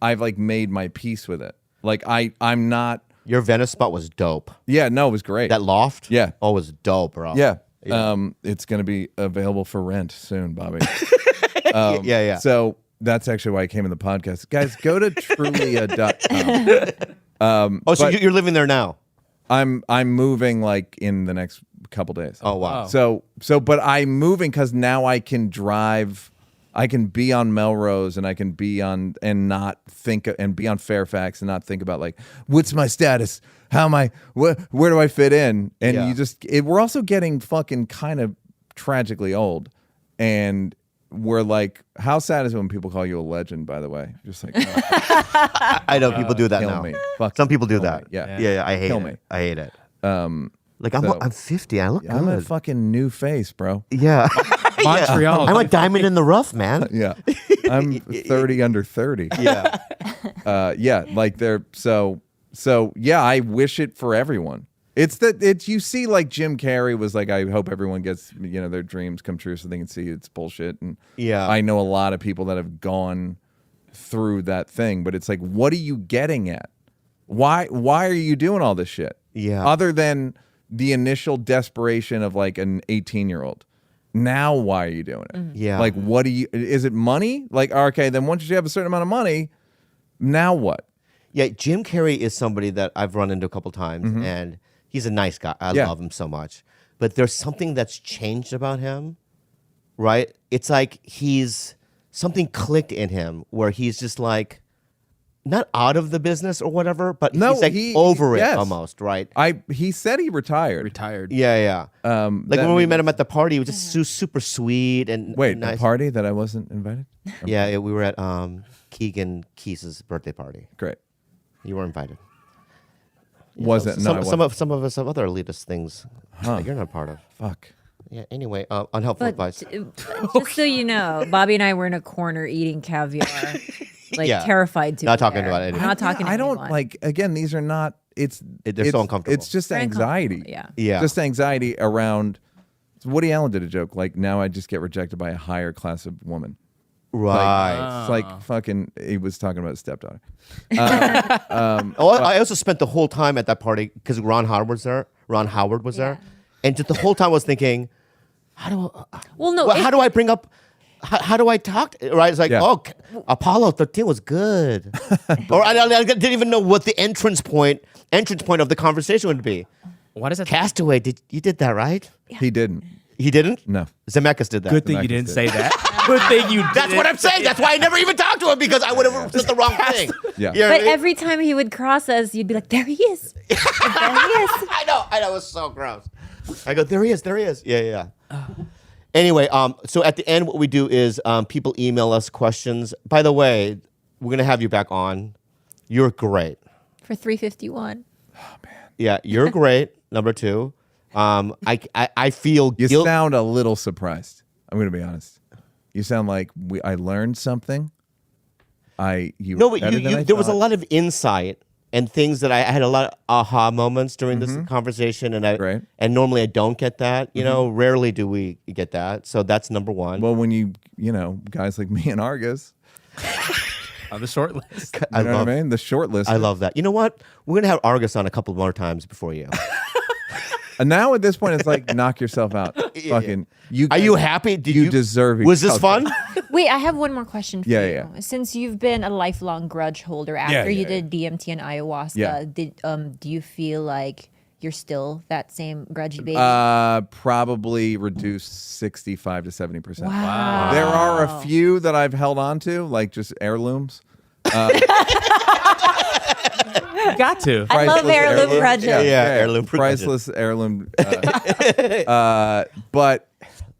Speaker 3: like made my peace with it. Like I'm not.
Speaker 2: Your Venice spot was dope.
Speaker 3: Yeah, no, it was great.
Speaker 2: That loft?
Speaker 3: Yeah.
Speaker 2: Oh, it was dope, bro.
Speaker 3: Yeah. It's gonna be available for rent soon, Bobby.
Speaker 2: Yeah.
Speaker 3: So that's actually why I came in the podcast. Guys, go to Trulia.com.
Speaker 2: So
Speaker 3: but
Speaker 2: you're living there now?
Speaker 3: I'm moving like in the next couple days.
Speaker 2: Oh, wow.
Speaker 3: So but I'm moving because now I can drive. I can be on Melrose and I can be on and not think and be on Fairfax and not think about like, what's my status? How am I? Where do I fit in? And
Speaker 2: Yeah.
Speaker 3: we're also getting fucking kind of tragically old, and we're like, how sad is it when people call you a legend? By the way, just like, oh,
Speaker 2: I know people do that
Speaker 3: kill
Speaker 2: now.
Speaker 3: me. Fuck,
Speaker 2: Some people do
Speaker 3: kill
Speaker 2: that.
Speaker 3: me. Yeah.
Speaker 2: Yeah. I hate
Speaker 3: Kill
Speaker 2: it.
Speaker 3: me.
Speaker 2: I hate it. Like
Speaker 3: so-
Speaker 2: I'm 50. I look good.
Speaker 3: I'm a fucking new face, bro.
Speaker 2: Yeah.
Speaker 1: Montreal.
Speaker 2: I'm a diamond in the rough, man.
Speaker 3: Yeah, I'm 30 under 30.
Speaker 2: Yeah.
Speaker 3: Yeah, like they're so yeah, I wish it for everyone. It's you see like Jim Carrey was like, I hope everyone gets their dreams come true so they can see it's bullshit. And
Speaker 2: Yeah.
Speaker 3: I know a lot of people that have gone through that thing, but it's like, what are you getting at? Why are you doing all this shit?
Speaker 2: Yeah.
Speaker 3: Other than the initial desperation of like an 18-year-old. Now why are you doing it?
Speaker 2: Yeah.
Speaker 3: Like is it money? Like, okay, then once you have a certain amount of money, now what?
Speaker 2: Yeah, Jim Carrey is somebody that I've run into a couple times, and he's a nice guy. I love him so much. But there's something that's changed about him, right? It's like something clicked in him where he's just like, not out of the business or whatever, but
Speaker 3: No,
Speaker 2: he's like over it
Speaker 3: yes.
Speaker 2: almost, right?
Speaker 3: He said he retired.
Speaker 2: Yeah. Like when we met him at the party, he was just super sweet and
Speaker 3: Wait,
Speaker 2: nice.
Speaker 3: a party that I wasn't invited?
Speaker 2: Yeah, we were at Keegan Keys' birthday party.
Speaker 3: Great.
Speaker 2: You were invited.
Speaker 3: Wasn't? No, I
Speaker 2: Some
Speaker 3: wasn't.
Speaker 2: of us have other elitist things that you're not part of.
Speaker 3: Fuck.
Speaker 2: Yeah. Anyway, unhelpful advice.
Speaker 4: Just so you know, Bobby and I were in a corner eating caviar, like
Speaker 2: Yeah.
Speaker 4: terrified to.
Speaker 2: Not
Speaker 4: be
Speaker 2: talking
Speaker 4: there.
Speaker 2: about anything.
Speaker 4: Not talking. To
Speaker 3: I don't
Speaker 4: anyone.
Speaker 3: like. Again, these are not.
Speaker 2: They're
Speaker 3: it's
Speaker 2: so uncomfortable.
Speaker 3: It's just
Speaker 4: Very
Speaker 3: anxiety.
Speaker 4: uncomfortable, yeah.
Speaker 2: Yeah.
Speaker 3: Just anxiety around. Woody Allen did a joke like, now I just get rejected by a higher class of woman.
Speaker 2: Right.
Speaker 3: It's like fucking. He was talking about his stepdaughter.
Speaker 2: I also spent the whole time at that party because Ron Howard was there. And just the whole time I was thinking,
Speaker 4: Well,
Speaker 2: how do I bring up? How do I talk? Right? It's like,
Speaker 3: Yeah.
Speaker 2: Apollo 13 was good, or I didn't even know what the entrance point of the conversation would be.
Speaker 1: Why does that?
Speaker 2: Castaway, you did that right?
Speaker 3: He didn't.
Speaker 2: He didn't.
Speaker 3: No.
Speaker 2: Zemeckis did that.
Speaker 1: Good thing you
Speaker 3: Zemeckis
Speaker 1: didn't
Speaker 3: did.
Speaker 1: say that. Good thing you.
Speaker 2: That's what I'm saying. That's why I never even talked to him because I would have said the wrong thing.
Speaker 3: Yeah.
Speaker 2: You know what I
Speaker 4: But
Speaker 2: mean?
Speaker 4: every time he would cross us, you'd be like, "There he is! There he is!"
Speaker 2: I know. It was so gross. I go, there he is. Yeah. Anyway, so at the end, what we do is people email us questions. By the way, we're gonna have you back on. You're great.
Speaker 4: For 351.
Speaker 2: Yeah, you're great. Number 2. I feel
Speaker 3: You
Speaker 2: guilt.
Speaker 3: sound a little surprised. I'm going to be honest. You sound like I learned something. You
Speaker 2: No,
Speaker 3: were
Speaker 2: but
Speaker 3: better than I
Speaker 2: there was a
Speaker 3: thought.
Speaker 2: lot of insight and things that I had a lot of aha moments during this conversation, and
Speaker 3: Right.
Speaker 2: and normally I don't get that. You know, rarely do we get that. So that's number 1.
Speaker 3: Well, when you guys like me and Argus,
Speaker 1: On the short list.
Speaker 2: I
Speaker 3: you know
Speaker 2: love.
Speaker 3: what I mean? The short list.
Speaker 2: I love that. You know what? We're gonna have Argus on a couple more times before you.
Speaker 3: And now at this point, it's like, knock yourself out. Fucking.
Speaker 2: Are you happy? Did
Speaker 3: you deserve.
Speaker 2: Was this
Speaker 3: each
Speaker 2: fun?
Speaker 3: other.
Speaker 4: Wait, I have one more question for
Speaker 3: Yeah,
Speaker 4: you.
Speaker 3: yeah.
Speaker 4: Since you've been a lifelong grudge holder after you did DMT and ayahuasca,
Speaker 3: Yeah.
Speaker 4: do you feel like you're still that same grudgy baby?
Speaker 3: Probably reduced 65 to 70%.
Speaker 4: Wow.
Speaker 3: There are a few that I've held on to, like just heirlooms.
Speaker 1: Got to.
Speaker 4: I love
Speaker 3: Priceless
Speaker 4: heirloom grudges.
Speaker 2: Yeah, heirloom grudges.
Speaker 3: priceless heirloom. But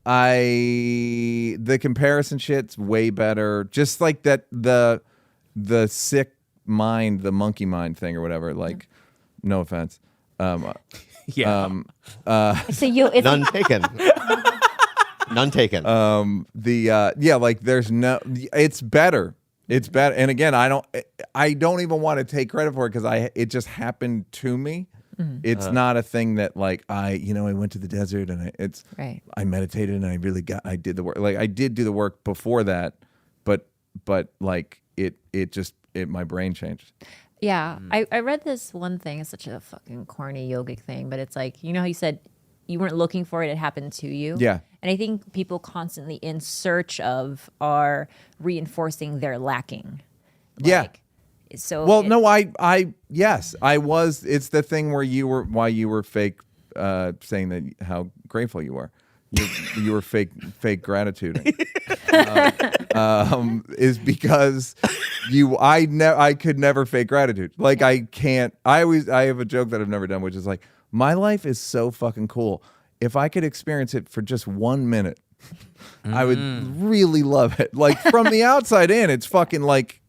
Speaker 3: the comparison shit's way better. Just like that, the sick mind, the monkey mind thing or whatever. Like, no offense.
Speaker 1: Yeah.
Speaker 4: So it's
Speaker 2: None taken. None taken.
Speaker 3: Like there's no. It's better. It's better. And again, I don't even want to take credit for it because it just happened to me. It's not a thing that like I went to the desert and I meditated and I did the work. Like I did do the work before that, but like my brain changed.
Speaker 4: Yeah, I read this one thing. It's such a fucking corny yogic thing, but it's like, you know how you said you weren't looking for it, it happened to you?
Speaker 3: Yeah.
Speaker 4: And I think people constantly in search of are reinforcing their lacking.
Speaker 3: Yeah.
Speaker 4: So
Speaker 3: Well, no, yes, I was. It's the thing where you were fake saying that how grateful you were. You were fake gratitude. Is because I could never fake gratitude. Like I can't. I have a joke that I've never done, which is like, my life is so fucking cool. If I could experience it for just 1 minute, I would really love it. Like from the outside in, it's fucking like,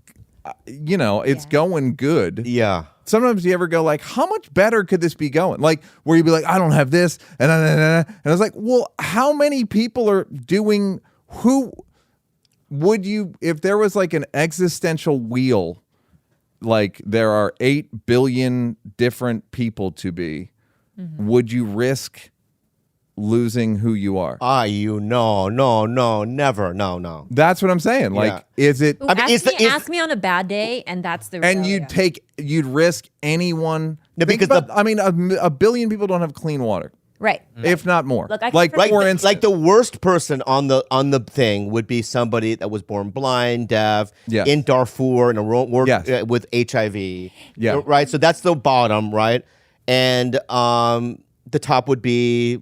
Speaker 3: it's going good.
Speaker 2: yeah.
Speaker 3: Sometimes you ever go like, how much better could this be going? Like where you'd be like, I don't have this, and I was like, well, how many people are doing? Who would you, if there was like an existential wheel, like there are 8 billion different people to be, would you risk losing who you are?
Speaker 2: No, never, no.
Speaker 3: That's what I'm saying. Like, is it?
Speaker 2: I mean,
Speaker 4: ask me on a bad day, and that's the
Speaker 3: And
Speaker 4: reality.
Speaker 3: you'd risk anyone.
Speaker 2: No, because
Speaker 3: a billion people don't have clean water,
Speaker 4: right.
Speaker 3: if not more.
Speaker 4: Look, I
Speaker 3: like,
Speaker 4: can
Speaker 3: for instance,
Speaker 2: like the worst person on the thing would be somebody that was born blind, deaf,
Speaker 3: Yes.
Speaker 2: in Darfur, in a war
Speaker 3: Yes.
Speaker 2: with HIV.
Speaker 3: Yeah.
Speaker 2: Right. So that's the bottom, right? And the top would be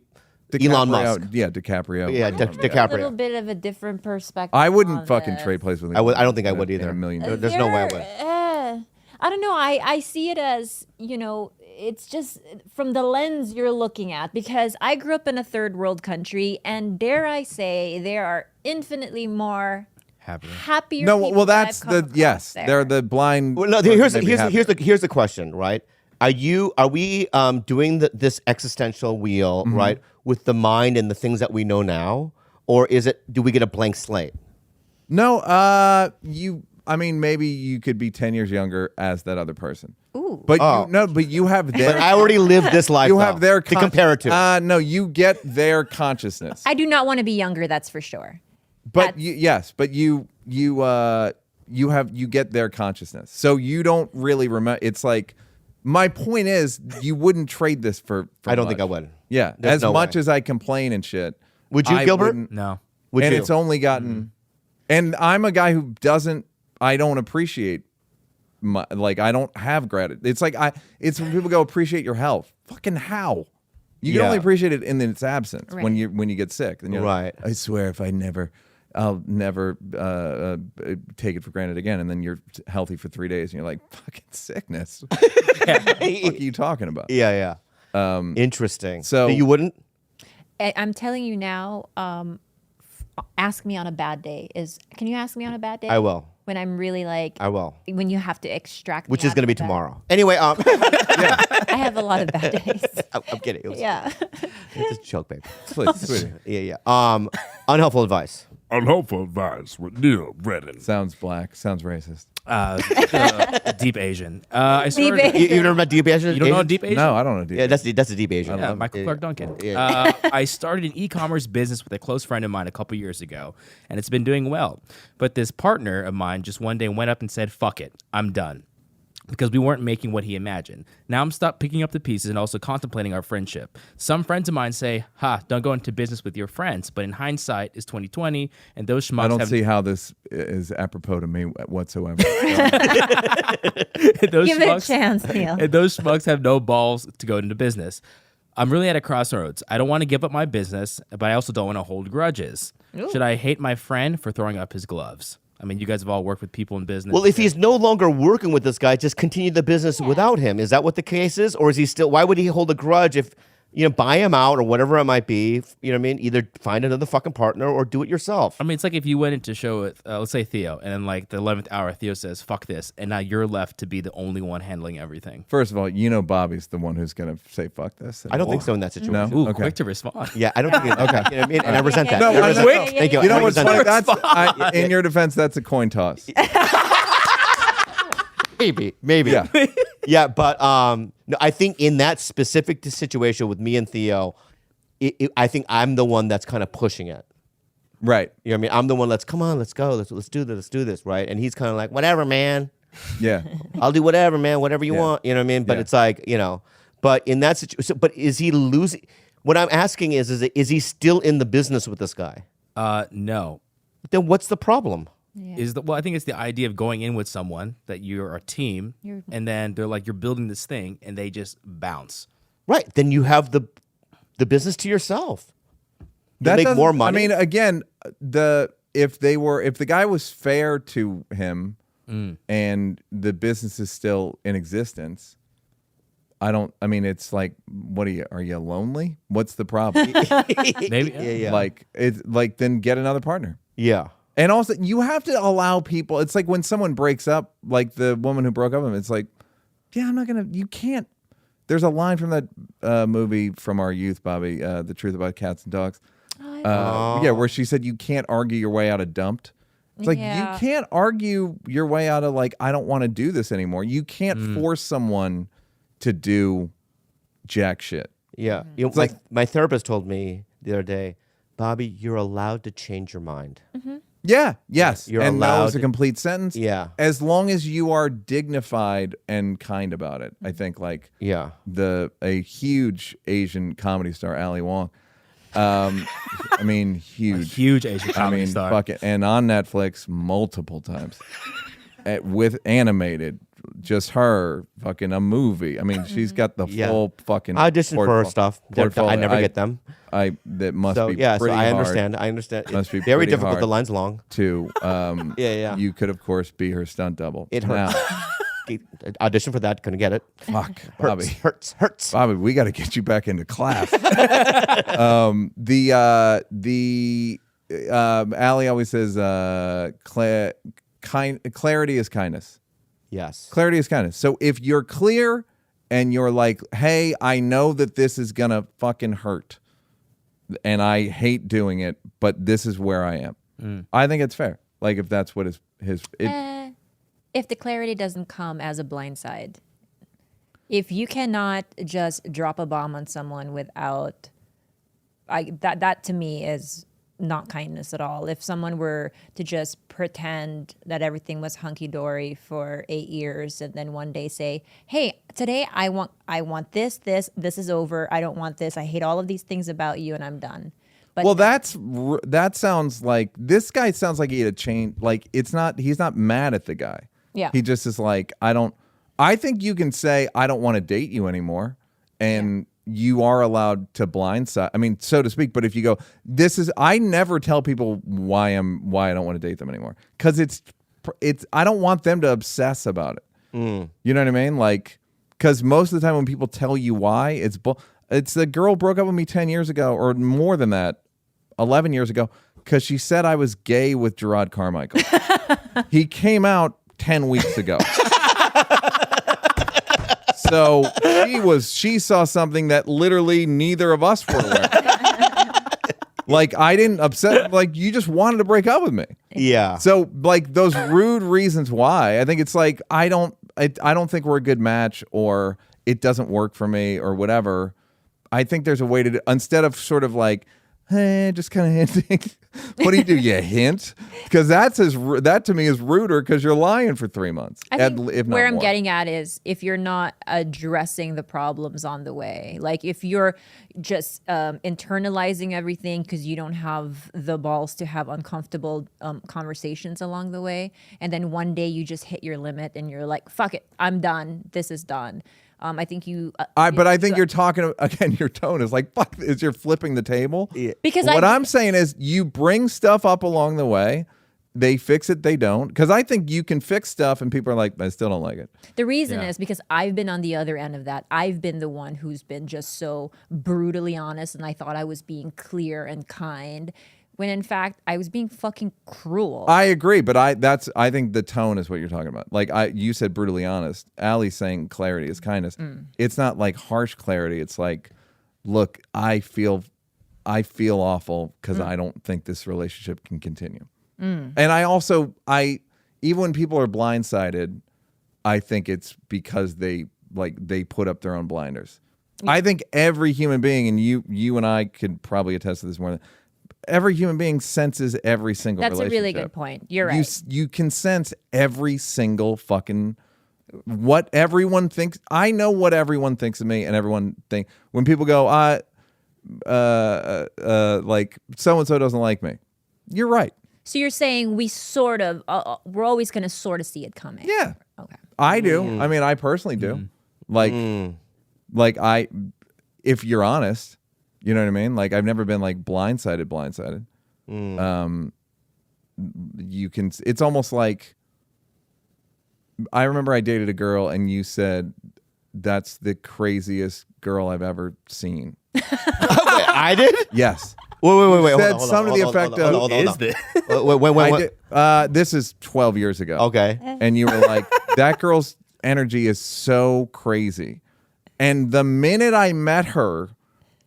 Speaker 2: Elon Musk.
Speaker 3: Yeah, DiCaprio.
Speaker 2: Yeah,
Speaker 4: A little
Speaker 2: DiCaprio.
Speaker 4: bit of a different perspective.
Speaker 3: I wouldn't
Speaker 4: on
Speaker 3: fucking
Speaker 4: this.
Speaker 3: trade places with him.
Speaker 2: I don't think I would
Speaker 3: in
Speaker 2: either.
Speaker 3: a million.
Speaker 2: There's no way I would.
Speaker 4: I don't know. I see it as, it's just from the lens you're looking at, because I grew up in a third world country, and dare I say, there are infinitely more happier
Speaker 3: No,
Speaker 4: people
Speaker 3: well,
Speaker 4: that
Speaker 3: that's
Speaker 4: I've come
Speaker 3: the yes.
Speaker 4: across
Speaker 3: They're
Speaker 4: there.
Speaker 3: the blind.
Speaker 2: Well, no, here's the question, right? Are we doing this existential wheel, right, with the mind and the things that we know now, or do we get a blank slate?
Speaker 3: No, maybe you could be 10 years younger as that other person.
Speaker 4: Ooh.
Speaker 3: But you have their.
Speaker 2: But I already lived this life.
Speaker 3: you
Speaker 2: though,
Speaker 3: have their
Speaker 2: to compare it to.
Speaker 3: No, you get their consciousness.
Speaker 4: I do not want to be younger, that's for sure.
Speaker 3: But you get their consciousness. So you don't really remember. It's like, my point is, you wouldn't trade this for
Speaker 2: I don't
Speaker 3: much.
Speaker 2: think I would.
Speaker 3: Yeah,
Speaker 2: There's
Speaker 3: as
Speaker 2: no
Speaker 3: much
Speaker 2: way.
Speaker 3: as I complain and shit.
Speaker 2: Would you,
Speaker 3: I
Speaker 2: Gilbert?
Speaker 3: wouldn't-
Speaker 1: No.
Speaker 2: Would
Speaker 3: and
Speaker 2: you?
Speaker 3: it's only gotten. And I'm a guy who I don't appreciate. I don't have gratitude. It's like it's when people go, appreciate your health. Fucking how? You can
Speaker 2: Yeah.
Speaker 3: only appreciate it in its absence
Speaker 4: Right.
Speaker 3: when you get sick. And you're like,
Speaker 2: Right.
Speaker 3: I swear, I'll never take it for granted again. And then you're healthy for 3 days, and you're like, fucking sickness. What the fuck are you talking about?
Speaker 2: Yeah. Interesting.
Speaker 3: so-
Speaker 2: you wouldn't?
Speaker 4: I'm telling you now, ask me on a bad day. Can you ask me on a bad day?
Speaker 2: I will.
Speaker 4: When I'm really like,
Speaker 2: I will.
Speaker 4: when you have to extract
Speaker 2: Which
Speaker 4: me
Speaker 2: is
Speaker 4: out
Speaker 2: going to
Speaker 4: of
Speaker 2: be
Speaker 4: the bed.
Speaker 2: tomorrow. Anyway,
Speaker 4: I have a lot of bad days.
Speaker 2: I'm kidding. It was,
Speaker 4: Yeah.
Speaker 2: It's a joke, babe.
Speaker 3: Sweetie.
Speaker 2: Yeah. Unhelpful advice.
Speaker 5: Unhelpful Advice with Neal Brennan.
Speaker 3: Sounds black. Sounds racist.
Speaker 1: Deep Asian. I started,
Speaker 4: Deep
Speaker 2: You never met Deep Asian?
Speaker 1: You don't know Deep Asian?
Speaker 3: No, I don't know.
Speaker 2: Yeah, that's a Deep Asian.
Speaker 1: Yeah, Michael Clark Duncan.
Speaker 2: Yeah.
Speaker 1: I started an e-commerce business with a close friend of mine a couple years ago, and it's been doing well. But this partner of mine just one day went up and said, fuck it, I'm done. Because we weren't making what he imagined. Now I'm stuck picking up the pieces and also contemplating our friendship. Some friends of mine say, don't go into business with your friends. But in hindsight, it's 2020, and those schmucks
Speaker 3: I don't
Speaker 1: have...
Speaker 3: see how this is apropos to me whatsoever.
Speaker 1: those
Speaker 4: Give it a
Speaker 1: schmucks-
Speaker 4: chance, Neal.
Speaker 1: And those schmucks have no balls to go into business. I'm really at a crossroads. I don't want to give up my business, but I also don't want to hold grudges.
Speaker 4: Ooh.
Speaker 1: Should I hate my friend for throwing up his gloves? I mean, you guys have all worked with people in business.
Speaker 2: Well, if he's no longer working with this guy, just continue the business without him. Is that what the case is? Or is he still, why would he hold a grudge if, buy him out or whatever it might be? You know what I mean? Either find another fucking partner or do it yourself.
Speaker 1: I mean, it's like if you went into show with, let's say Theo, and then like the 11th hour, Theo says, fuck this. And now you're left to be the only one handling everything.
Speaker 3: First of all, Bobby's the one who's going to say fuck this.
Speaker 2: I don't think so in that situation.
Speaker 3: No?
Speaker 1: Ooh,
Speaker 3: Okay.
Speaker 1: quick to respond.
Speaker 2: Yeah, I don't think it, okay. You know what I mean? And I resent that.
Speaker 3: No,
Speaker 2: I resent
Speaker 3: quick.
Speaker 2: that. Thank you.
Speaker 3: You know
Speaker 2: I
Speaker 3: what's
Speaker 2: resent
Speaker 3: funny?
Speaker 2: that.
Speaker 3: In your defense, that's a coin toss.
Speaker 2: Maybe.
Speaker 3: Yeah.
Speaker 2: Yeah, but no, I think in that specific situation with me and Theo, I think I'm the one that's kind of pushing it.
Speaker 3: Right.
Speaker 2: You know what I mean? I'm the one. Come on, let's go. Let's do this, right? And he's kind of like, whatever, man.
Speaker 3: Yeah.
Speaker 2: I'll do whatever, man. Whatever you want. You know what I mean? But it's like, But in that situation, but is he losing? What I'm asking is he still in the business with this guy?
Speaker 1: No.
Speaker 2: Then what's the problem?
Speaker 1: Yeah. I think it's the idea of going in with someone that you're a team, and then they're like, you're building this thing, and they just bounce.
Speaker 2: Right. Then you have the business to yourself. You make more money.
Speaker 3: I mean, again, if the guy was fair to him and the business is still in existence, it's like, are you lonely? What's the problem?
Speaker 1: Maybe.
Speaker 2: Yeah.
Speaker 3: Then get another partner.
Speaker 2: Yeah.
Speaker 3: And also, you have to allow people. It's like when someone breaks up, like the woman who broke up with him. It's like, yeah, you can't. There's a line from that movie from our youth, Bobby, The Truth About Cats and Dogs. Yeah, where she said you can't argue your way out of dumped. It's like, you can't argue your way out of like, I don't want to do this anymore. You can't force someone to do jack shit.
Speaker 2: Yeah. My therapist told me the other day, Bobby, you're allowed to change your mind.
Speaker 4: Mm-hmm.
Speaker 3: Yeah, yes.
Speaker 2: You're
Speaker 3: and
Speaker 2: allowed.
Speaker 3: that was a complete sentence.
Speaker 2: Yeah.
Speaker 3: As long as you are dignified and kind about it. I think a huge Asian comedy star, Ali Wong. Huge.
Speaker 1: A huge Asian comedy star.
Speaker 3: Fuck it. And on Netflix multiple times. With animated, just her, fucking a movie. I mean, she's got the full fucking
Speaker 2: I auditioned for her stuff. I never get them.
Speaker 3: That must be
Speaker 2: so
Speaker 3: pretty
Speaker 2: I
Speaker 3: hard.
Speaker 2: understand. It
Speaker 3: must be
Speaker 2: very
Speaker 3: pretty
Speaker 2: difficult.
Speaker 3: hard
Speaker 2: The line's long.
Speaker 3: To
Speaker 2: Yeah.
Speaker 3: You could of course be her stunt double.
Speaker 2: It hurts. Auditioned for that, couldn't get it.
Speaker 3: Fuck, Bobby.
Speaker 2: Hurts.
Speaker 3: Bobby, we got to get you back into class. Allie always says, clarity is kindness.
Speaker 2: Yes.
Speaker 3: Clarity is kindness. So if you're clear and you're like, hey, I know that this is going to fucking hurt and I hate doing it, but this is where I am. I think it's fair. Like if that's what
Speaker 4: if the clarity doesn't come as a blindside, if you cannot just drop a bomb on someone without, that to me is not kindness at all. If someone were to just pretend that everything was hunky-dory for 8 years and then one day say, hey, today I want this is over, I don't want this, I hate all of these things about you and I'm done. But
Speaker 3: that sounds like, this guy sounds like he had a chain, like he's not mad at the guy.
Speaker 4: Yeah.
Speaker 3: He just is like, I think you can say, I don't want to date you anymore. And you are allowed to blindside, so to speak. But if you go, I never tell people why I don't want to date them anymore. Because I don't want them to obsess about it. You know what I mean? Like, because most of the time when people tell you why, it's the girl broke up with me 10 years ago or more than that, 11 years ago, because she said I was gay with Gerard Carmichael. He came out 10 weeks ago. So she saw something that literally neither of us were aware of. Like, I didn't upset, like, you just wanted to break up with me.
Speaker 2: Yeah.
Speaker 3: So, like, those rude reasons why, I think it's like, I don't think we're a good match, or it doesn't work for me, or whatever. I think there's a way to do, instead of sort of like, hey, just kind of hinting. What do? You hint? Because that to me is ruder because you're lying for 3 months.
Speaker 4: I think
Speaker 3: if not
Speaker 4: where I'm
Speaker 3: more.
Speaker 4: getting at is if you're not addressing the problems on the way, like if you're just internalizing everything because you don't have the balls to have uncomfortable conversations along the way, and then one day you just hit your limit and you're like, fuck it, I'm done. This is done. I think you.
Speaker 3: But I think you're talking again. Your tone is like, "Fuck!" You're flipping the table.
Speaker 2: Yeah.
Speaker 4: Because
Speaker 3: what I'm saying is, you bring stuff up along the way they fix it, they don't. Because I think you can fix stuff and people are like, I still don't like it.
Speaker 4: The reason is because I've been on the other end of that. I've been the one who's been just so brutally honest, and I thought I was being clear and kind, when in fact I was being fucking cruel.
Speaker 3: I agree, but I think the tone is what you're talking about. Like you said, brutally honest. Allie's saying clarity is kindness. It's not like harsh clarity. It's like, look, I feel awful because I don't think this relationship can continue. And I even when people are blindsided, I think it's because they put up their own blinders. I think every human being, and you and I could probably attest to this more than every human being senses every single
Speaker 4: That's
Speaker 3: relationship.
Speaker 4: a really good point. You're right.
Speaker 3: You can sense every single fucking what everyone thinks. I know what everyone thinks of me, and everyone think when people go, like so and so doesn't like me. You're right.
Speaker 4: So you're saying we sort of, we're always going to sort of see it coming.
Speaker 3: Yeah.
Speaker 4: Okay.
Speaker 3: I do. I mean, I personally do. Like if you're honest, you know what I mean? Like I've never been like blindsided. You can, it's almost like, I remember I dated a girl and you said, that's the craziest girl I've ever seen.
Speaker 2: Wait, I did?
Speaker 3: Yes.
Speaker 2: Wait.
Speaker 3: Said something to the effect of,
Speaker 1: Is this?
Speaker 3: this is 12 years ago.
Speaker 2: Okay.
Speaker 3: And you were like, that girl's energy is so crazy. And the minute I met her,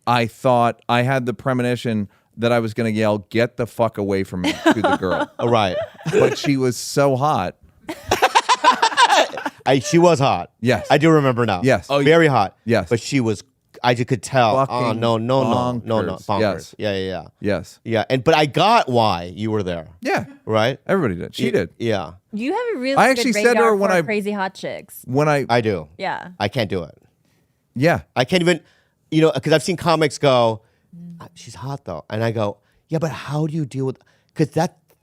Speaker 3: I thought I had the premonition that I was going to yell, get the fuck away from me to the girl.
Speaker 2: Right.
Speaker 3: But she was so hot.
Speaker 2: She was hot.
Speaker 3: Yes.
Speaker 2: I do remember now.
Speaker 3: Yes.
Speaker 2: Oh, very hot.
Speaker 3: Yes.
Speaker 2: But she was, I just could tell.
Speaker 3: Fucking
Speaker 2: No.
Speaker 3: bonkers.
Speaker 2: Bonkers.
Speaker 3: Yes.
Speaker 2: Yeah.
Speaker 3: Yes.
Speaker 2: Yeah. But I got why you were there.
Speaker 3: Yeah.
Speaker 2: Right?
Speaker 3: Everybody did. She did.
Speaker 2: Yeah.
Speaker 4: You have a really
Speaker 3: I
Speaker 4: good
Speaker 3: actually
Speaker 4: radar
Speaker 3: said to her when
Speaker 4: for crazy hot chicks.
Speaker 3: When
Speaker 2: I do.
Speaker 4: Yeah.
Speaker 2: I can't do it.
Speaker 3: Yeah.
Speaker 2: I can't even, because I've seen comics go, she's hot though. And I go, yeah, but how do you deal with, because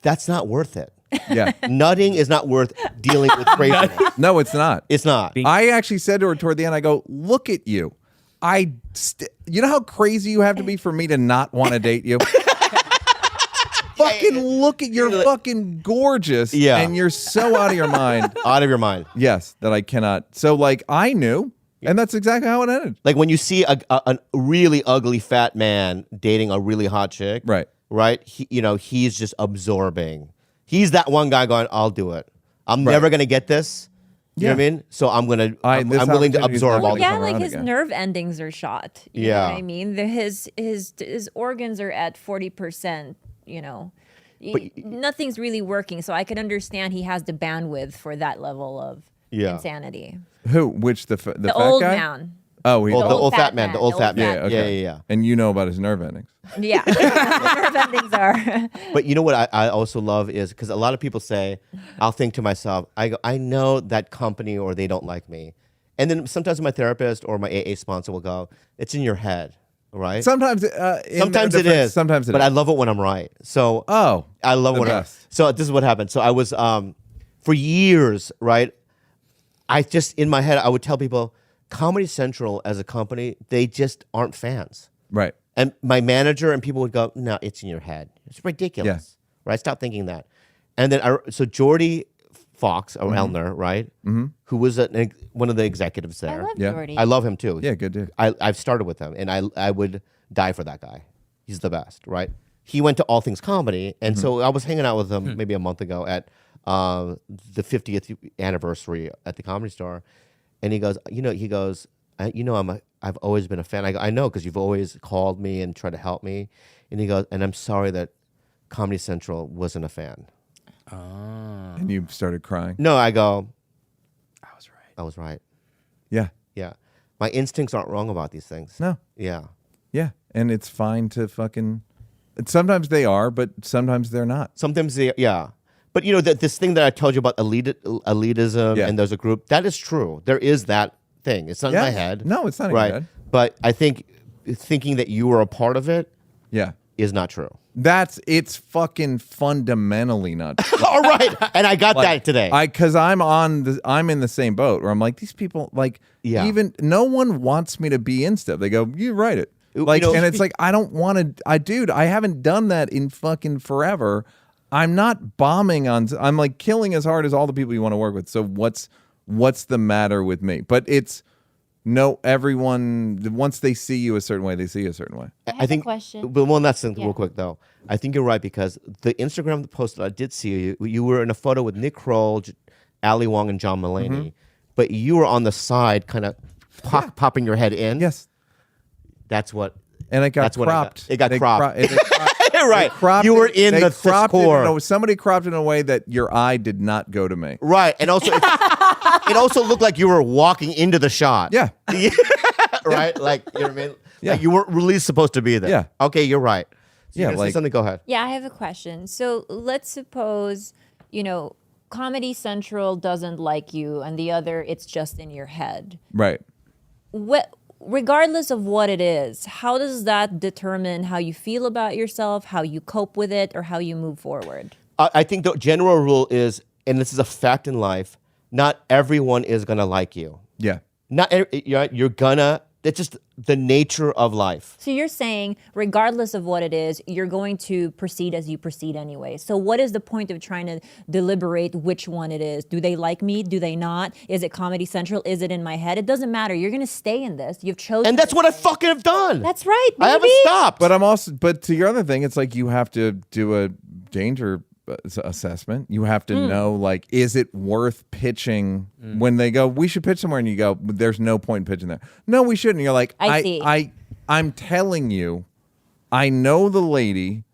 Speaker 2: that's not worth it.
Speaker 3: Yeah.
Speaker 2: Nutting is not worth dealing with craziness.
Speaker 3: No, it's not.
Speaker 2: It's not.
Speaker 3: I actually said to her toward the end, I go, look at you. You know how crazy you have to be for me to not want to date you? Fucking look at you're fucking gorgeous.
Speaker 2: Yeah.
Speaker 3: And you're so out of your mind.
Speaker 2: Out of your mind.
Speaker 3: Yes, that I cannot. So like I knew, and that's exactly how it ended.
Speaker 2: Like when you see a really ugly fat man dating a really hot chick.
Speaker 3: Right.
Speaker 2: Right? He's just absorbing. He's that one guy going, I'll do it. I'm never going to get this. You know what I mean? So I'm willing to absorb all
Speaker 3: Well,
Speaker 2: these.
Speaker 4: Yeah,
Speaker 3: come
Speaker 4: like
Speaker 3: around
Speaker 4: his
Speaker 3: again.
Speaker 4: nerve endings are shot. You know what I mean? His organs are at 40%, nothing's really working. So I can understand he has the bandwidth for that level of insanity.
Speaker 3: Who? Which the fat
Speaker 4: old
Speaker 3: guy?
Speaker 4: man.
Speaker 3: Oh,
Speaker 2: The old fat man. The old fat man.
Speaker 3: Yeah, okay.
Speaker 2: Yeah.
Speaker 3: And you know about his nerve endings.
Speaker 4: Yeah, nerve endings are.
Speaker 2: But you know what I also love is because a lot of people say, I'll think to myself, I know that company or they don't like me. And then sometimes my therapist or my AA sponsor will go, it's in your head, right?
Speaker 3: Sometimes it is. Sometimes it is.
Speaker 2: But I love it when I'm right. So I love it when So this is what happened. So I was, for years, right? I just, in my head, I would tell people, Comedy Central as a company, they just aren't fans.
Speaker 3: Right.
Speaker 2: And my manager and people would go, no, it's in your head. It's ridiculous.
Speaker 3: Yeah.
Speaker 2: Right? Stop thinking that. And then, so Jordy Fox, or Elner, right? Mm-hmm. Who was one of the executives there.
Speaker 4: I love
Speaker 3: Yeah.
Speaker 4: Jordy.
Speaker 2: I love him too.
Speaker 3: Yeah, good dude.
Speaker 2: I've started with him, and I would die for that guy. He's the best, right? He went to All Things Comedy, and so I was hanging out with him maybe a month ago at the 50th anniversary at the Comedy Store. And he goes, I've always been a fan. I go, I know, because you've always called me and tried to help me. And he goes, and I'm sorry that Comedy Central wasn't a fan.
Speaker 3: And you started crying.
Speaker 2: No, I go,
Speaker 1: I was right.
Speaker 3: Yeah.
Speaker 2: Yeah. My instincts aren't wrong about these things.
Speaker 3: No.
Speaker 2: Yeah.
Speaker 3: Yeah. And it's fine to fucking. Sometimes they are, but sometimes they're not.
Speaker 2: Sometimes yeah. But this thing that I told you about elitism and there's a group, that is true. There is that thing. It's not in my head.
Speaker 3: No, it's not in
Speaker 2: right.
Speaker 3: your head.
Speaker 2: But I think thinking that you were a part of it
Speaker 3: Yeah.
Speaker 2: is not true.
Speaker 3: It's fucking fundamentally not true.
Speaker 2: All right. And I got that today.
Speaker 3: Because I'm in the same boat where I'm like, these people, like, even no one wants me to be in stuff. They go, you write it. Like, and it's like, I don't want to, I haven't done that in fucking forever. I'm not bombing on. I'm like killing as hard as all the people you want to work with. So what's the matter with me? But it's everyone. Once they see you a certain way, they see you a certain way.
Speaker 4: I have a question.
Speaker 2: But one last thing, real quick though. I think you're right because the Instagram post that I did see you were in a photo with Nick Kroll, Ali Wong, and John Mulaney, but you were on the side, kind of popping your head in.
Speaker 3: Yes,
Speaker 2: that's what.
Speaker 3: And it got cropped.
Speaker 2: It got cropped. Right.
Speaker 3: Cropped
Speaker 2: you were in the core.
Speaker 3: Somebody cropped it in a way that your eye did not go to me.
Speaker 2: Right, and also it also looked like you were walking into the shot.
Speaker 3: Yeah.
Speaker 2: Right. Like you know what I mean.
Speaker 3: Yeah.
Speaker 2: Like you weren't really supposed to be there.
Speaker 3: Yeah.
Speaker 2: Okay, you're right. So
Speaker 3: yeah.
Speaker 2: say something. Go ahead.
Speaker 4: Yeah, I have a question. So let's suppose Comedy Central doesn't like you, and the other, it's just in your head.
Speaker 3: Right.
Speaker 4: Regardless of what it is, how does that determine how you feel about yourself, how you cope with it, or how you move forward?
Speaker 2: I think the general rule is, and this is a fact in life, not everyone is gonna like you.
Speaker 3: Yeah.
Speaker 2: You're gonna. That's just the nature of life.
Speaker 4: So you're saying, regardless of what it is, you're going to proceed as you proceed anyway. So what is the point of trying to deliberate which one it is? Do they like me? Do they not? Is it Comedy Central? Is it in my head? It doesn't matter. You're going to stay in this. You've chosen.
Speaker 2: And that's what I fucking have done.
Speaker 4: That's right. Baby.
Speaker 2: I haven't stopped.
Speaker 3: But to your other thing, it's like you have to do a danger assessment. You have to know, like, is it worth pitching when they go, we should pitch somewhere, and you go, there's no point in pitching there. No, we shouldn't. You're like, I'm telling you, I know the lady.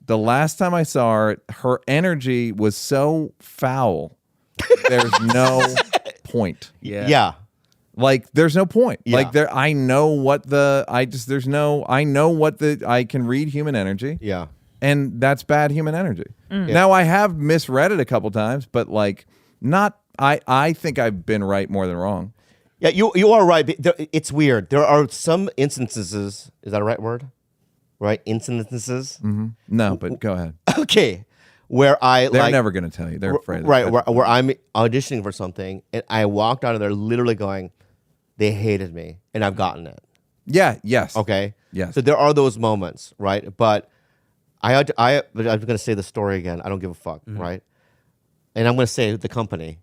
Speaker 3: The last time I saw her energy was so foul. There's no point.
Speaker 2: Yeah.
Speaker 3: Like there's no point.
Speaker 2: Yeah.
Speaker 3: Like I know what I can read human energy.
Speaker 2: Yeah.
Speaker 3: And that's bad human energy. Now I have misread it a couple times, but like I think I've been right more than wrong.
Speaker 2: Yeah, you are right. It's weird. There are some instances. Is that a right word? Right? Instances?
Speaker 3: Mm-hmm. No, but go ahead.
Speaker 2: Okay. Where
Speaker 3: they're never going to tell you. They're afraid.
Speaker 2: Right. Where I'm auditioning for something, and I walked out of there literally going, they hated me, and I've gotten it.
Speaker 3: Yeah. Yes.
Speaker 2: Okay.
Speaker 3: Yes.
Speaker 2: So there are those moments, right? But I'm going to say the story again. I don't give a fuck, right? And I'm going to say the company.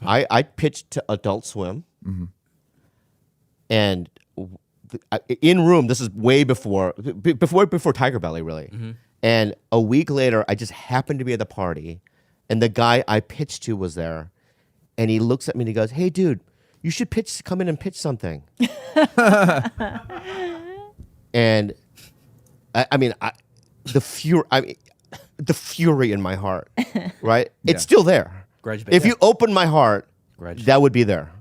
Speaker 2: I pitched to Adult Swim, and in room. This is way before TigerBelly, really. And a week later, I just happened to be at the party, and the guy I pitched to was there, and he looks at me and he goes, "Hey, dude, you should come in and pitch something." And the fury in my heart, right? It's still there.
Speaker 1: Grudge,
Speaker 2: if you open my heart,
Speaker 1: Grudge.
Speaker 2: that would be there.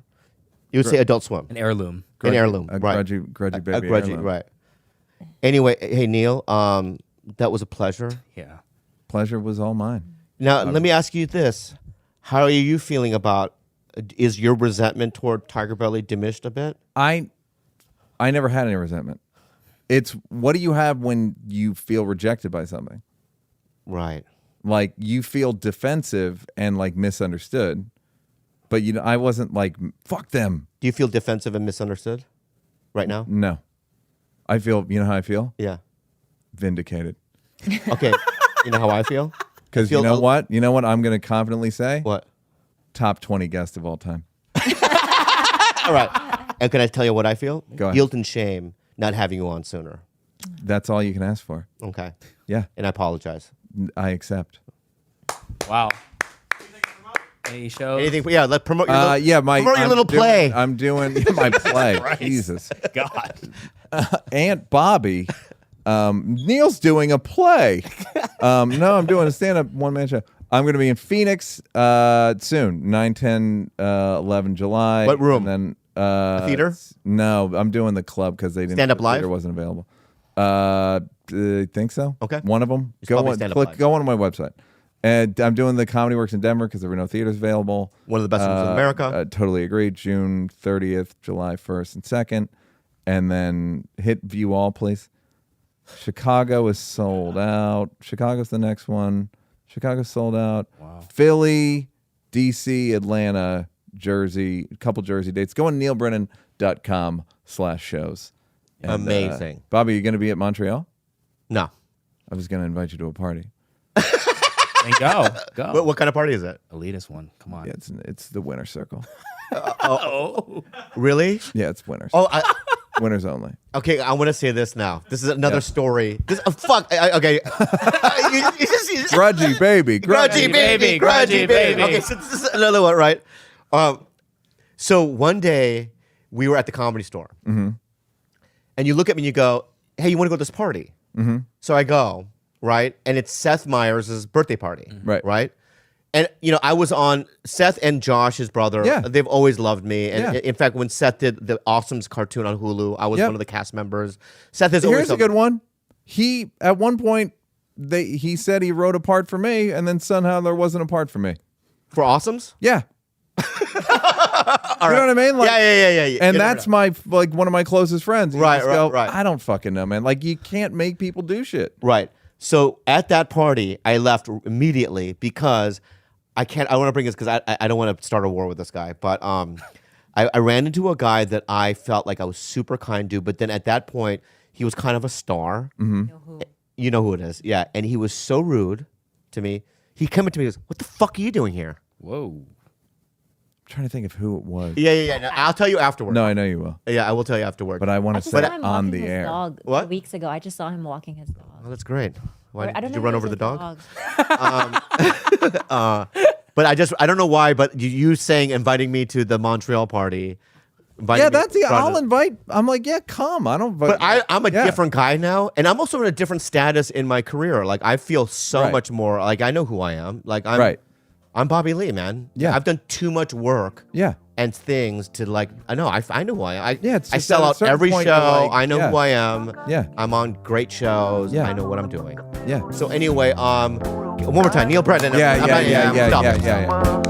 Speaker 2: You would say Adult Swim.
Speaker 1: An heirloom.
Speaker 2: An heirloom,
Speaker 3: A
Speaker 2: right?
Speaker 3: grudgy baby.
Speaker 2: A grudgy,
Speaker 3: heirloom.
Speaker 2: right? Anyway, hey Neal, that was a pleasure.
Speaker 1: Yeah.
Speaker 3: Pleasure was all mine.
Speaker 2: Now let me ask you this: how are you feeling about? Is your resentment toward TigerBelly diminished a bit?
Speaker 3: I never had any resentment. It's what do you have when you feel rejected by something?
Speaker 2: Right.
Speaker 3: Like you feel defensive and like misunderstood, but I wasn't like fuck them.
Speaker 2: Do you feel defensive and misunderstood right now?
Speaker 3: No, I feel. You know how I feel?
Speaker 2: Yeah.
Speaker 3: Vindicated.
Speaker 2: Okay. You know how I feel?
Speaker 3: Because you know what? You know what I'm going to confidently say?
Speaker 2: What?
Speaker 3: Top 20 guest of all time.
Speaker 2: All right. And can I tell you what I feel?
Speaker 3: Go ahead.
Speaker 2: Guilt and shame not having you on sooner.
Speaker 3: That's all you can ask for.
Speaker 2: Okay.
Speaker 3: Yeah.
Speaker 2: And I apologize.
Speaker 3: I accept.
Speaker 1: Wow. Any shows?
Speaker 2: Anything? Yeah. Let's promote your little, promote your little
Speaker 3: doing-
Speaker 2: play.
Speaker 3: I'm doing my play. Jesus.
Speaker 1: God.
Speaker 3: Aunt Bobby. Neal's doing a play. No, I'm doing a stand-up one-man show. I'm going to be in Phoenix soon, 9, 10, 11 July.
Speaker 2: What room?
Speaker 3: And then
Speaker 2: theater?
Speaker 3: No, I'm doing the club because they didn't.
Speaker 2: Stand Up
Speaker 3: the
Speaker 2: Live?
Speaker 3: theater wasn't available. I think so.
Speaker 2: Okay.
Speaker 3: One of them.
Speaker 2: It's probably Stand Up Live.
Speaker 3: Go on my website. And I'm doing the Comedy Works in Denver because there were no theaters available.
Speaker 2: One of the best ones in America.
Speaker 3: Totally agree. June 30th, July 1st and 2nd. And then hit view all, please. Chicago is sold out. Chicago's the next one. Chicago's sold out.
Speaker 1: Wow.
Speaker 3: Philly, DC, Atlanta, Jersey, a couple Jersey dates. Go on nealbrennan.com/shows. And,
Speaker 2: Amazing.
Speaker 3: Bobby, you going to be at Montreal?
Speaker 2: No.
Speaker 3: I was going to invite you to a party.
Speaker 1: Then go.
Speaker 2: What kind of party is it?
Speaker 1: Elitist one. Come on.
Speaker 3: Yeah, it's the winner circle.
Speaker 2: Really?
Speaker 3: Yeah, it's winners.
Speaker 2: Oh,
Speaker 3: Winners only.
Speaker 2: okay. I want to say this now. This is another story. This fuck. Okay.
Speaker 3: Grudgy baby.
Speaker 2: Grudgy baby. Grudgy baby. Okay, so this is another one, right? So one day we were at the Comedy Store, and you look at me and you go, "Hey, you want to go to this party?" So I go, right, and it's Seth Meyers' birthday party, right. And I was on Seth and Josh, his brother.
Speaker 3: Yeah.
Speaker 2: They've always loved me. And
Speaker 3: Yeah.
Speaker 2: in fact, when Seth did the Awesomes cartoon on Hulu, I was
Speaker 3: Yep.
Speaker 2: one of the cast members. Seth has always
Speaker 3: Here's a good one. He at one point he said he wrote a part for me, and then somehow there wasn't a part for me.
Speaker 2: For Awesomes.
Speaker 3: Yeah. You know what I mean? Like,
Speaker 2: Yeah.
Speaker 3: And that's my one of my closest friends. You
Speaker 2: Right,
Speaker 3: just
Speaker 2: right,
Speaker 3: go,
Speaker 2: right.
Speaker 3: I don't fucking know, man. Like, you can't make people do shit.
Speaker 2: Right. So at that party, I left immediately because I want to bring this because I don't want to start a war with this guy. But I ran into a guy that I felt like I was super kind to. But then at that point, he was kind of a star. You know who it is. Yeah. And he was so rude to me. He came up to me and goes, "What the fuck are you doing here?"
Speaker 1: Whoa.
Speaker 3: I'm trying to think of who it was.
Speaker 2: Yeah. No, I'll tell you afterward.
Speaker 3: No, I know you will.
Speaker 2: Yeah, I will tell you afterward.
Speaker 3: But I want
Speaker 4: I
Speaker 3: to
Speaker 4: just
Speaker 3: say
Speaker 4: saw
Speaker 3: it
Speaker 4: him
Speaker 3: on
Speaker 4: walking
Speaker 3: the
Speaker 4: his
Speaker 3: air.
Speaker 4: dog
Speaker 2: What?
Speaker 4: weeks ago. I just saw him walking his dog.
Speaker 2: Oh, that's great. Why
Speaker 4: I don't
Speaker 2: did you
Speaker 4: know
Speaker 2: run
Speaker 4: if
Speaker 2: over
Speaker 4: it
Speaker 2: the
Speaker 4: was
Speaker 2: dog? But I don't know why, but you saying inviting me to the Montreal party.
Speaker 3: Yeah, that's the.
Speaker 2: brought
Speaker 3: I'll
Speaker 2: it-
Speaker 3: invite. I'm like, yeah, come. I don't.
Speaker 2: But I'm a
Speaker 3: yeah.
Speaker 2: different guy now, and I'm also in a different status in my career. Like I feel so
Speaker 3: Right.
Speaker 2: much more. Like I know who I am. Like I'm Bobby Lee, man.
Speaker 3: Yeah.
Speaker 2: I've done too much work.
Speaker 3: Yeah.
Speaker 2: And things to like. I know who I am.
Speaker 3: Yeah, it's
Speaker 2: I
Speaker 3: just
Speaker 2: sell
Speaker 3: at a
Speaker 2: out
Speaker 3: certain
Speaker 2: every
Speaker 3: point
Speaker 2: show.
Speaker 3: you're like,
Speaker 2: I know
Speaker 3: yeah.
Speaker 2: who I am.
Speaker 3: Yeah.
Speaker 2: I'm on great shows.
Speaker 3: Yeah.
Speaker 2: I know what I'm doing.
Speaker 3: Yeah.
Speaker 2: So anyway, one more time, Neal Brennan.
Speaker 3: Yeah.
Speaker 2: Stop it.
Speaker 3: Yeah.